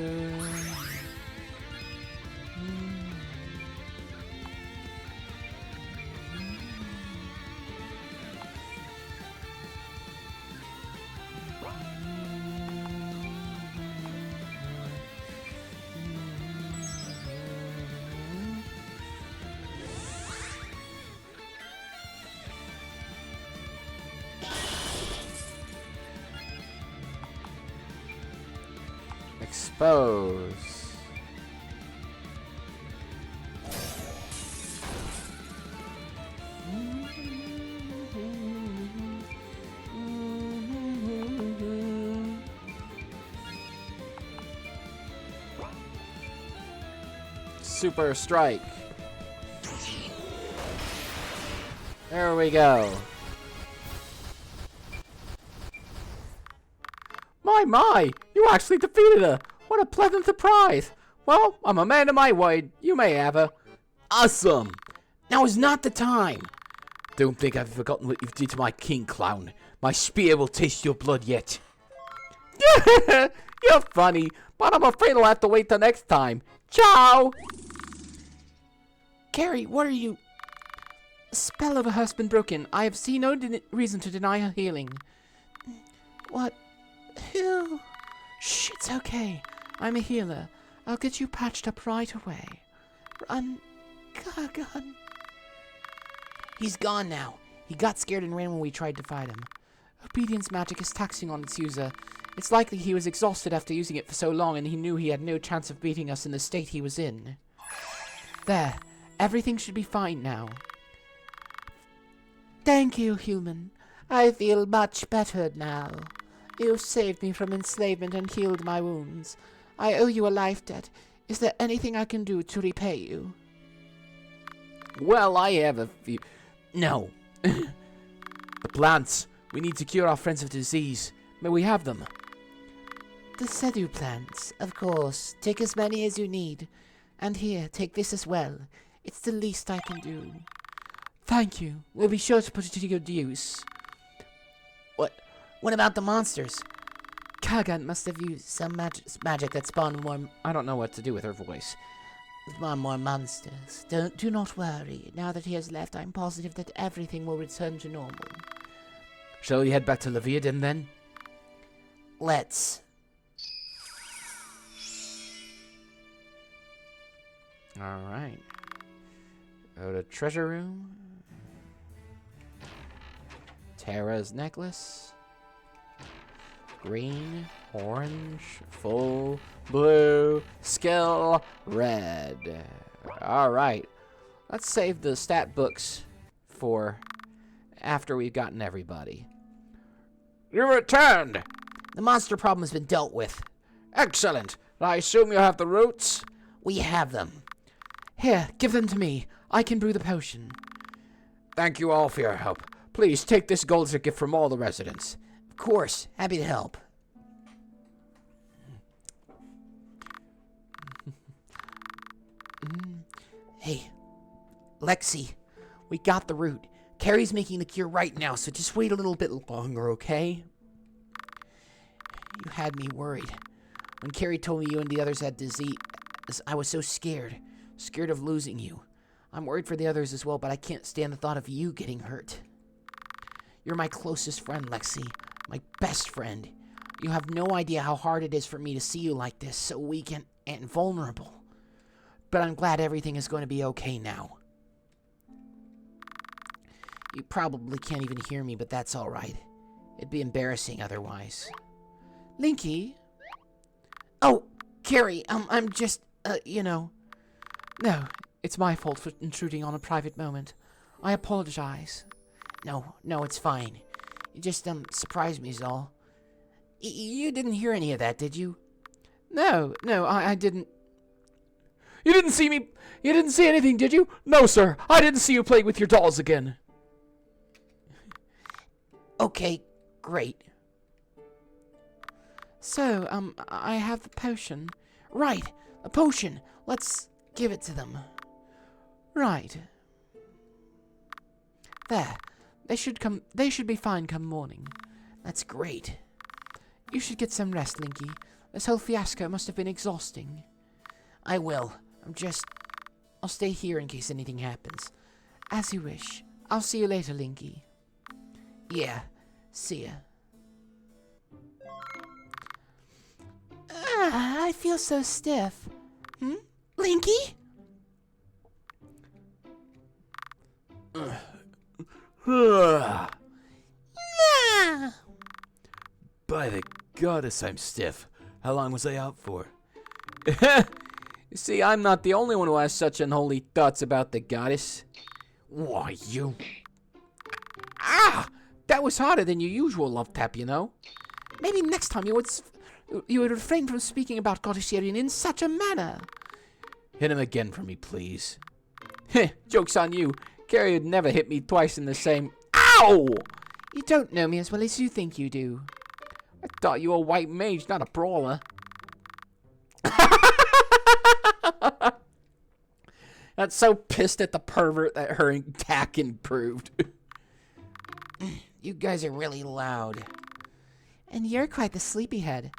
Expose. Super strike. There we go. My! You actually defeated her! What a pleasant surprise! Well, I'm a man of my word. You may have her. Awesome! Now is not the time! Don't think I've forgotten what you did to my king, clown. My spear will taste your blood yet. You're funny, but I'm afraid I'll have to wait till next time. Ciao! Carrie, what are you... The spell over her has been broken. I have seen no reason to deny her healing. What? Who? Shh, it's okay. I'm a healer. I'll get you patched up right away. Run, Gargon. He's gone now. He got scared and ran when we tried to fight him. Obedience magic is taxing on its user. It's likely he was exhausted after using it for so long and he knew he had no chance of beating us in the state he was in. There. Everything should be fine now. Thank you, human. I feel much better now. You saved me from enslavement and healed my wounds. I owe you a life debt. Is there anything I can do to repay you? Well, I have a few... No. The plants. We need to cure our friends of disease. May we have them? The Sedu plants, of course. Take as many as you need. And here, take this as well. It's the least I can do. Thank you. We'll be sure to put it to good use. What about the monsters? Kagan must have used some magic that spawned more... I don't know what to do with her voice. Spawn more monsters. Do not worry. Now that he has left, I'm positive that everything will return to normal. Shall we head back to Leviathan then? Let's. Alright. Go to treasure room. Terra's necklace. Green, orange, full, blue, skill, red. Alright. Let's save the stat books for after we've gotten everybody. You returned! The monster problem has been dealt with. Excellent. I assume you have the roots? We have them. Here, give them to me. I can brew the potion. Thank you all for your help. Please take this gold as a gift from all the residents. Of course. Happy to help. Hey, Lexi, we got the root. Carrie's making the cure right now, so just wait a little bit longer, okay? You had me worried. When Carrie told me you and the others had disease, I was so scared. Scared of losing you. I'm worried for the others as well, but I can't stand the thought of you getting hurt. You're my closest friend, Lexi. My best friend. You have no idea how hard it is for me to see you like this, so weak and vulnerable. But I'm glad everything is going to be okay now. You probably can't even hear me, but that's alright. It'd be embarrassing otherwise. Linky? Oh, Carrie, I'm just, you know. No, it's my fault for intruding on a private moment. I apologize. No, it's fine. You just, surprised me is all. You didn't hear any of that, did you? No, I didn't. You didn't see me? You didn't see anything, did you? No, sir. I didn't see you playing with your dolls again. Okay, great. So, I have the potion. Right, a potion. Let's give it to them. Right. There. They should be fine come morning. That's great. You should get some rest, Linky. This whole fiasco must have been exhausting. I will. I'll stay here in case anything happens. As you wish. I'll see you later, Linky. Yeah. See ya. I feel so stiff. Linky? Yeah. By the goddess, I'm stiff. How long was I out for? You see, I'm not the only one who has such unholy thoughts about the goddess. Why, you... Ah! That was harder than your usual love tap, you know. Maybe next time you would refrain from speaking about Goddess Irian in such a manner. Hit him again for me, please. Heh, joke's on you. Carrie would never hit me twice in the same... Ow! You don't know me as well as you think you do. I thought you were a white mage, not a brawler. That's so pissed at the pervert that her attack improved. You guys are really loud. And you're quite the sleepyhead.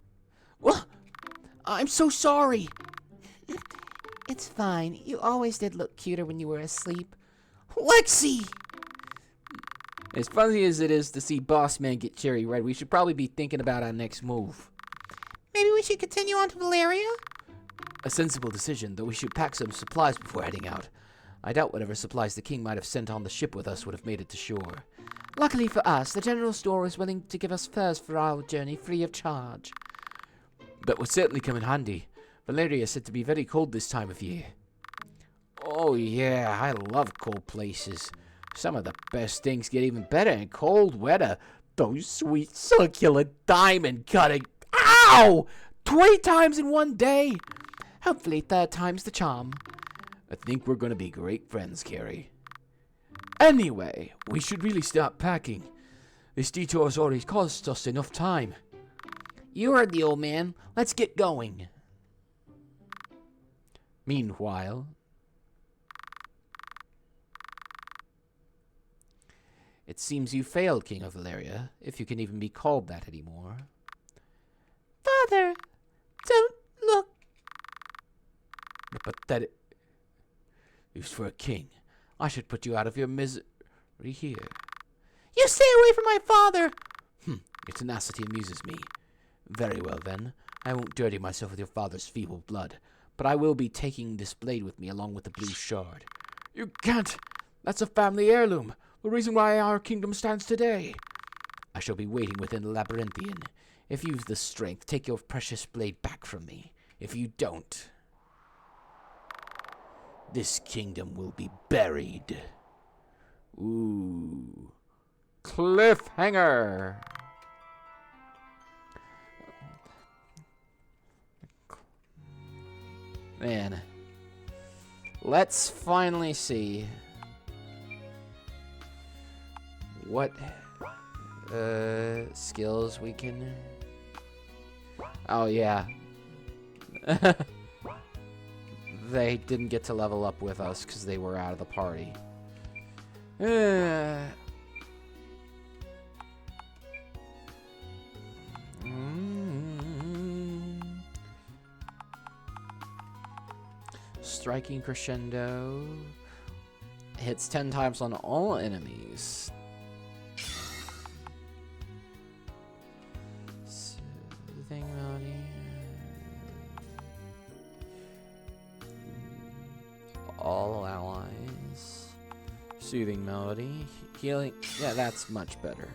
Well, I'm so sorry. It's fine. You always did look cuter when you were asleep. Lexi! As funny as it is to see Boss Man get cherry red, we should probably be thinking about our next move. Maybe we should continue on to Valeria? A sensible decision, though we should pack some supplies before heading out. I doubt whatever supplies the king might have sent on the ship with us would have made it to shore. Luckily for us, the general store is willing to give us furs for our journey free of charge. That would certainly come in handy. Valeria is said to be very cold this time of year. Oh yeah, I love cold places. Some of the best things get even better in cold weather. Those sweet succulent diamond cutting. Ow! 20 times in one day. Hopefully third time's the charm. I think we're going to be great friends, Carrie. Anyway, we should really start packing. This detour has already cost us enough time. You heard the old man. Let's get going. Meanwhile... It seems you failed, King of Valeria, if you can even be called that anymore. Father, don't look. The pathetic... Used for a king. I should put you out of your misery here. You stay away from my father. Your tenacity amuses me. Very well, then. I won't dirty myself with your father's feeble blood, but I will be taking this blade with me along with the blue shard. You can't! That's a family heirloom, the reason why our kingdom stands today. I shall be waiting within the Labyrinthian. If you've the strength, take your precious blade back from me. If you don't, this kingdom will be buried. Ooh. Cliffhanger! Man. Let's finally see what skills we can... Oh, yeah. They didn't get to level up with us because they were out of the party. Striking Crescendo hits 10 times on all enemies. Soothing Melody. All allies. Soothing Melody. Healing. Yeah, that's much better.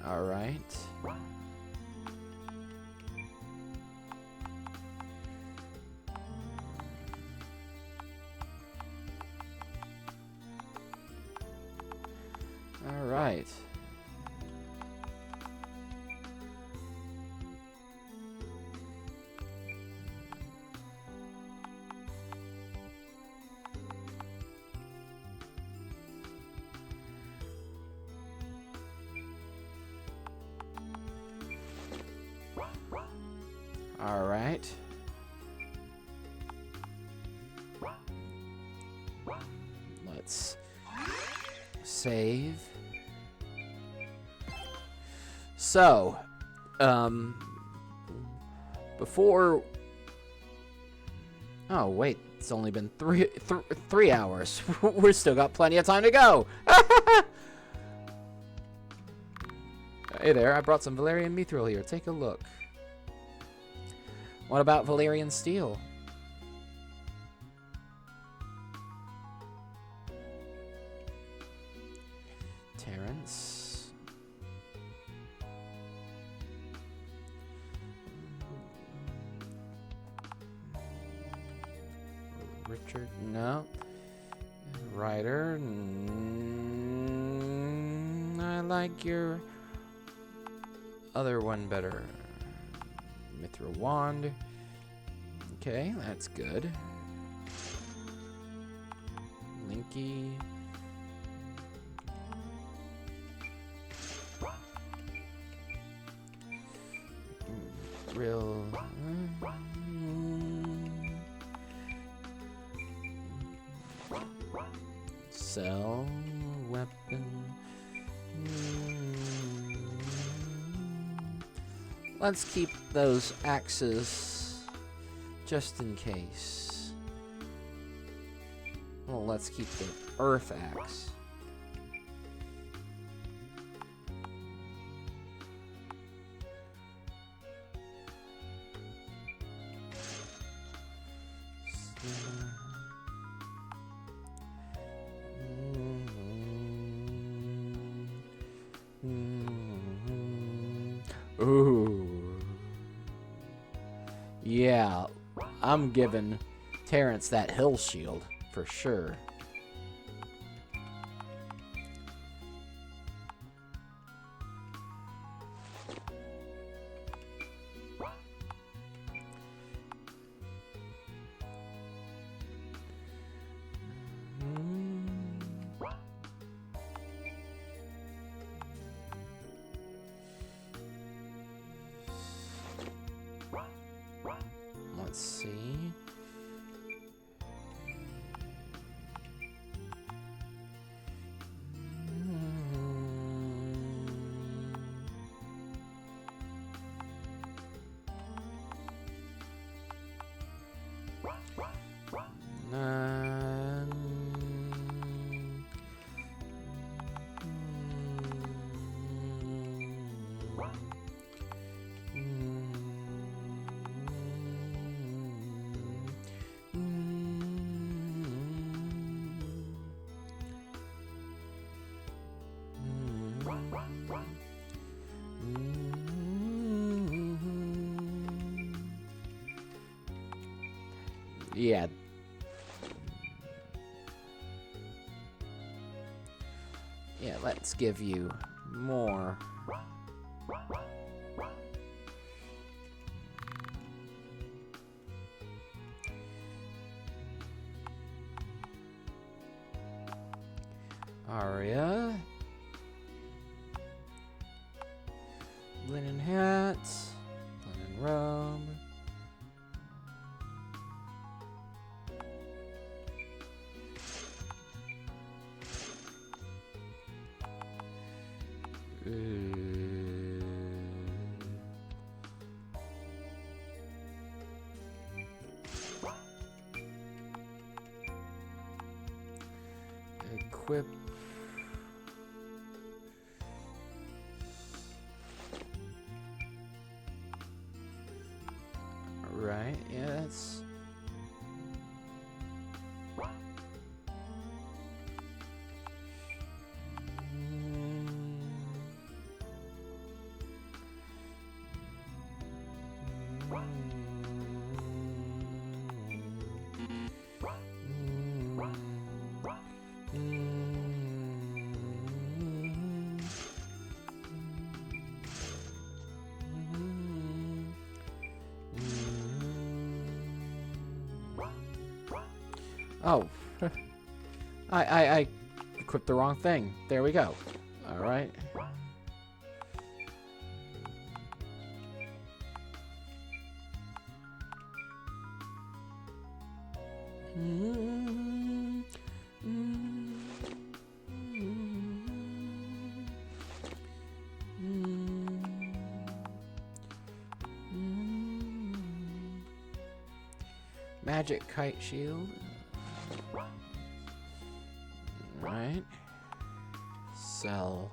Alright. Alright. Alright. save. So, before... Oh, wait. It's only been three hours. We're still got plenty of time to go. Hey there, I brought some Valerian Mithril here. Take a look. What about Valerian Steel? Terrence. Richard, no. Ryder. I like your other one better. Mithril Wand. Okay, that's good. Linky. Real. Sell weapon. Let's keep those axes just in case. Well, let's keep the earth axe. Ooh. Yeah, I'm giving Terrence that hill shield for sure. Let's see. Yeah. Yeah, let's give you more. Aria. Linen hat. Linen robe. Equip. Right, yeah, that's... Oh, I equipped the wrong thing. There we go. All right. Magic kite shield. Right. Sell.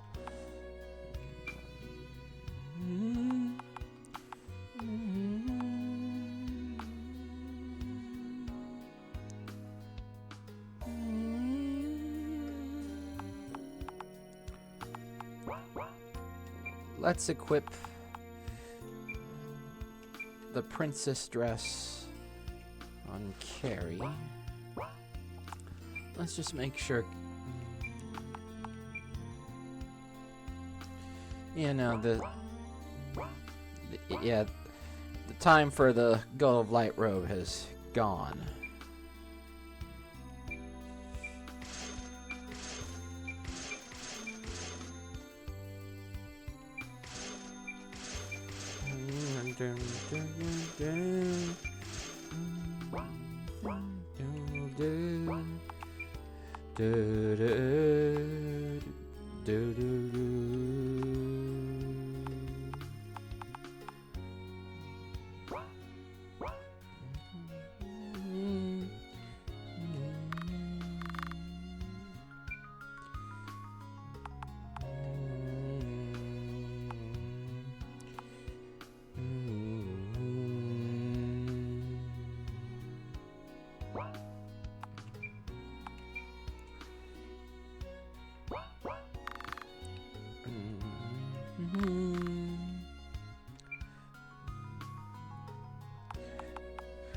Let's equip the princess dress on Carrie. Let's just make sure. You know, the time for the Go of Light robe has gone.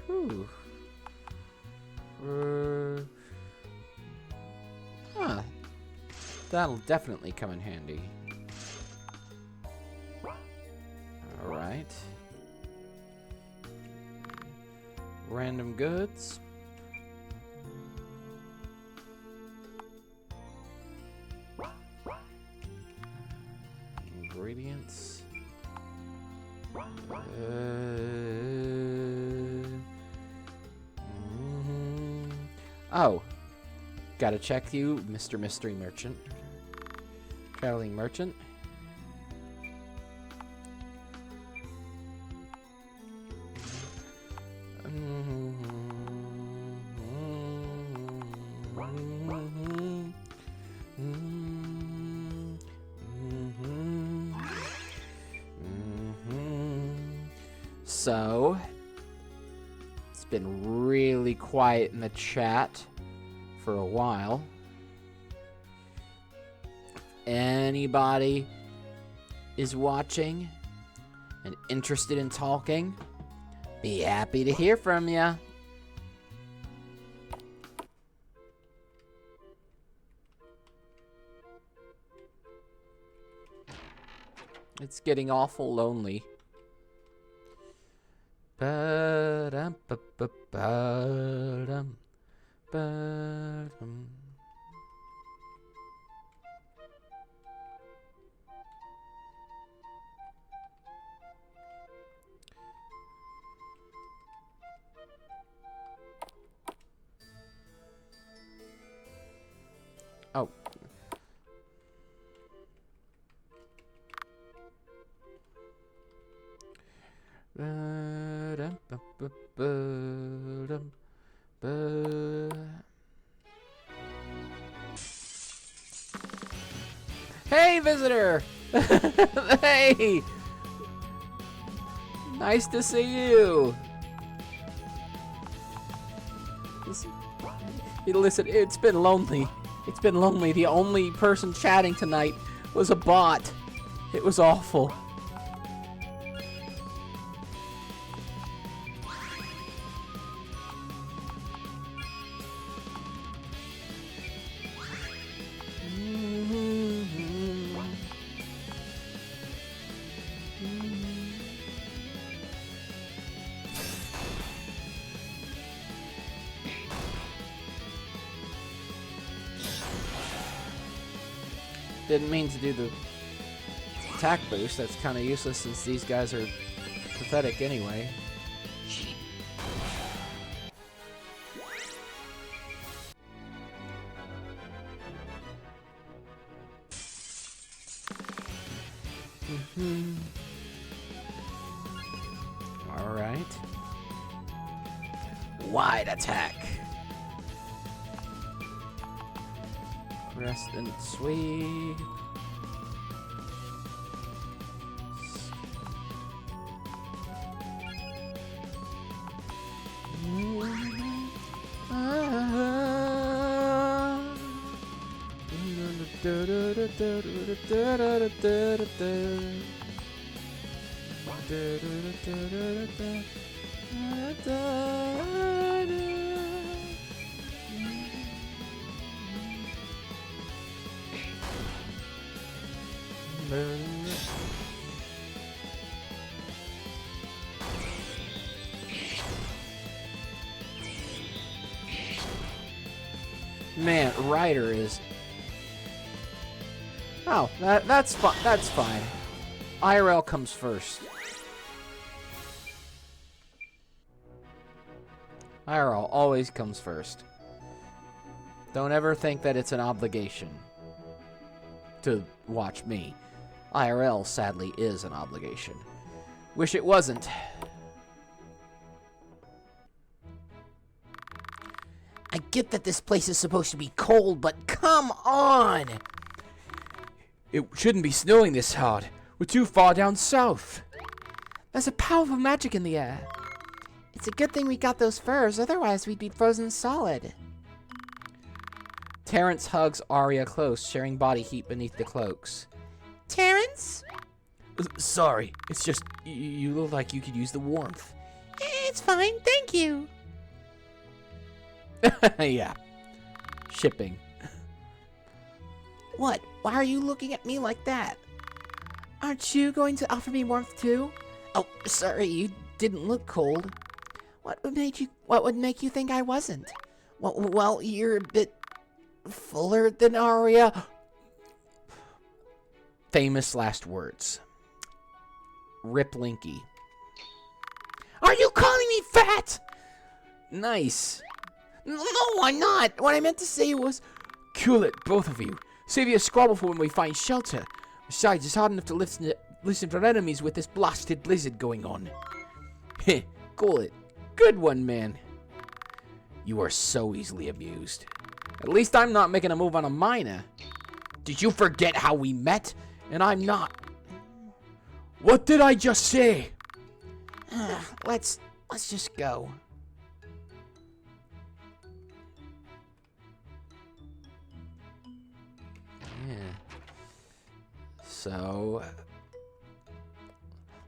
Whew. Huh. That'll definitely come in handy. Alright. Random goods. Ingredients. Oh. Gotta check you, Mr. Mystery Merchant. Traveling Merchant. So, it's been really quiet in the chat for a while. Anybody is watching and interested in talking, be happy to hear from ya. It's getting awful lonely. Ba-dum, ba-ba-ba-dum, ba-dum. Oh. Ba-dum, ba-ba-ba-dum, ba. Hey, visitor! Hey! Nice to see you! Listen, it's been lonely. It's been lonely. The only person chatting tonight was a bot. It was awful. Didn't mean to do the attack boost. That's kind of useless since these guys are pathetic anyway. All right. Wide attack. Rest and sweep. Man, Ryder is... Oh, that's fine. That's fine. IRL comes first. IRL always comes first. Don't ever think that it's an obligation to watch me. IRL, sadly, is an obligation. Wish it wasn't. I get that this place is supposed to be cold, but come on! It shouldn't be snowing this hard. We're too far down south. There's a powerful magic in the air. It's a good thing we got those furs, otherwise we'd be frozen solid. Terrence hugs Arya close, sharing body heat beneath the cloaks. Terrence? Sorry, it's just you look like you could use the warmth. It's fine, thank you. Yeah. Shipping. What? Why are you looking at me like that? Aren't you going to offer me warmth too? Oh, sorry, you didn't look cold. What would make you think I wasn't? Well, you're a bit fuller than Arya. Famous last words. Rip Linky. Are you calling me fat? Nice. No, I'm not. What I meant to say was... Cool it, both of you. Save you a squabble for when we find shelter. Besides, it's hard enough to listen for enemies with this blasted blizzard going on. Heh, cool it. Good one, man. You are so easily amused. At least I'm not making a move on a miner. Did you forget how we met? And I'm not. What did I just say? Let's just go. Yeah. So,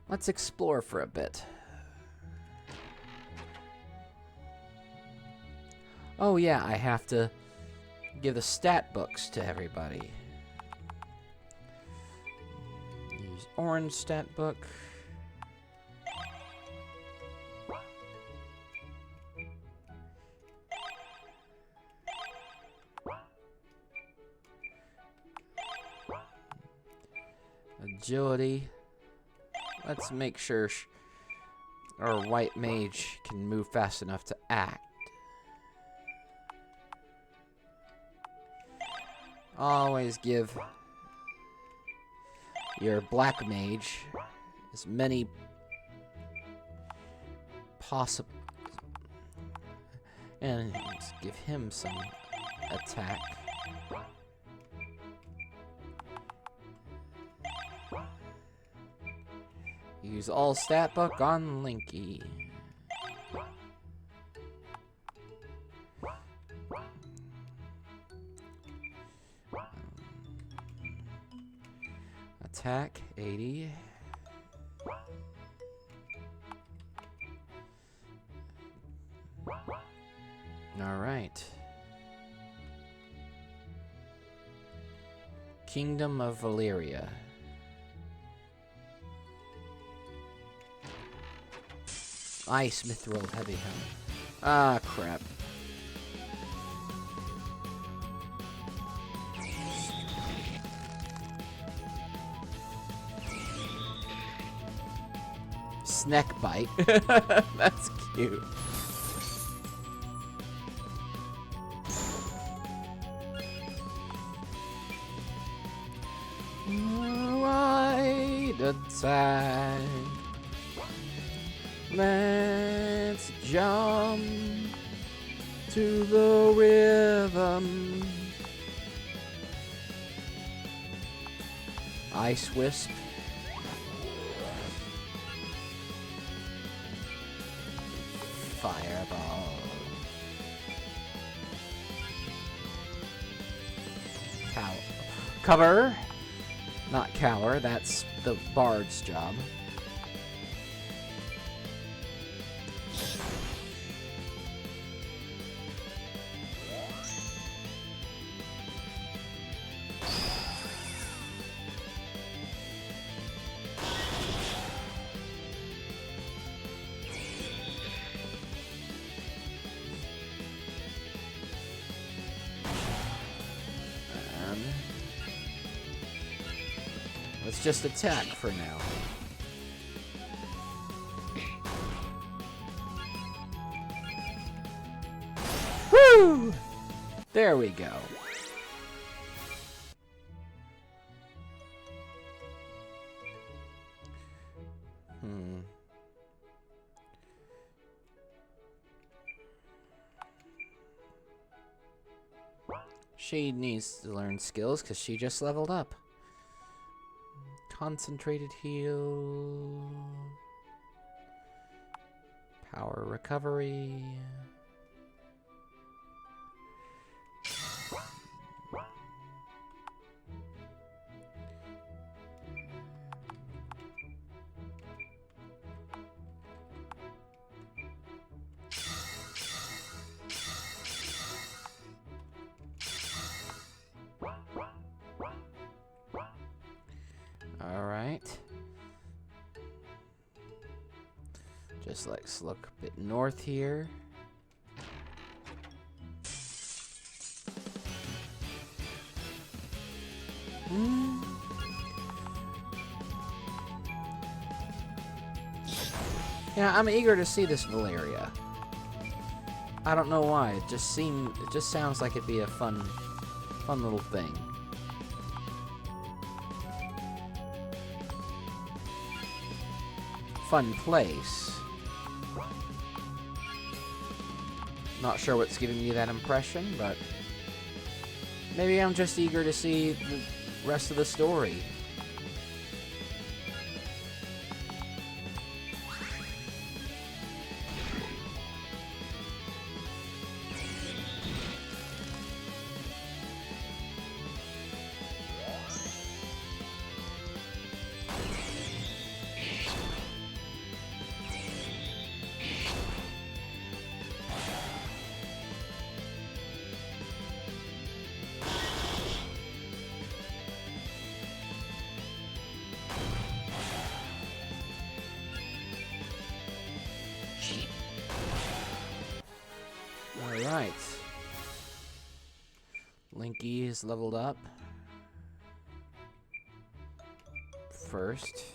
let's explore for a bit. Oh yeah, I have to give the stat books to everybody. Use orange stat book. Agility. Let's make sure our white mage can move fast enough to act. Always give your black mage as many possible, and give him some attack. Use all stat book on Linky. Attack 80. All right. Kingdom of Valyria. Ice Mithril Heavy Helmet. Ah, crap. Snack Bite. That's cute. Wide attack. Let's jump. to the rhythm. Ice Wisp. Fireball. Cover. Not cower, that's the bard's job. Let's just attack for now. Woo! There we go. She needs to learn skills because she just leveled up. Concentrated heal. Power recovery. Alright. Just let's look a bit north here. Yeah, I'm eager to see this Valeria. I don't know why. It just sounds like it'd be a fun little thing. Fun place. Not sure what's giving me that impression, but maybe I'm just eager to see the rest of the story. Alright. Linky is leveled up. First.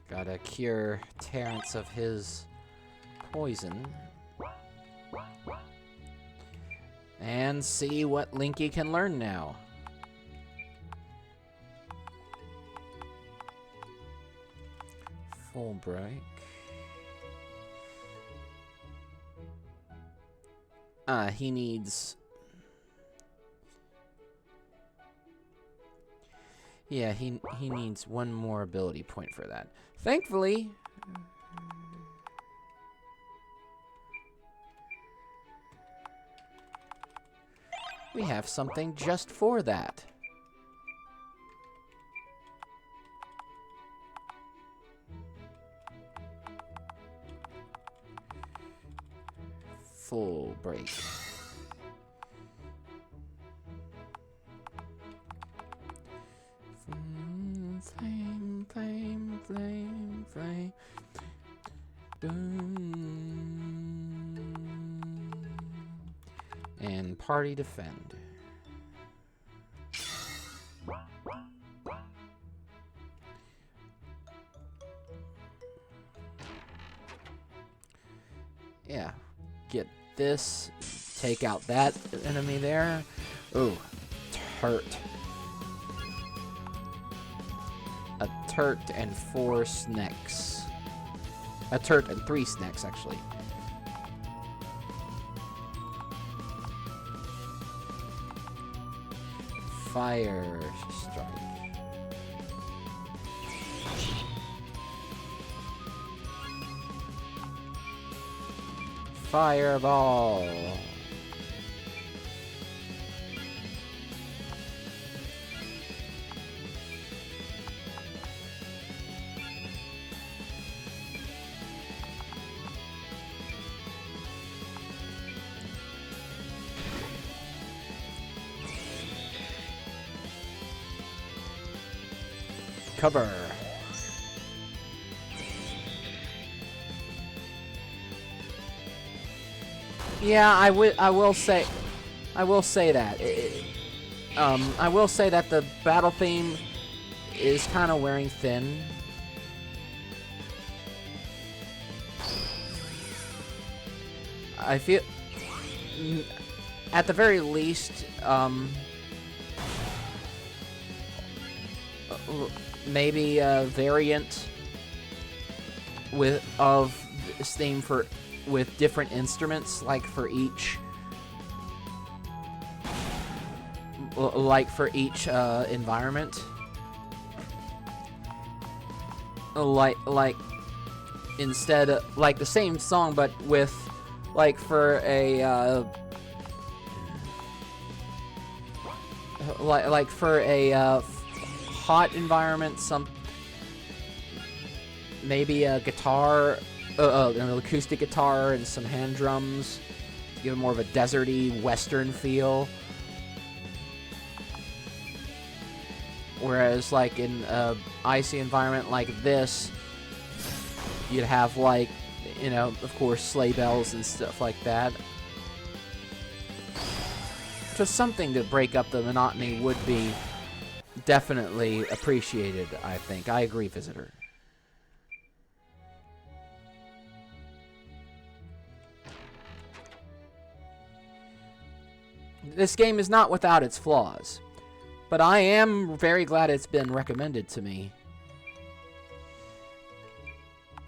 Gotta cure Terrence of his poison. And see what Linky can learn now. Full break. He needs... Yeah, he needs one more ability point for that. Thankfully... we have something just for that. Full break. Flame, flame, flame, flame. And party defend. Yeah. Get this, take out that enemy there. Ooh, Turt. A Turt and 4 snacks. A Turt and 3 snacks, actually. Fire strike. Fireball. Cover. Yeah, I will say that. I will say that the battle theme is kind of wearing thin. I feel, at the very least, maybe a variant of this theme with different instruments, like for each environment, like instead of, like, the same song but with, like, for a like for a hot environment, maybe a guitar, an acoustic guitar and some hand drums to give it more of a deserty western feel. Whereas, like, in a icy environment like this, you'd have, like, you know, of course, sleigh bells and stuff like that. Just something to break up the monotony would be definitely appreciated, I think. I agree, Visitor. This game is not without its flaws, but I am very glad it's been recommended to me.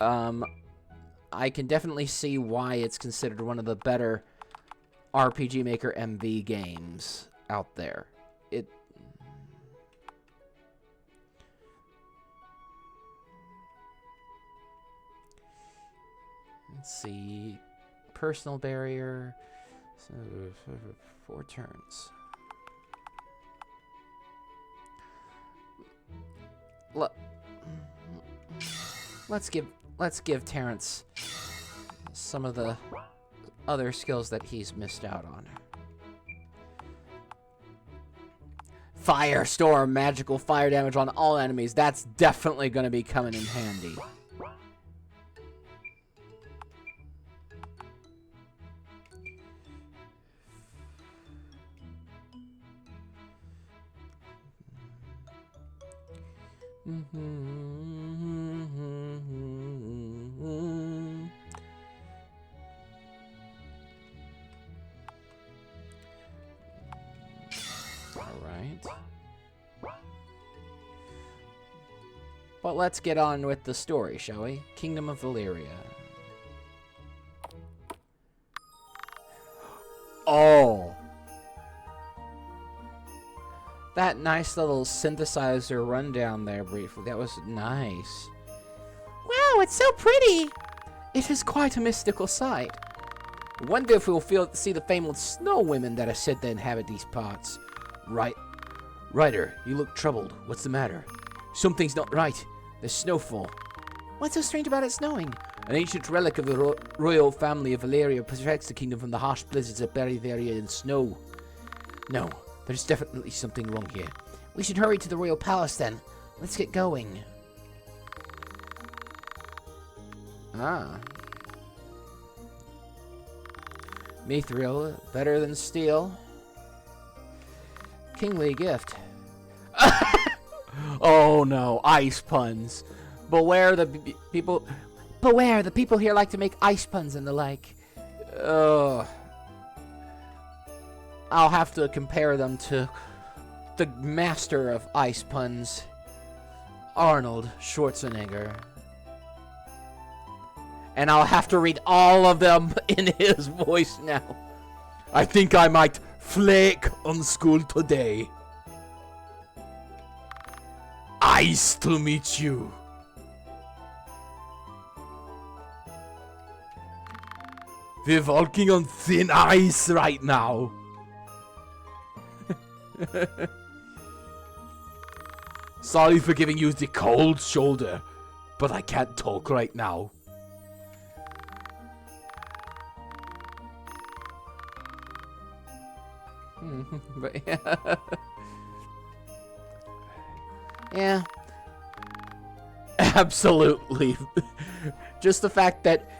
I can definitely see why it's considered one of the better RPG Maker MV games out there. Let's see. Personal barrier. So, 4 turns. Let's give Terrence some of the other skills that he's missed out on. Firestorm, magical fire damage on all enemies. That's definitely going to be coming in handy. Alright. But let's get on with the story, shall we? Kingdom of Valeria. Oh! That nice little synthesizer rundown there briefly. That was nice. Wow, it's so pretty! It is quite a mystical sight. I wonder if we'll see the famed snow women that are said to inhabit these parts. Right. Ryder, you look troubled. What's the matter? Something's not right. There's snowfall. What's so strange about it snowing? An ancient relic of the royal family of Valeria protects the kingdom from the harsh blizzards that bury the area in snow. No, there's definitely something wrong here. We should hurry to the royal palace then. Let's get going. Ah. Mithril, better than steel. Kingly gift. Oh no, ice puns. Beware the people. Beware, the people here like to make ice puns and the like. I'll have to compare them to the master of ice puns, Arnold Schwarzenegger. And I'll have to read all of them in his voice now. I think I might flake on school today. Nice to meet you. We're walking on thin ice right now. Sorry for giving you the cold shoulder, but I can't talk right now. But yeah. Yeah. Absolutely. Just the fact that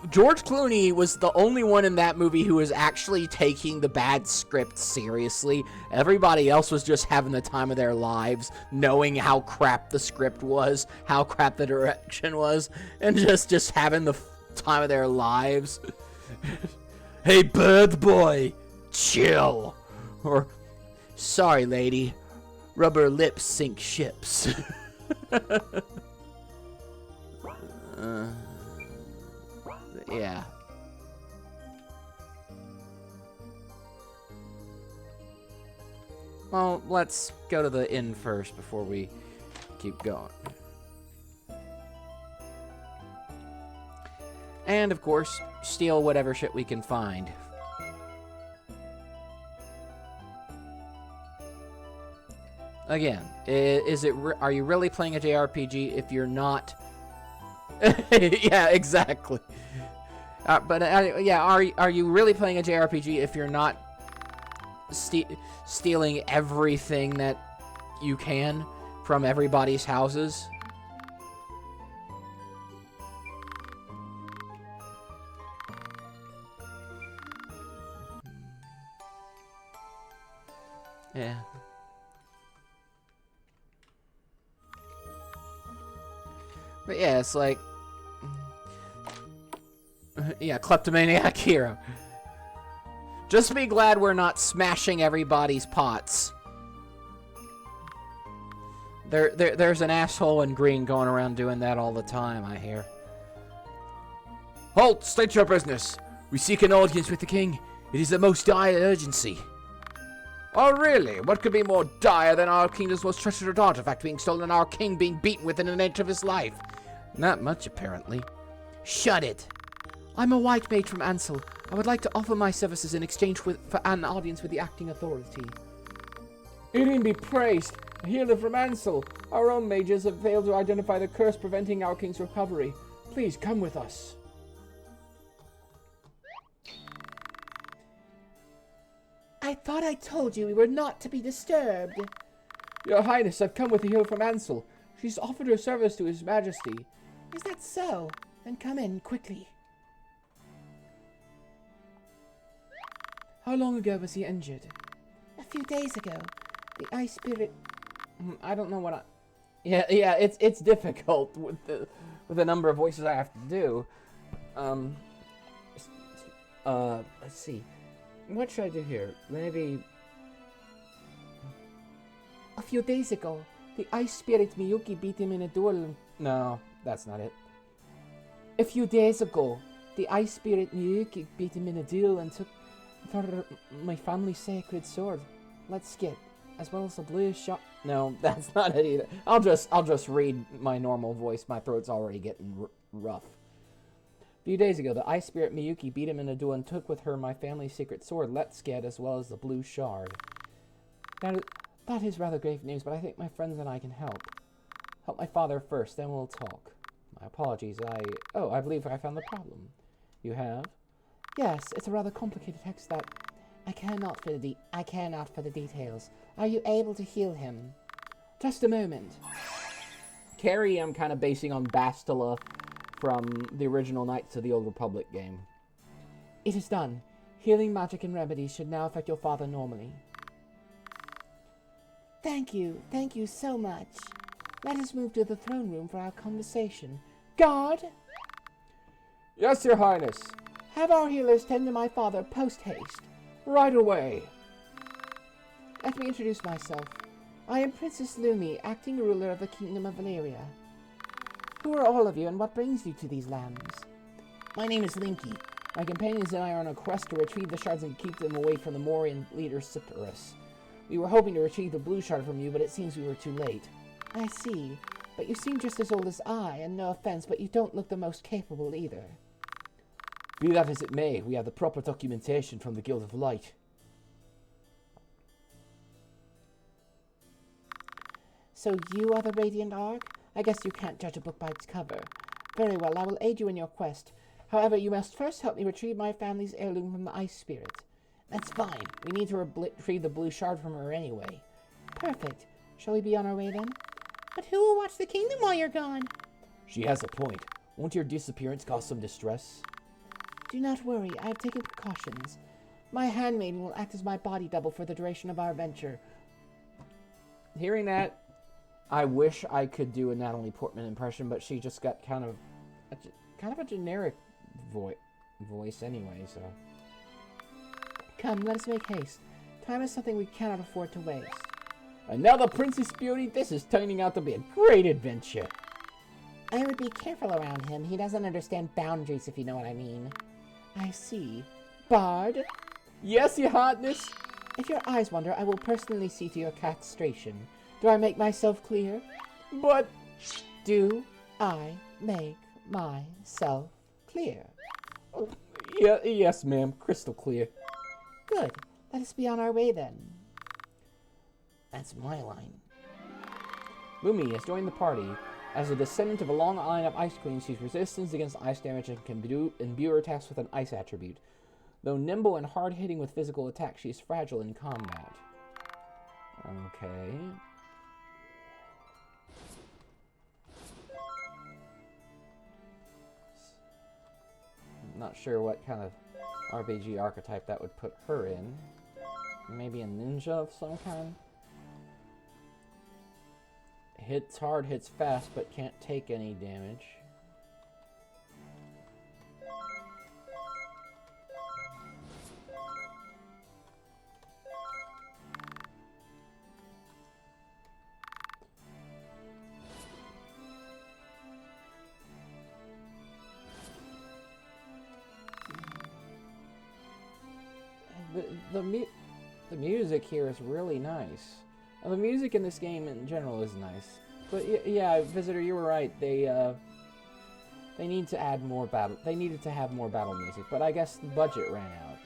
George Clooney was the only one in that movie who was actually taking the bad script seriously. Everybody else was just having the time of their lives, knowing how crap the script was, how crap the direction was, and just having the time of their lives. Hey, bird boy, chill. Or, sorry, lady, rubber lips sink ships. Yeah. Well, let's go to the inn first before we keep going. And, of course, steal whatever shit we can find. Again, are you really playing a JRPG if you're not... Yeah, exactly. Yeah, are you really playing a JRPG if you're not stealing everything that you can from everybody's houses? Yeah. But yeah, it's like... Yeah, kleptomaniac hero. Just be glad we're not smashing everybody's pots. There's an asshole in green going around doing that all the time, I hear. Halt! State your business. We seek an audience with the king. It is the most dire urgency. Oh, really? What could be more dire than our kingdom's most treasured artifact being stolen and our king being beaten within an inch of his life? Not much, apparently. Shut it. I'm a white mage from Ansel. I would like to offer my services in exchange for an audience with the acting authority. Irin be praised. A healer from Ansel. Our own mages have failed to identify the curse preventing our king's recovery. Please come with us. I thought I told you we were not to be disturbed. Your Highness, I've come with a healer from Ansel. She's offered her service to His Majesty. Is that so? Then come in quickly. How long ago was he injured? A few days ago. The ice spirit... I don't know what I... Yeah, it's difficult with the number of voices I have to do. Let's see. What should I do here? Maybe... A few days ago, the ice spirit Miyuki beat him in a duel. No, that's not it. A few days ago, the ice spirit Miyuki beat him in a duel and took for my family's sacred sword. Let's skip, as well as a blue shot. No, that's not it either. I'll just read my normal voice. My throat's already getting rough. A few days ago, the ice spirit Miyuki beat him in a duel and took with her my family's secret sword, Let's-Get, as well as the blue shard. That is rather grave news, but I think my friends and I can help. Help my father first, then we'll talk. My apologies, I believe I found the problem. You have? Yes, it's a rather complicated text that I cannot for the details. Are you able to heal him? Just a moment. Carrie, I'm kind of basing on Bastila from the original Knights of the Old Republic game. It is done. Healing magic and remedies should now affect your father normally. Thank you so much. Let us move to the throne room for our conversation. Guard! Yes, Your Highness. Have our healers tend to my father post-haste. Right away. Let me introduce myself. I am Princess Lumi, acting ruler of the Kingdom of Valeria. Who are all of you, and what brings you to these lands? My name is Linky. My companions and I are on a quest to retrieve the shards and keep them away from the Morian leader Cypris. We were hoping to retrieve the blue shard from you, but it seems we were too late. I see. But you seem just as old as I, and no offense, but you don't look the most capable either. Be that as it may, we have the proper documentation from the Guild of Light. So you are the Radiant Ark? I guess you can't judge a book by its cover. Very well, I will aid you in your quest. However, you must first help me retrieve my family's heirloom from the Ice Spirit. That's fine. We need to retrieve the blue shard from her anyway. Perfect. Shall we be on our way then? But who will watch the kingdom while you're gone? She has a point. Won't your disappearance cause some distress? Do not worry, I have taken precautions. My handmaiden will act as my body double for the duration of our venture. Hearing that, I wish I could do a Natalie Portman impression, but she just got kind of a generic voice anyway, so. Come, let us make haste. Time is something we cannot afford to waste. Another Princess Beauty? This is turning out to be a great adventure. I would be careful around him. He doesn't understand boundaries, if you know what I mean. I see. Bard? Yes, your hotness? If your eyes wander, I will personally see to your castration. Do I make myself clear? But... Do I make myself clear? Yeah, yes, ma'am. Crystal clear. Good. Let us be on our way then. That's my line. Lumi has joined the party. As a descendant of a long line of Ice Queens, she's resistance against ice damage and can imbue her attacks with an ice attribute. Though nimble and hard-hitting with physical attack, she is fragile in combat. Okay. I'm not sure what kind of RPG archetype that would put her in. Maybe a ninja of some kind? Hits hard, hits fast, but can't take any damage. The music here is really nice. The music in this game in general is nice. But yeah, Visitor, you were right. They need to add more battle. They needed to have more battle music, but I guess the budget ran out.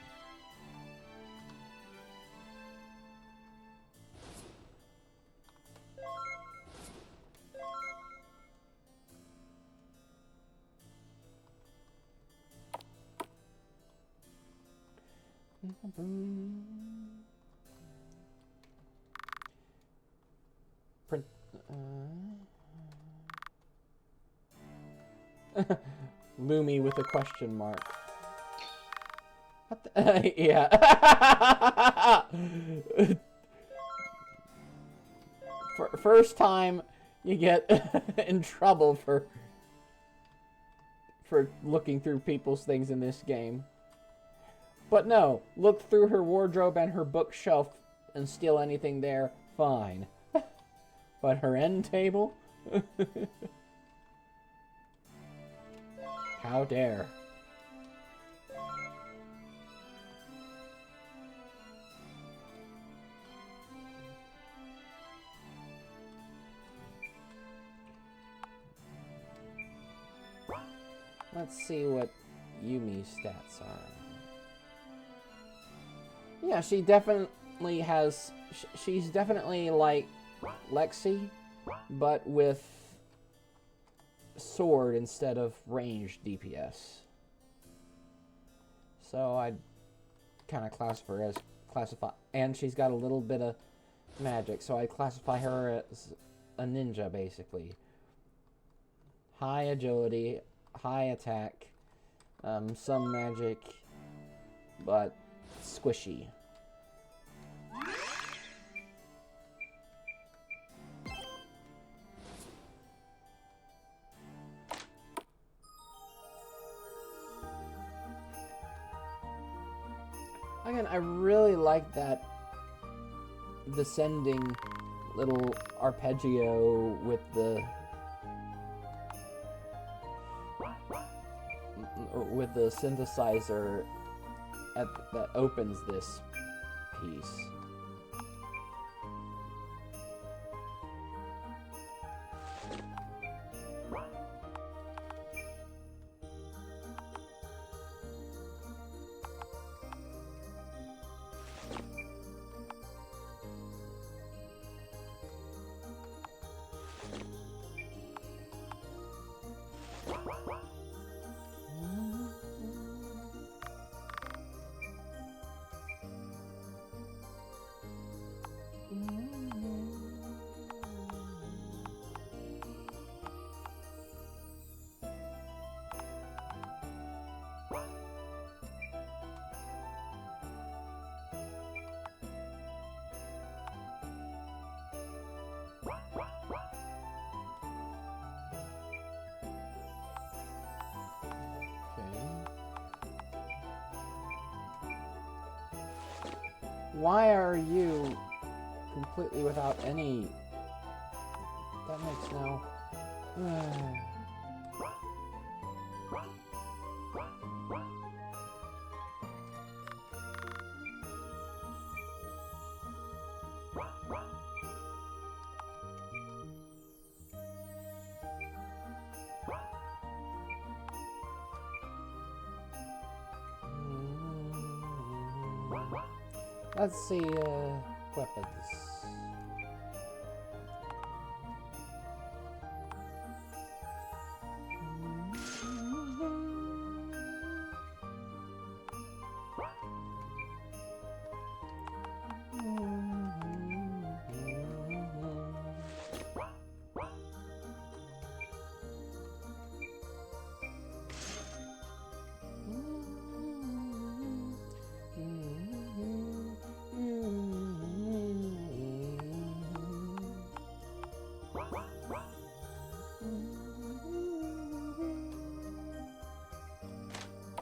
Lumi with a question mark. What the, yeah. First time you get in trouble for looking through people's things in this game. But no, look through her wardrobe and her bookshelf and steal anything there, fine. But her end table? How dare. Let's see what Yumi's stats are. Yeah, she definitely has... She's definitely like Lexi, but with sword instead of ranged DPS. So I'd kind of classify, and she's got a little bit of magic, so I classify her as a ninja basically. High agility, high attack, some magic, but squishy. Again, I really like that descending little arpeggio with the synthesizer that opens this piece. Why are you completely without any... That makes no... Let's see, weapons.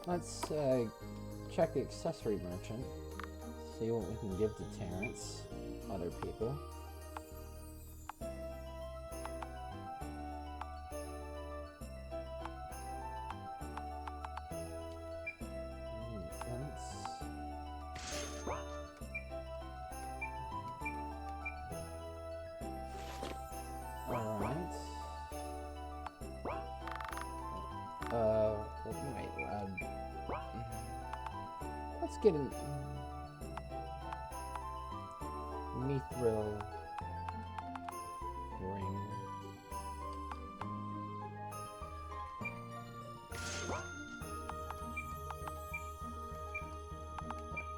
Let's check the accessory merchant. See what we can give to Terrence. Other people. Alright. Wait, let's get an Mithril ring.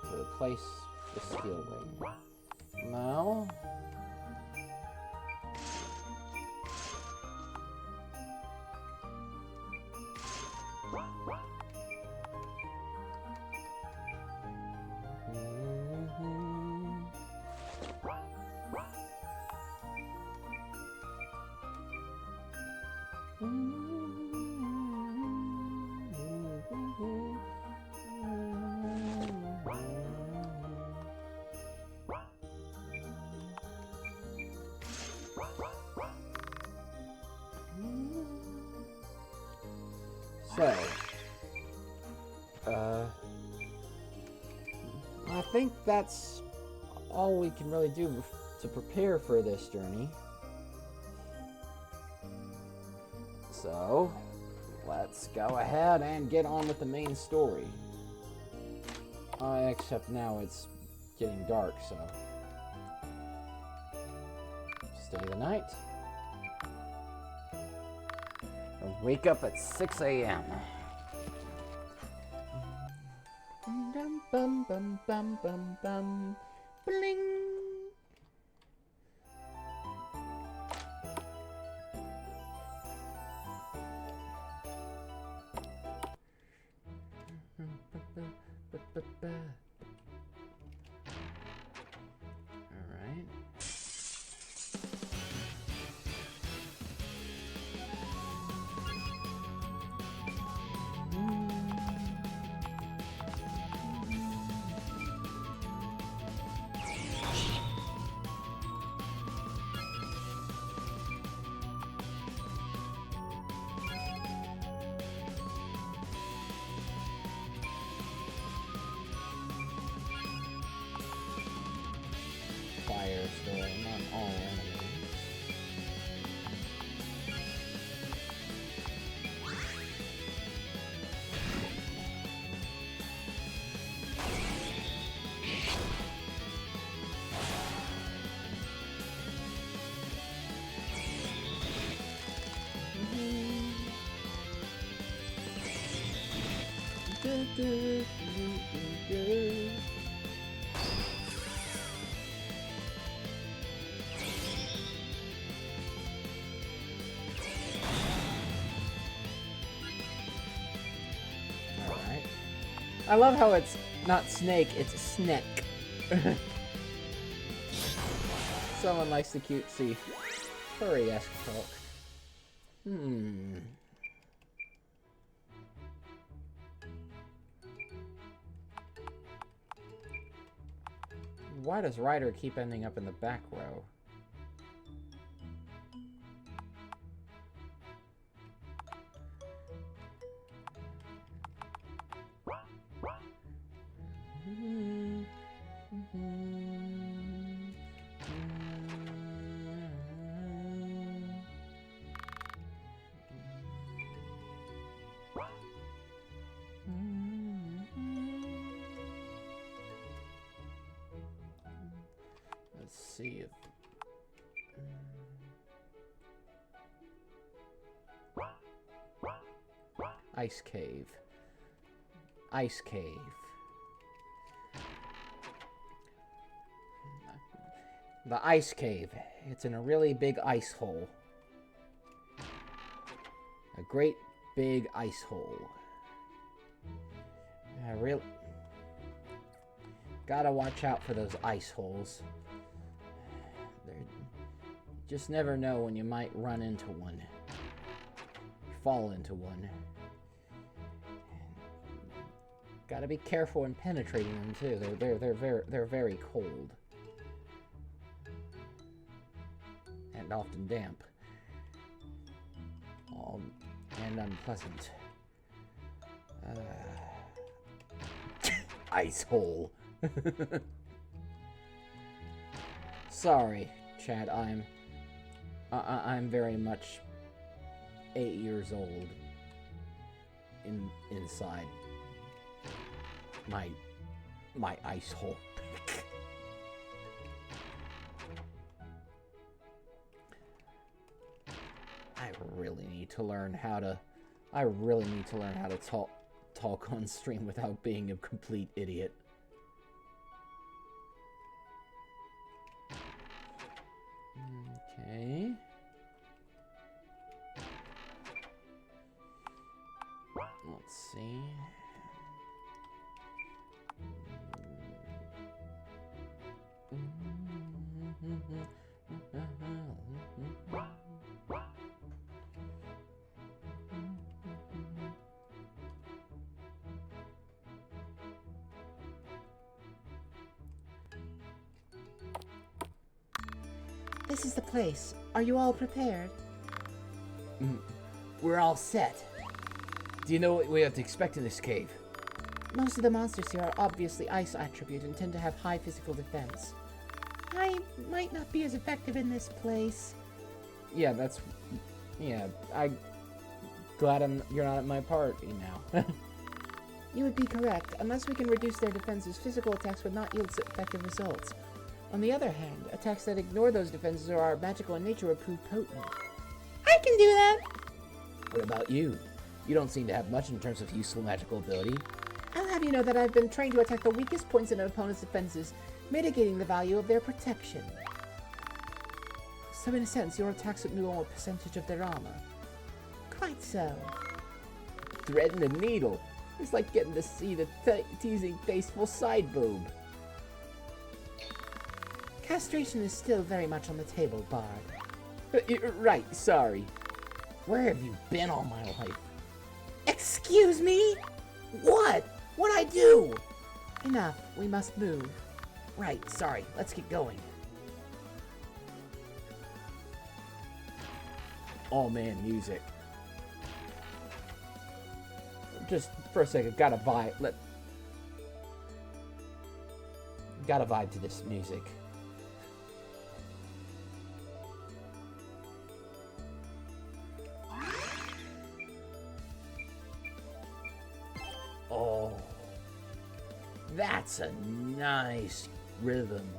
To replace the steel ring. Now. So, I think that's all we can really do to prepare for this journey. So, let's go ahead and get on with the main story. Except now it's getting dark, so stay the night. Wake up at 6 a.m. Bum bum bum bum bum bum. Bling. All right. Firestorm on all enemies. Alright. I love how it's not snake, it's a sneck. Someone likes the cutesy furry-esque talk. Why does Ryder keep ending up in the back row? Let's see if... Ice Cave. Ice Cave. The Ice Cave. It's in a really big ice hole. A great big ice hole. Gotta watch out for those ice holes. You just never know when you might run into one. Fall into one. Gotta be careful in penetrating them too. They're very cold. And often damp. And unpleasant. Ice hole. Sorry, Chad. I'm very much 8 years old. Inside my ice hole. I really need to learn how to talk on stream without being a complete idiot. Okay. Let's see. This is the place. Are you all prepared? We're all set. Do you know what we have to expect in this cave? Most of the monsters here are obviously ice attribute and tend to have high physical defense. I might not be as effective in this place. Yeah, I'm glad you're not at my party now. You would be correct. Unless we can reduce their defenses, physical attacks would not yield effective results. On the other hand, attacks that ignore those defenses or are magical in nature would prove potent. I can do that. What about you? You don't seem to have much in terms of useful magical ability. I'll have you know that I've been trained to attack the weakest points in an opponent's defenses, mitigating the value of their protection. So in a sense, your attacks would ignore a percentage of their armor. Quite so. Threading the needle. It's like getting to see the teasing tasteful side boob. Castration is still very much on the table, Bard. Right, sorry. Where have you been all my life? Excuse me? What? What'd I do? Enough. We must move. Right, sorry. Let's get going. Oh man, music. Just for a second, gotta vibe. Gotta vibe to this music. Oh, that's a nice rhythm.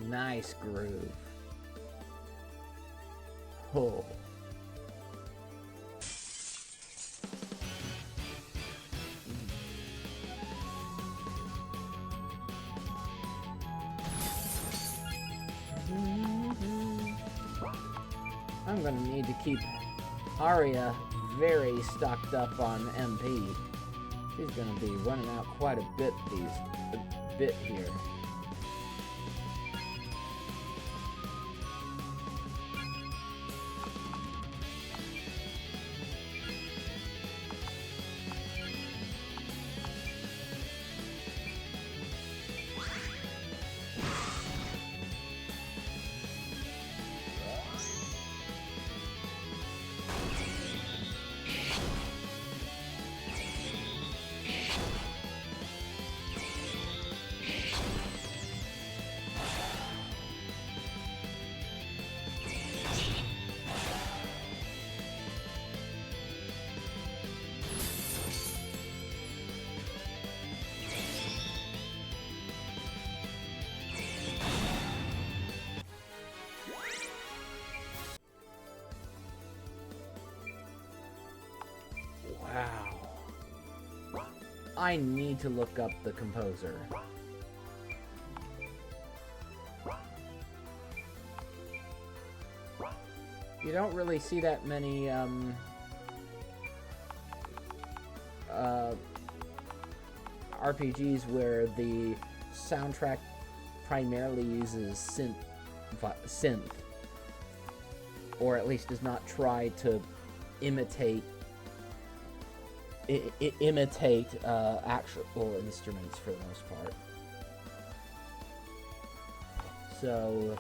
Nice groove. Oh. I'm gonna need to keep Arya very stocked up on MP. She's gonna be running out quite a bit here. I need to look up the composer. You don't really see that many, RPGs where the soundtrack primarily uses synth, or at least does not try to imitate actual instruments for the most part. So,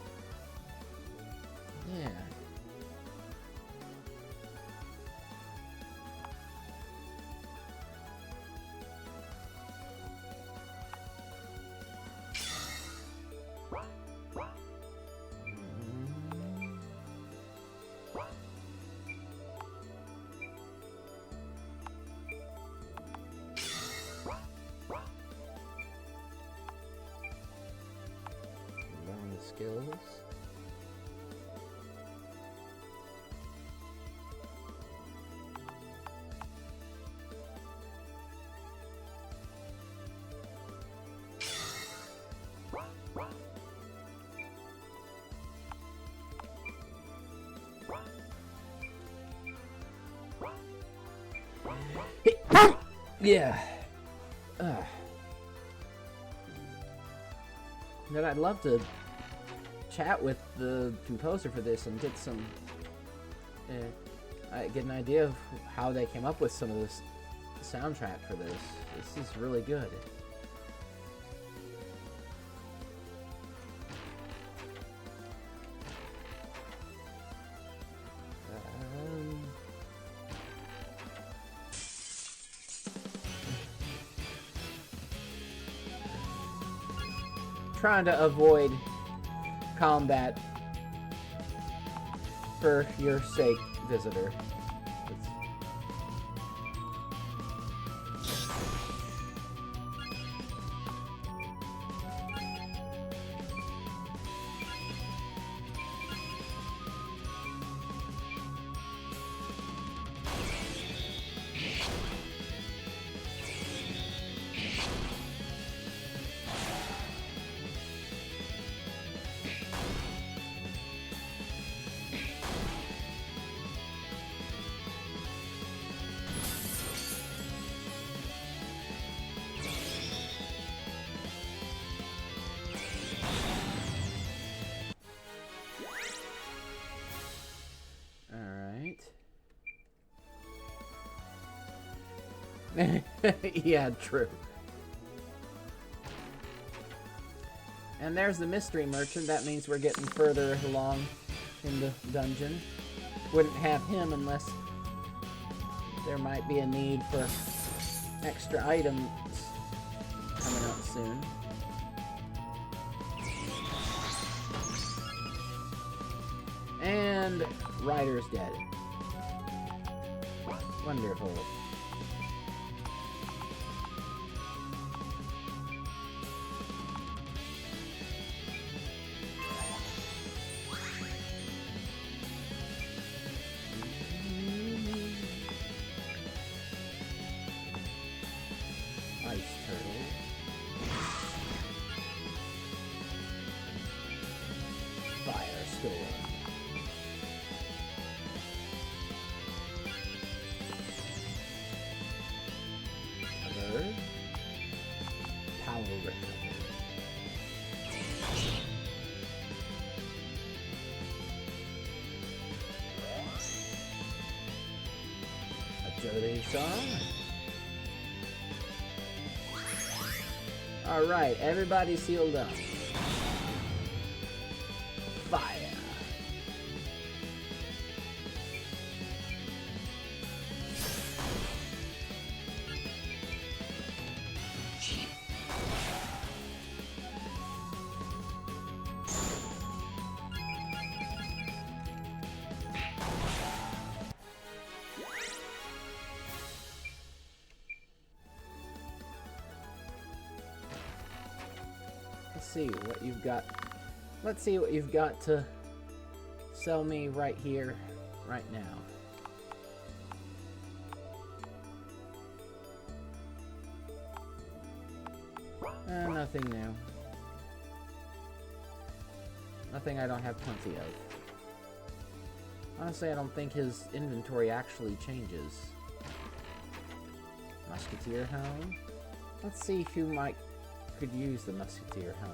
yeah. Skills. Yeah. Then I'd love to chat with the composer for this and get some get an idea of how they came up with some of this soundtrack for this. This is really good. Trying to avoid combat for your sake, visitor. Yeah, true. And there's the mystery merchant. That means we're getting further along in the dungeon. Wouldn't have him unless there might be a need for extra items coming up soon. And Ryder's dead. Wonderful. Ice turtle. Firestorm. Other. Power recovery. Agility song. Alright, everybody sealed up. Fire. Let's see what you've got. Let's see what you've got to sell me right here, right now. Nothing new. Nothing I don't have plenty of. Honestly, I don't think his inventory actually changes. Musketeer helm? Let's see who could use the musketeer helm.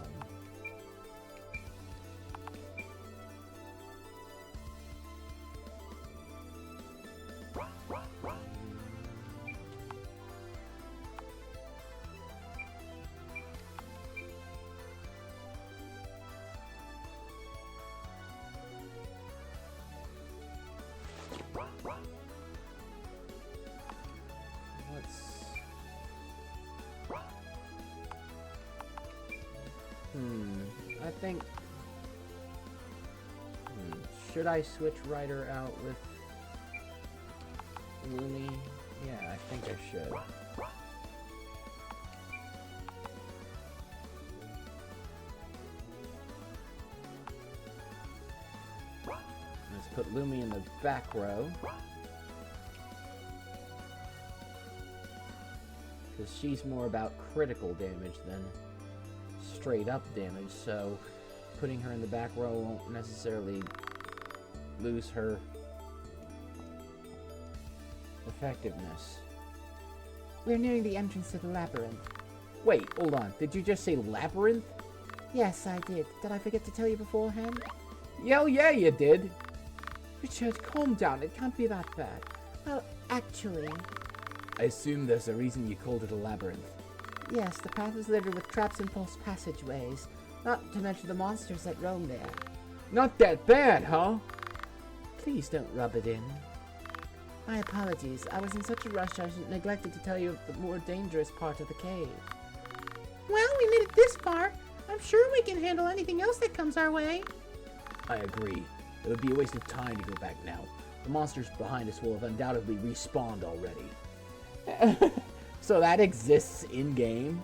I think... should I switch Ryder out with Lumi? Yeah, I think I should. Let's put Lumi in the back row. Because she's more about critical damage than straight up damage, so putting her in the back row won't necessarily lose her effectiveness. We're nearing the entrance to the labyrinth. Wait, hold on. Did you just say labyrinth? Yes, I did. Did I forget to tell you beforehand? Yeah, you did. Richard, calm down. It can't be that bad. Well, actually, I assume there's a reason you called it a labyrinth. yes, the path is littered with traps and false passageways, not to mention the monsters that roam there. Not that bad, huh? Please don't rub it in. My apologies. I was in such a rush I neglected to tell you of the more dangerous part of the cave. Well, we made it this far. I'm sure we can handle anything else that comes our way. I agree. It would be a waste of time to go back now. The monsters behind us will have undoubtedly respawned already. So that exists in-game?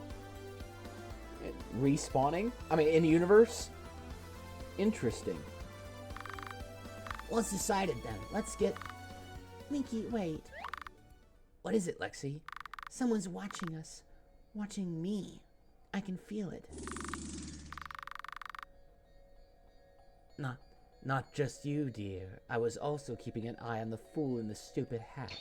Respawning? I mean, in-universe? Interesting. Well, it's decided then. Let's get... Minky, wait. What is it, Lexi? Someone's watching us. Watching me. I can feel it. Not just you, dear. I was also keeping an eye on the fool in the stupid hat.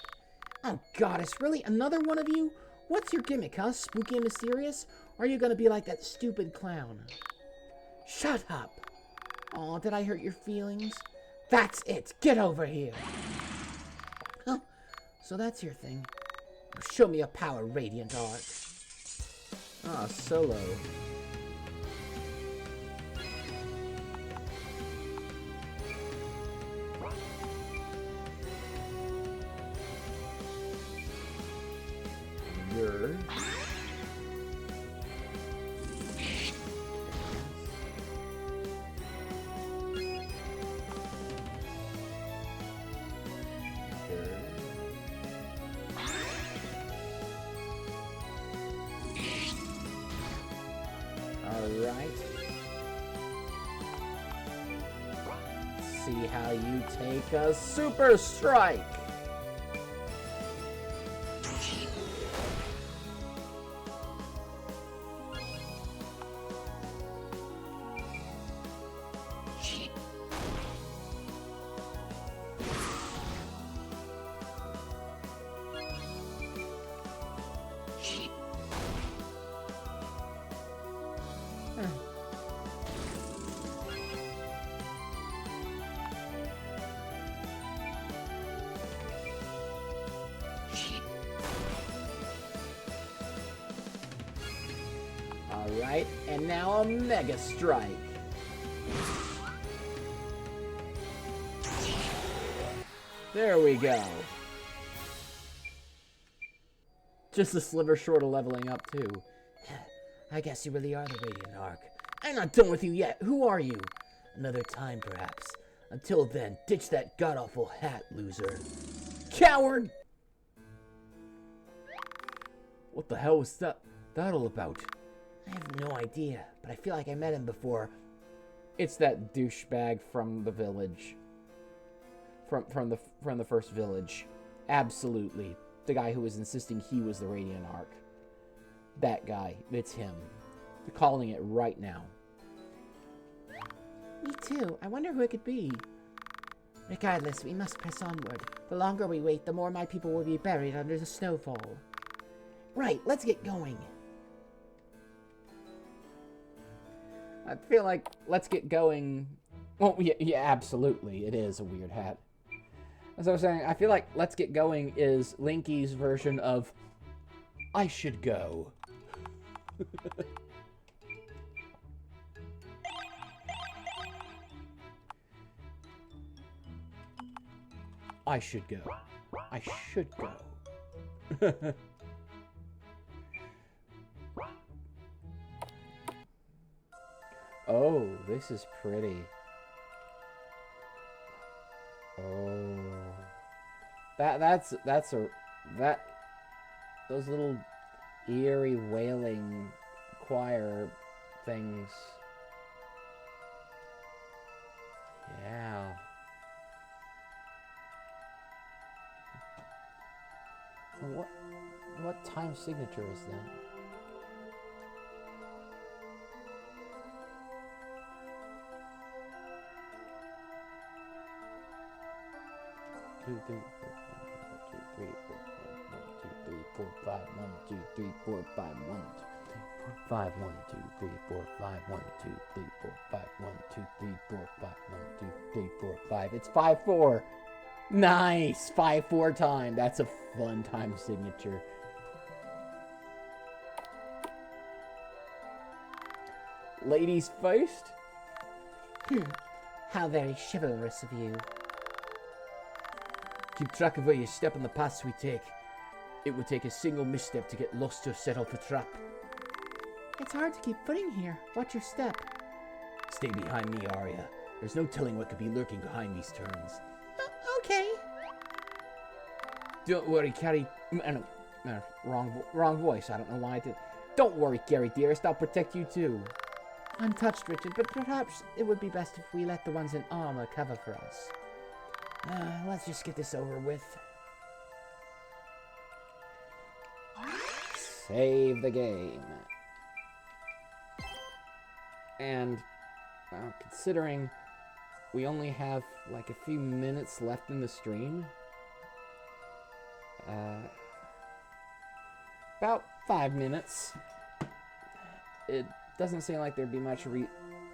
Oh, goddess, really? Another one of you? What's your gimmick, huh? Spooky and mysterious? Or are you gonna be like that stupid clown? Shut up! Aw, did I hurt your feelings? That's it! Get over here! Huh? So that's your thing. Show me your power, Radiant Arc. Ah, Solo. Gur. Alright. See how you take a super strike. Alright, and now a Mega Strike. There we go. Just a sliver short of leveling up, too. I guess you really are the Radiant Arc. I'm not done with you yet. Who are you? Another time, perhaps. Until then, ditch that god-awful hat, loser. Coward! What the hell was that all about? I have no idea, but I feel like I met him before. It's that douchebag from the village. From the first village. Absolutely. The guy who was insisting he was the Radiant Arc. That guy. It's him. calling it right now. Me too. I wonder who it could be. Regardless, we must press onward. The longer we wait, the more my people will be buried under the snowfall. Right, let's get going. I feel like let's get going. Well, yeah, absolutely. It is a weird hat. As I was saying, I feel like let's get going is Linky's version of I should go. I should go. I should go. Oh, this is pretty. Oh. Those little eerie wailing choir things. Yeah. What time signature is that? Two, three, four, 1, 2, 3, 4, 5, 1, 2, 3, 4, 5, 1, 2, 3, 4, 5, 1, 2, 3, 4, 5, 1, 2, 3, 4, 5, 1, 2, 3, 4, 5. It's 5-4. Nice! 5-4 time. That's a fun time signature. Ladies first? How very chivalrous of you. Keep track of where you step on the paths we take. It would take a single misstep to get lost or set off a trap. It's hard to keep footing here. Watch your step. Stay behind me, Arya. There's no telling what could be lurking behind these turns. Okay. Don't worry, Carrie. Wrong voice. I don't know why I did. Don't worry, Gary, dearest. I'll protect you too. I'm touched, Richard, but perhaps it would be best if we let the ones in armor cover for us. Let's just get this over with. Save the game. And considering we only have like a few minutes left in the stream, about 5 minutes, it doesn't seem like there'd be much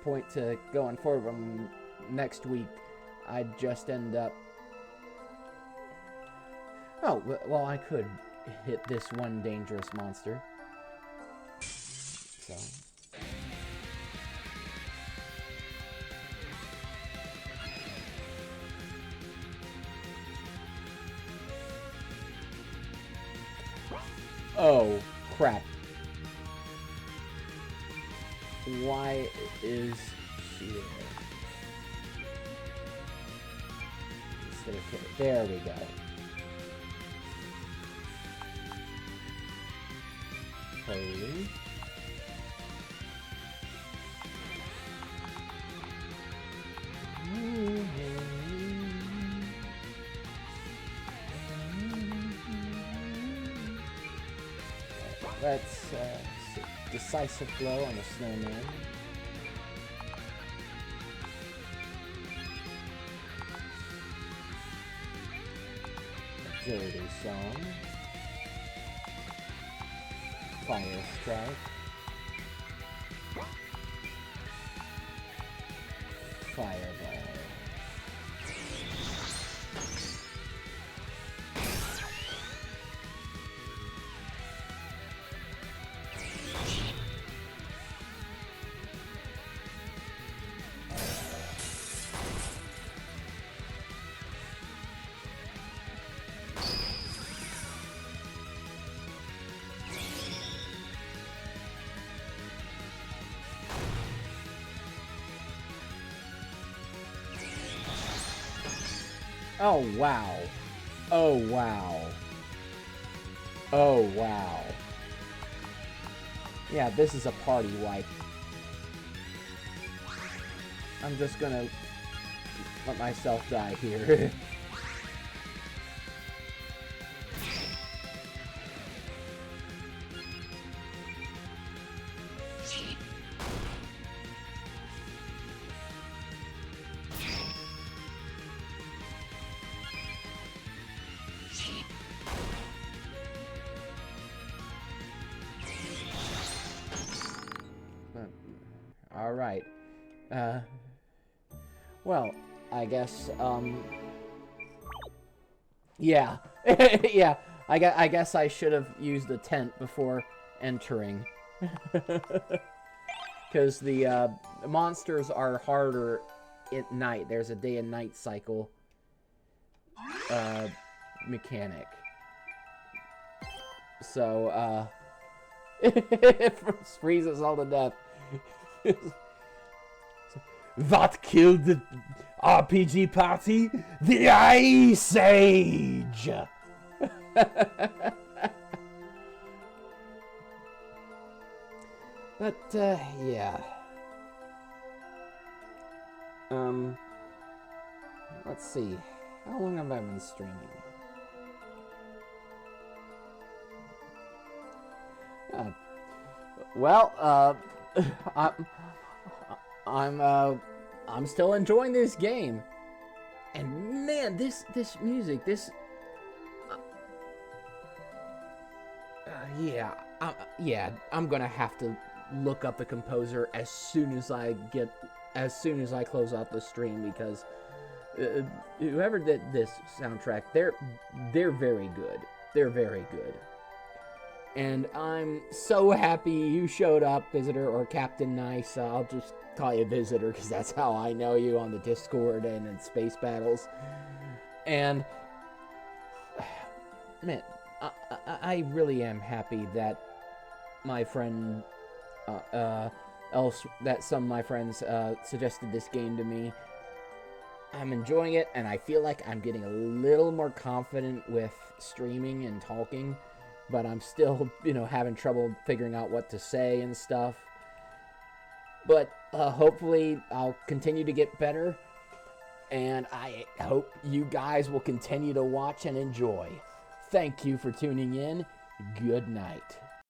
point to going forward from next week. I'd just end up... Oh, well, I could hit this one dangerous monster. So... Oh, crap. Why is she there? Instead of there we go. Holy. Let's decisive blow on the snowman. Dirty song. Fire strike. Fireball. Oh, wow. Oh, wow. Oh, wow. Yeah, this is a party wipe. I'm just gonna let myself die here. All right. Well, I guess, yeah. Yeah, I guess I should have used the tent before entering. Because the monsters are harder at night. There's a day and night cycle mechanic. So, it freezes all to death. What killed the RPG party? The Ice Age! But, yeah. Let's see. How long have I been streaming? Well, I'm still enjoying this game. And man, this music, yeah, I'm gonna have to look up the composer as soon as I close out the stream, because whoever did this soundtrack, they're very good. They're very good. And I'm so happy you showed up, Visitor, or Captain Nice. I'll just call you Visitor because that's how I know you on the Discord and in Space Battles. And man, I really am happy that my friend, that some of my friends suggested this game to me. I'm enjoying it, and I feel like I'm getting a little more confident with streaming and talking, but I'm still, having trouble figuring out what to say and stuff. But hopefully I'll continue to get better, and I hope you guys will continue to watch and enjoy. Thank you for tuning in. Good night.